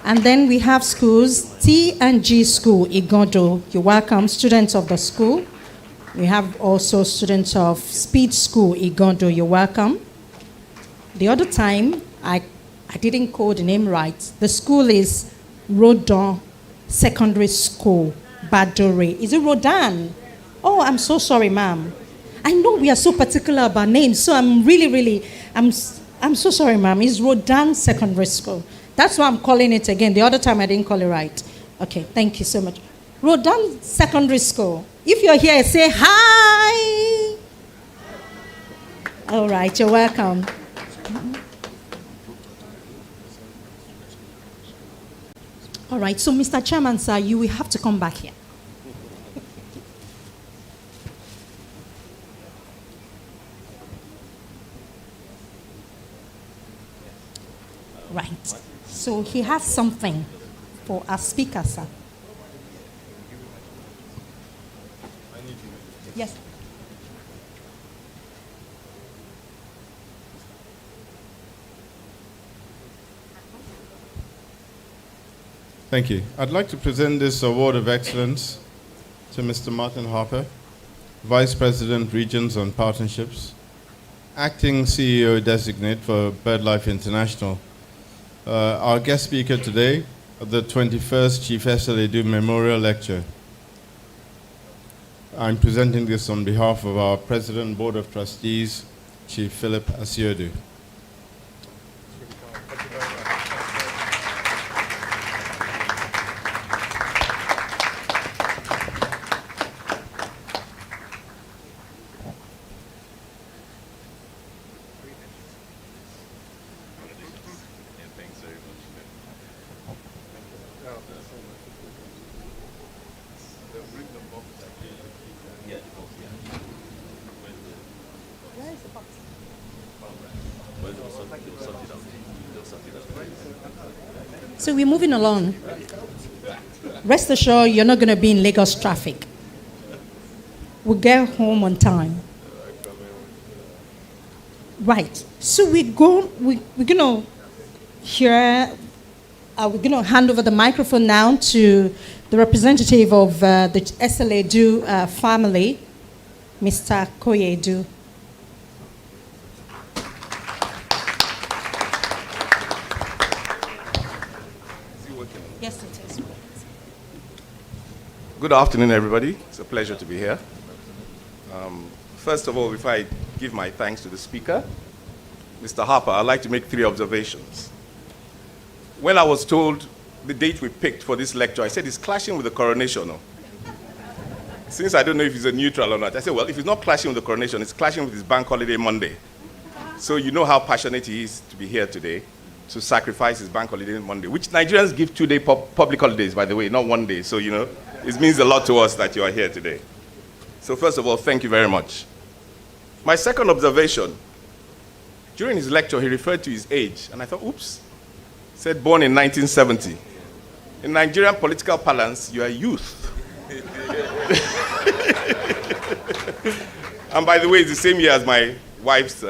And then we have schools, T&G School, Igodo. You're welcome, students of the school. We have also students of Speed School, Igodo. You're welcome. The other time, I didn't call the name right. The school is Rodon Secondary School, Badore. Is it Rodan? Oh, I'm so sorry, ma'am. I know we are so particular about names, so I'm I'm so sorry, ma'am. It's Rodan Secondary School. That's why I'm calling it again. The other time I didn't call it right. Okay, thank you so much. Rodan Secondary School. If you're here, say hi. All right, you're welcome. All right, so Mr. Chairman, sir, you will have to come back here. Right. So he has something for our speaker, sir. Yes. Thank you. I'd like to present this Award of Excellence to Mr. Martin Harper, Vice President, Regions and Partnerships, Acting CEO Designate for BirdLife International. Our guest speaker today at the 21st Chief Asiodu Memorial Lecture. I'm presenting this on behalf of our President, Board of Trustees, Chief Philip Asiodu. So we're moving along. Rest assured, you're not going to be in Lagos traffic. We'll get home on time. Right. So we're going to hand over the microphone now to the representative of the Asiodu family, Mr. Koyedu. Yes, it is. Good afternoon, everybody. It's a pleasure to be here. First of all, before I give my thanks to the speaker, Mr. Harper, I'd like to make 3 observations. When I was told the date we picked for this lecture, I said it's clashing with the coronation. No? Since I don't know if he's a neutral or not, I said, well, if it's not clashing with the coronation, it's clashing with his bank holiday Monday. So you know how passionate he is to be here today, to sacrifice his bank holiday Monday, which Nigerians give 2-day public holidays, by the way, not 1 day. So, you know, it means a lot to us that you are here today. So first of all, thank you very much. My second observation, during his lecture, he referred to his age, and I thought, oops, he said born in 1970. In Nigerian political parlance, you are youth. And by the way, it's the same year as my wife's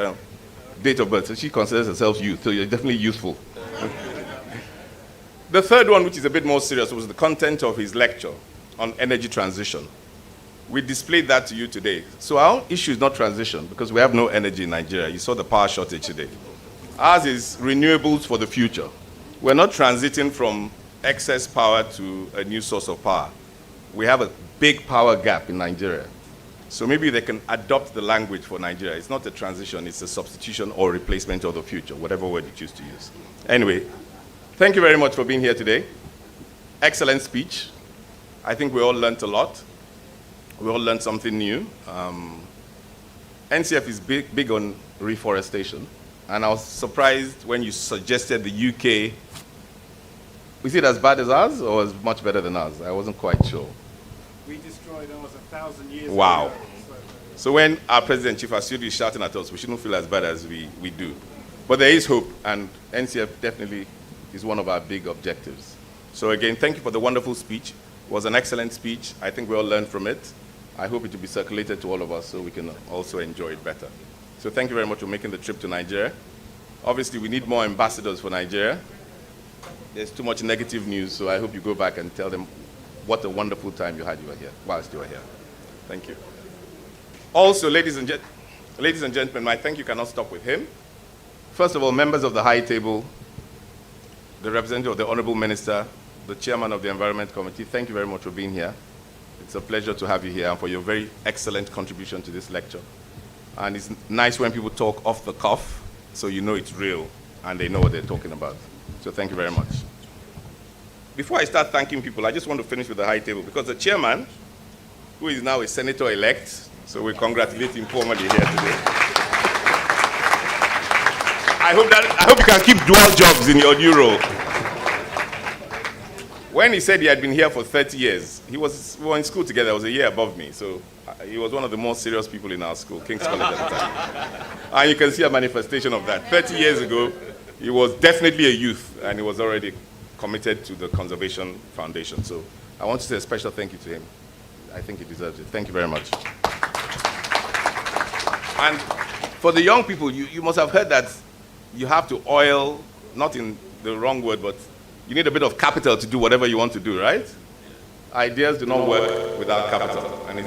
date of birth, so she considers herself youth, so you're definitely youthful. The third one, which is a bit more serious, was the content of his lecture on energy transition. We displayed that to you today. So our issue is not transition because we have no energy in Nigeria. You saw the power shortage today. Ours is renewables for the future. We're not transiting from excess power to a new source of power. We have a big power gap in Nigeria. So maybe they can adopt the language for Nigeria. It's not a transition, it's a substitution or replacement of the future, whatever word you choose to use. Anyway, thank you very much for being here today. Excellent speech. I think we all learned a lot. We all learned something new. NCF is big on reforestation. And I was surprised when you suggested the UK. Was it as bad as ours or was much better than ours? I wasn't quite sure. We destroyed ours 1,000 years wow. ago. So when our President, Chief Asiodu, is shouting at us, we shouldn't feel as bad as we do. But there is hope, and NCF definitely is one of our big objectives. So again, thank you for the wonderful speech. It was an excellent speech. I think we all learned from it. I hope it will be circulated to all of us so we can also enjoy it better. So thank you very much for making the trip to Nigeria. Obviously, we need more ambassadors for Nigeria. There's too much negative news, so I hope you go back and tell them what a wonderful time you had whilst you were here. Thank you. Also, ladies and gentlemen, my thank you cannot stop with him. First of all, members of the high table, the representative of the Honorable Minister, the chairman of the Environment Committee, thank you very much for being here. It's a pleasure to have you here and for your very excellent contribution to this lecture. And it's nice when people talk off the cuff, so you know it's real and they know what they're talking about. So thank you very much. Before I start thanking people, I just want to finish with the high table because the chairman, who is now a senator-elect, so we congratulate him formally here today. I hope you can keep dual jobs in your new role. When he said he had been here for 30 years, we were in school together. He was a year above me, so he was one of the most serious people in our school, King's College at the time. And you can see a manifestation of that. 30 years ago, he was definitely a youth, and he was already committed to the Conservation Foundation. So I want to say a special thank you to him. I think he deserves it. Thank you very much. And for the young people, you must have heard that you have to oil, not in the wrong word, but you need a bit of capital to do whatever you want to do, right? Ideas do not work without capital. And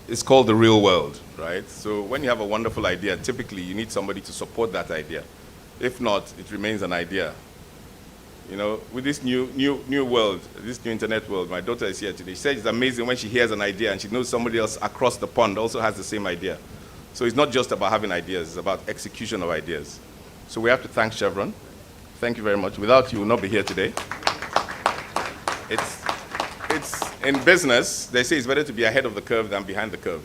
it's called the real world, right? So when you have a wonderful idea, typically you need somebody to support that idea. If not, it remains an idea. You know, with this new world, this new internet world, my daughter is here today. She said it's amazing when she hears an idea and she knows somebody else across the pond also has the same idea. So it's not just about having ideas, it's about execution of ideas. So we have to thank Chevron. Thank you very much. Without you, we would not be here today. It's in business, they say it's better to be ahead of the curve than behind the curve.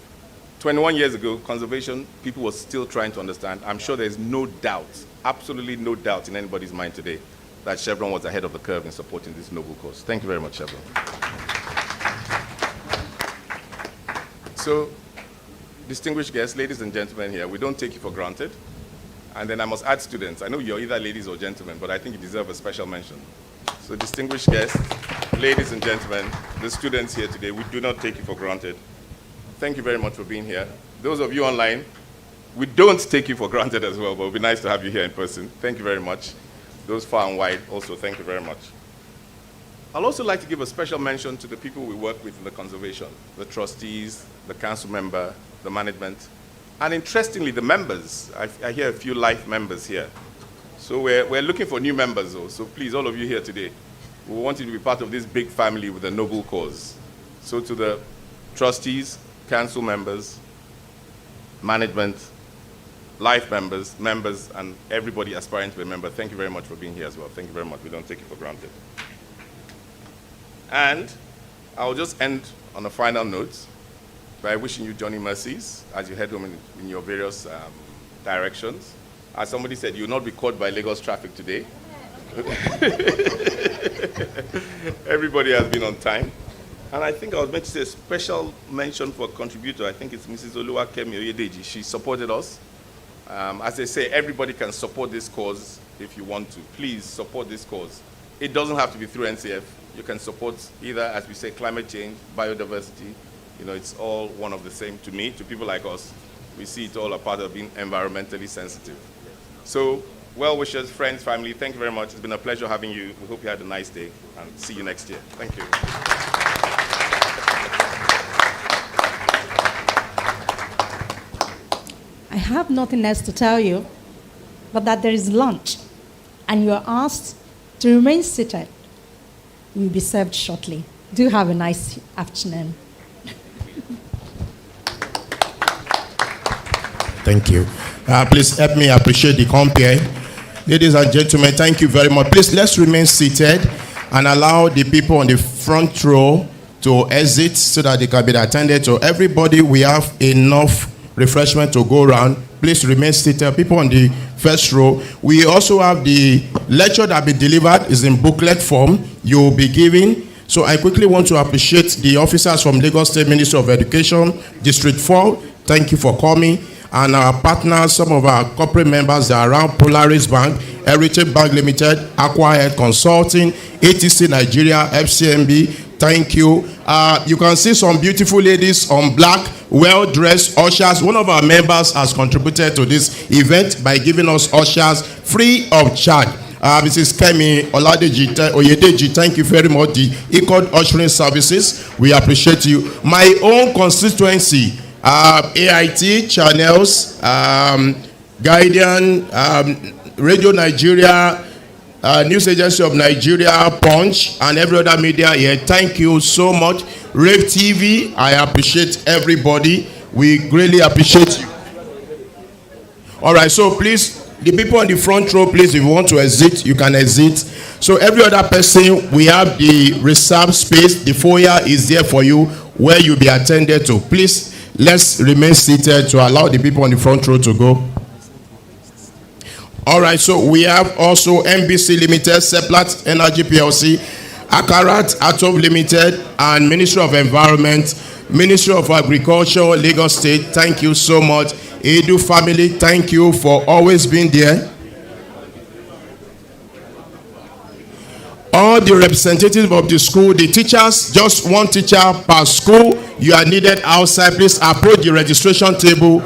21 years ago, conservation, people were still trying to understand. I'm sure there's no doubt, absolutely no doubt in anybody's mind today that Chevron was ahead of the curve in supporting this noble cause. Thank you very much, Chevron. So, distinguished guests, ladies and gentlemen here, we don't take you for granted. And then I must add students. I know you're either ladies or gentlemen, but I think you deserve a special mention. So distinguished guests, ladies and gentlemen, the students here today, we do not take you for granted. Thank you very much for being here. Those of you online, we don't take you for granted as well, but it would be nice to have you here in person. Thank you very much. Those far and wide, also thank you very much. I'd also like to give a special mention to the people we work with in the conservation, the trustees, the council member, the management, and interestingly, the members. I hear a few life members here. So we're looking for new members, though. So please, all of you here today, we want you to be part of this big family with a noble cause. So to the trustees, council members, management, life members, and everybody aspiring to be a member, thank you very much for being here as well. Thank you very much. We don't take it for granted. And I'll just end on a final note by wishing you Johnny Mercies as you head home in your various directions. As somebody said, you'll not be caught by Lagos traffic today. Everybody has been on time. And I think I was meant to say a special mention for a contributor. I think it's Mrs. Oluwakemi Oyedeji. She supported us. As they say, everybody can support this cause if you want to. Please support this cause. It doesn't have to be through NCF. You can support either, as we say, climate change, biodiversity. You know, it's all one of the same to me, to people like us. We see it all a part of being environmentally sensitive. So, well wishers, friends, family, thank you very much. It's been a pleasure having you. We hope you had a nice day and see you next year. Thank you. have nothing else to tell you, but that there is lunch, and you are asked to remain seated. You will be served shortly. Do have a nice afternoon. Thank you. Please help me appreciate the compare. Ladies and gentlemen, thank you very much. Please, let's remain seated and allow the people on the front row to exit so that they can be attended to. Everybody, we have enough refreshment to go around. Please remain seated. People on the first row. We also have the lecture that will be delivered is in booklet form. You will be giving. So I quickly want to appreciate the officers from Lagos State Ministry of Education, District 4. Thank you for coming. And our partners, some of our corporate members that are around: Polaris Bank, Heritage Bank Limited, Aquahead Consulting, ATC Nigeria, FCMB. Thank you. You can see some beautiful ladies on black, well-dressed ushers. One of our members has contributed to this event by giving us ushers free of charge. Mrs. Kemi Oyedeji, thank you very much. The Equal Ushering Services, we appreciate you. My own constituency, AIT channels, Guardian, Radio Nigeria, News Agency of Nigeria, Punch, and every other media here. Thank you so much. Rave TV, I appreciate everybody. We greatly appreciate you. All right, so please, the people on the front row, please, if you want to exit, you can exit. So every other person, we have the reserved space. The foyer is there for you where you'll be attended to. Please, let's remain seated to allow the people on the front row to go. All right, so we have also MBC Limited, Seplat Energy PLC, Akarat Atov Limited, and Ministry of Environment, Ministry of Agriculture, Lagos State. Thank you so much. Edu family, thank you for always being there. All the representatives of the school, the teachers, just one teacher per school. You are needed outside. Please approach the registration table.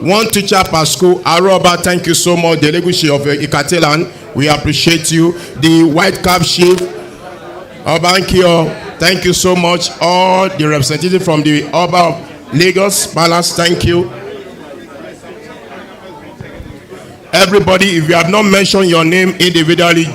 One teacher per school. Aroba, thank you so much. The Legushi of Ikatelan, we appreciate you. The White Cap Chief, Obankio, thank you so much. All the representatives from the Oba of Lagos Palace, thank you. Everybody, if you have not mentioned your name individually,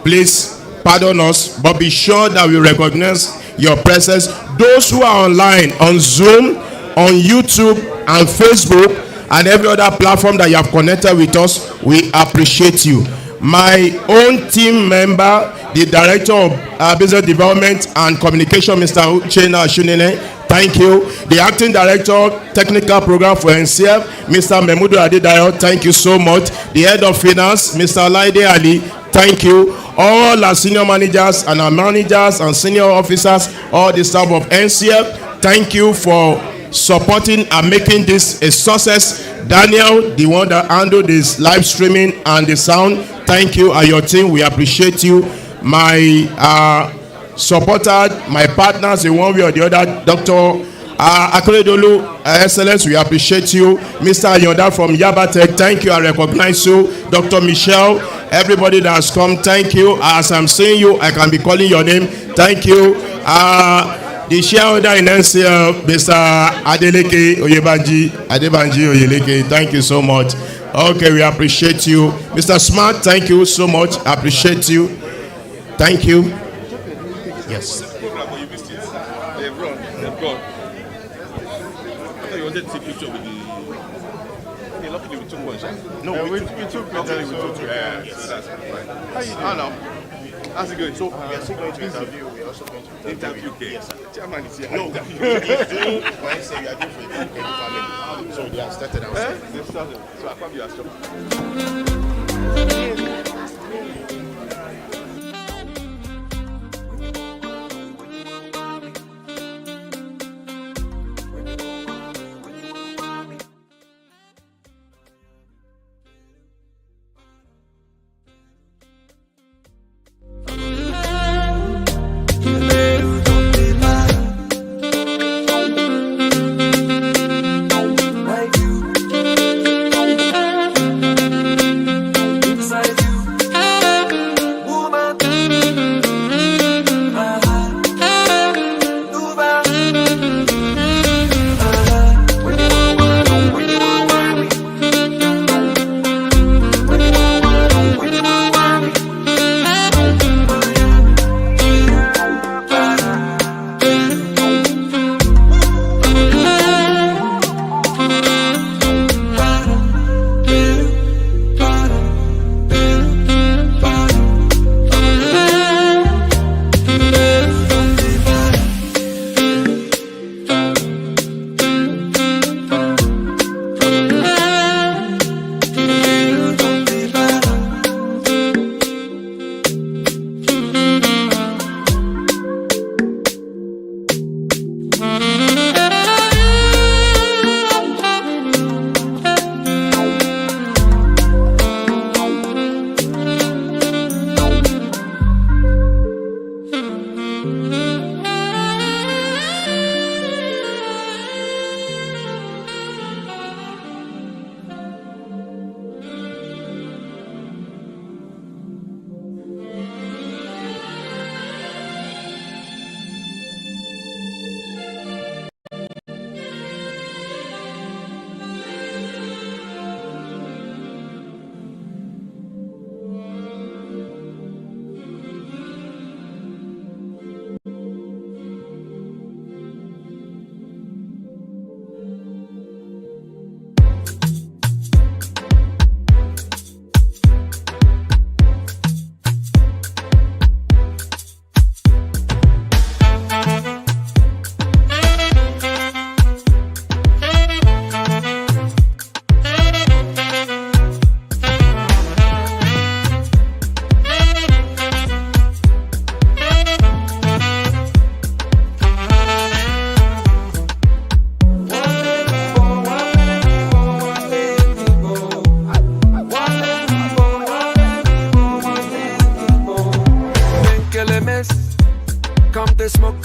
please pardon us, but be sure that we recognize your presence. Those who are online, on Zoom, on YouTube, and Facebook, and every other platform that you have connected with us, we appreciate you. My own team member, the Director of Business Development and Communication, Mr. Uchenna Ashunene, thank you. The Acting Director, Technical Program for NCF, Mr. Memudu Adedayo, thank you so much. The Head of Finance, Mr. Laide Ali, thank you. All our senior managers and our managers and senior officers, all the staff of NCF, thank you for supporting and making this a success. Daniel, the one that handled this live streaming and the sound, thank you, and your team, we appreciate you. My supporter, my partners, in one way or the other, Dr. Akoredolu, Excellence, we appreciate you. Mr. Ayonda from Yabatech, thank you, I recognize you. Dr. Michelle, everybody that has come, thank you. As I'm seeing you, I can be calling your name, thank you. The shareholder in NCL, Mr. Adeleke Adebanji Oyeleke, thank you so much. Okay, we appreciate you. Mr. Smart, thank you so much, appreciate you. Thank you. Yes. No, we took that's fine. How you doing? How's it going? So we are still going to interview. We are also going to interview. Yes, Chairman is here. No, when I say we are doing for the family, so they have started outside. They've started. So I probably are stopping.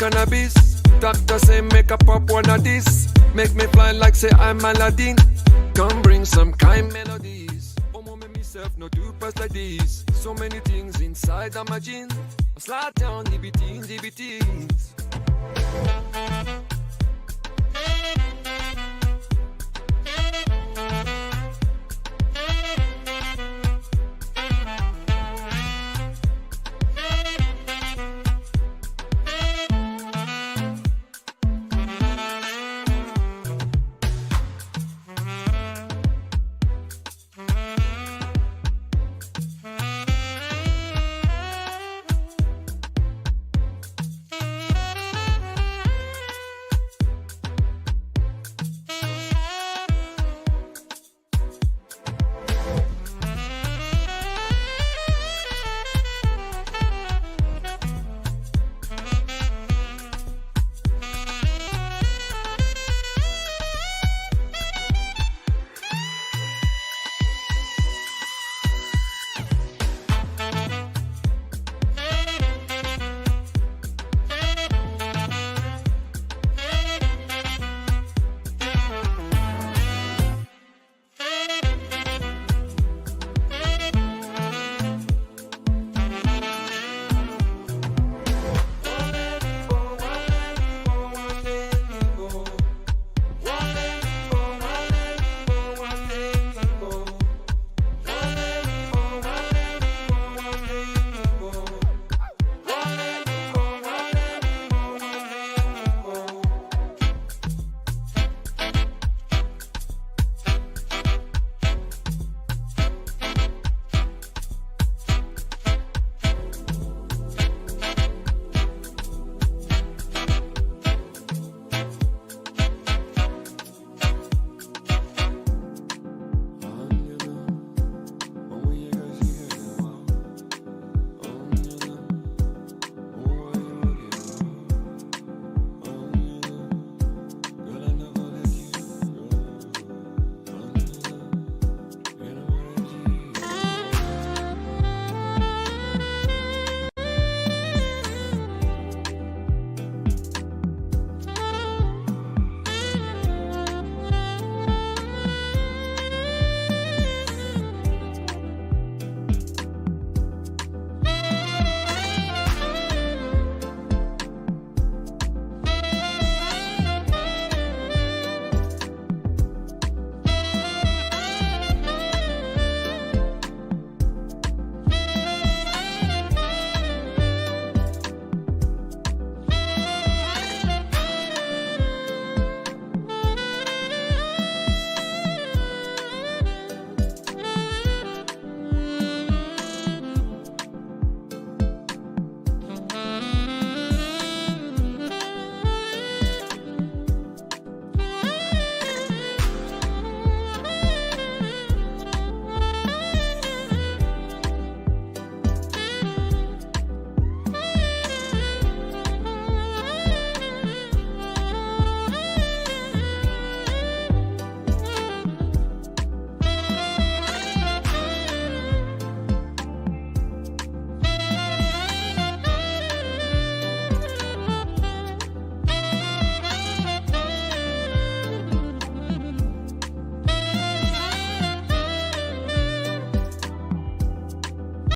cannabis. Doctor say make a pop one of this. Make me fly like say I'm Aladdin. Come bring some kind melodies. Oh, mama, myself no do pass like this. So many things inside of my jeans. I slide down the beatings, the beatings.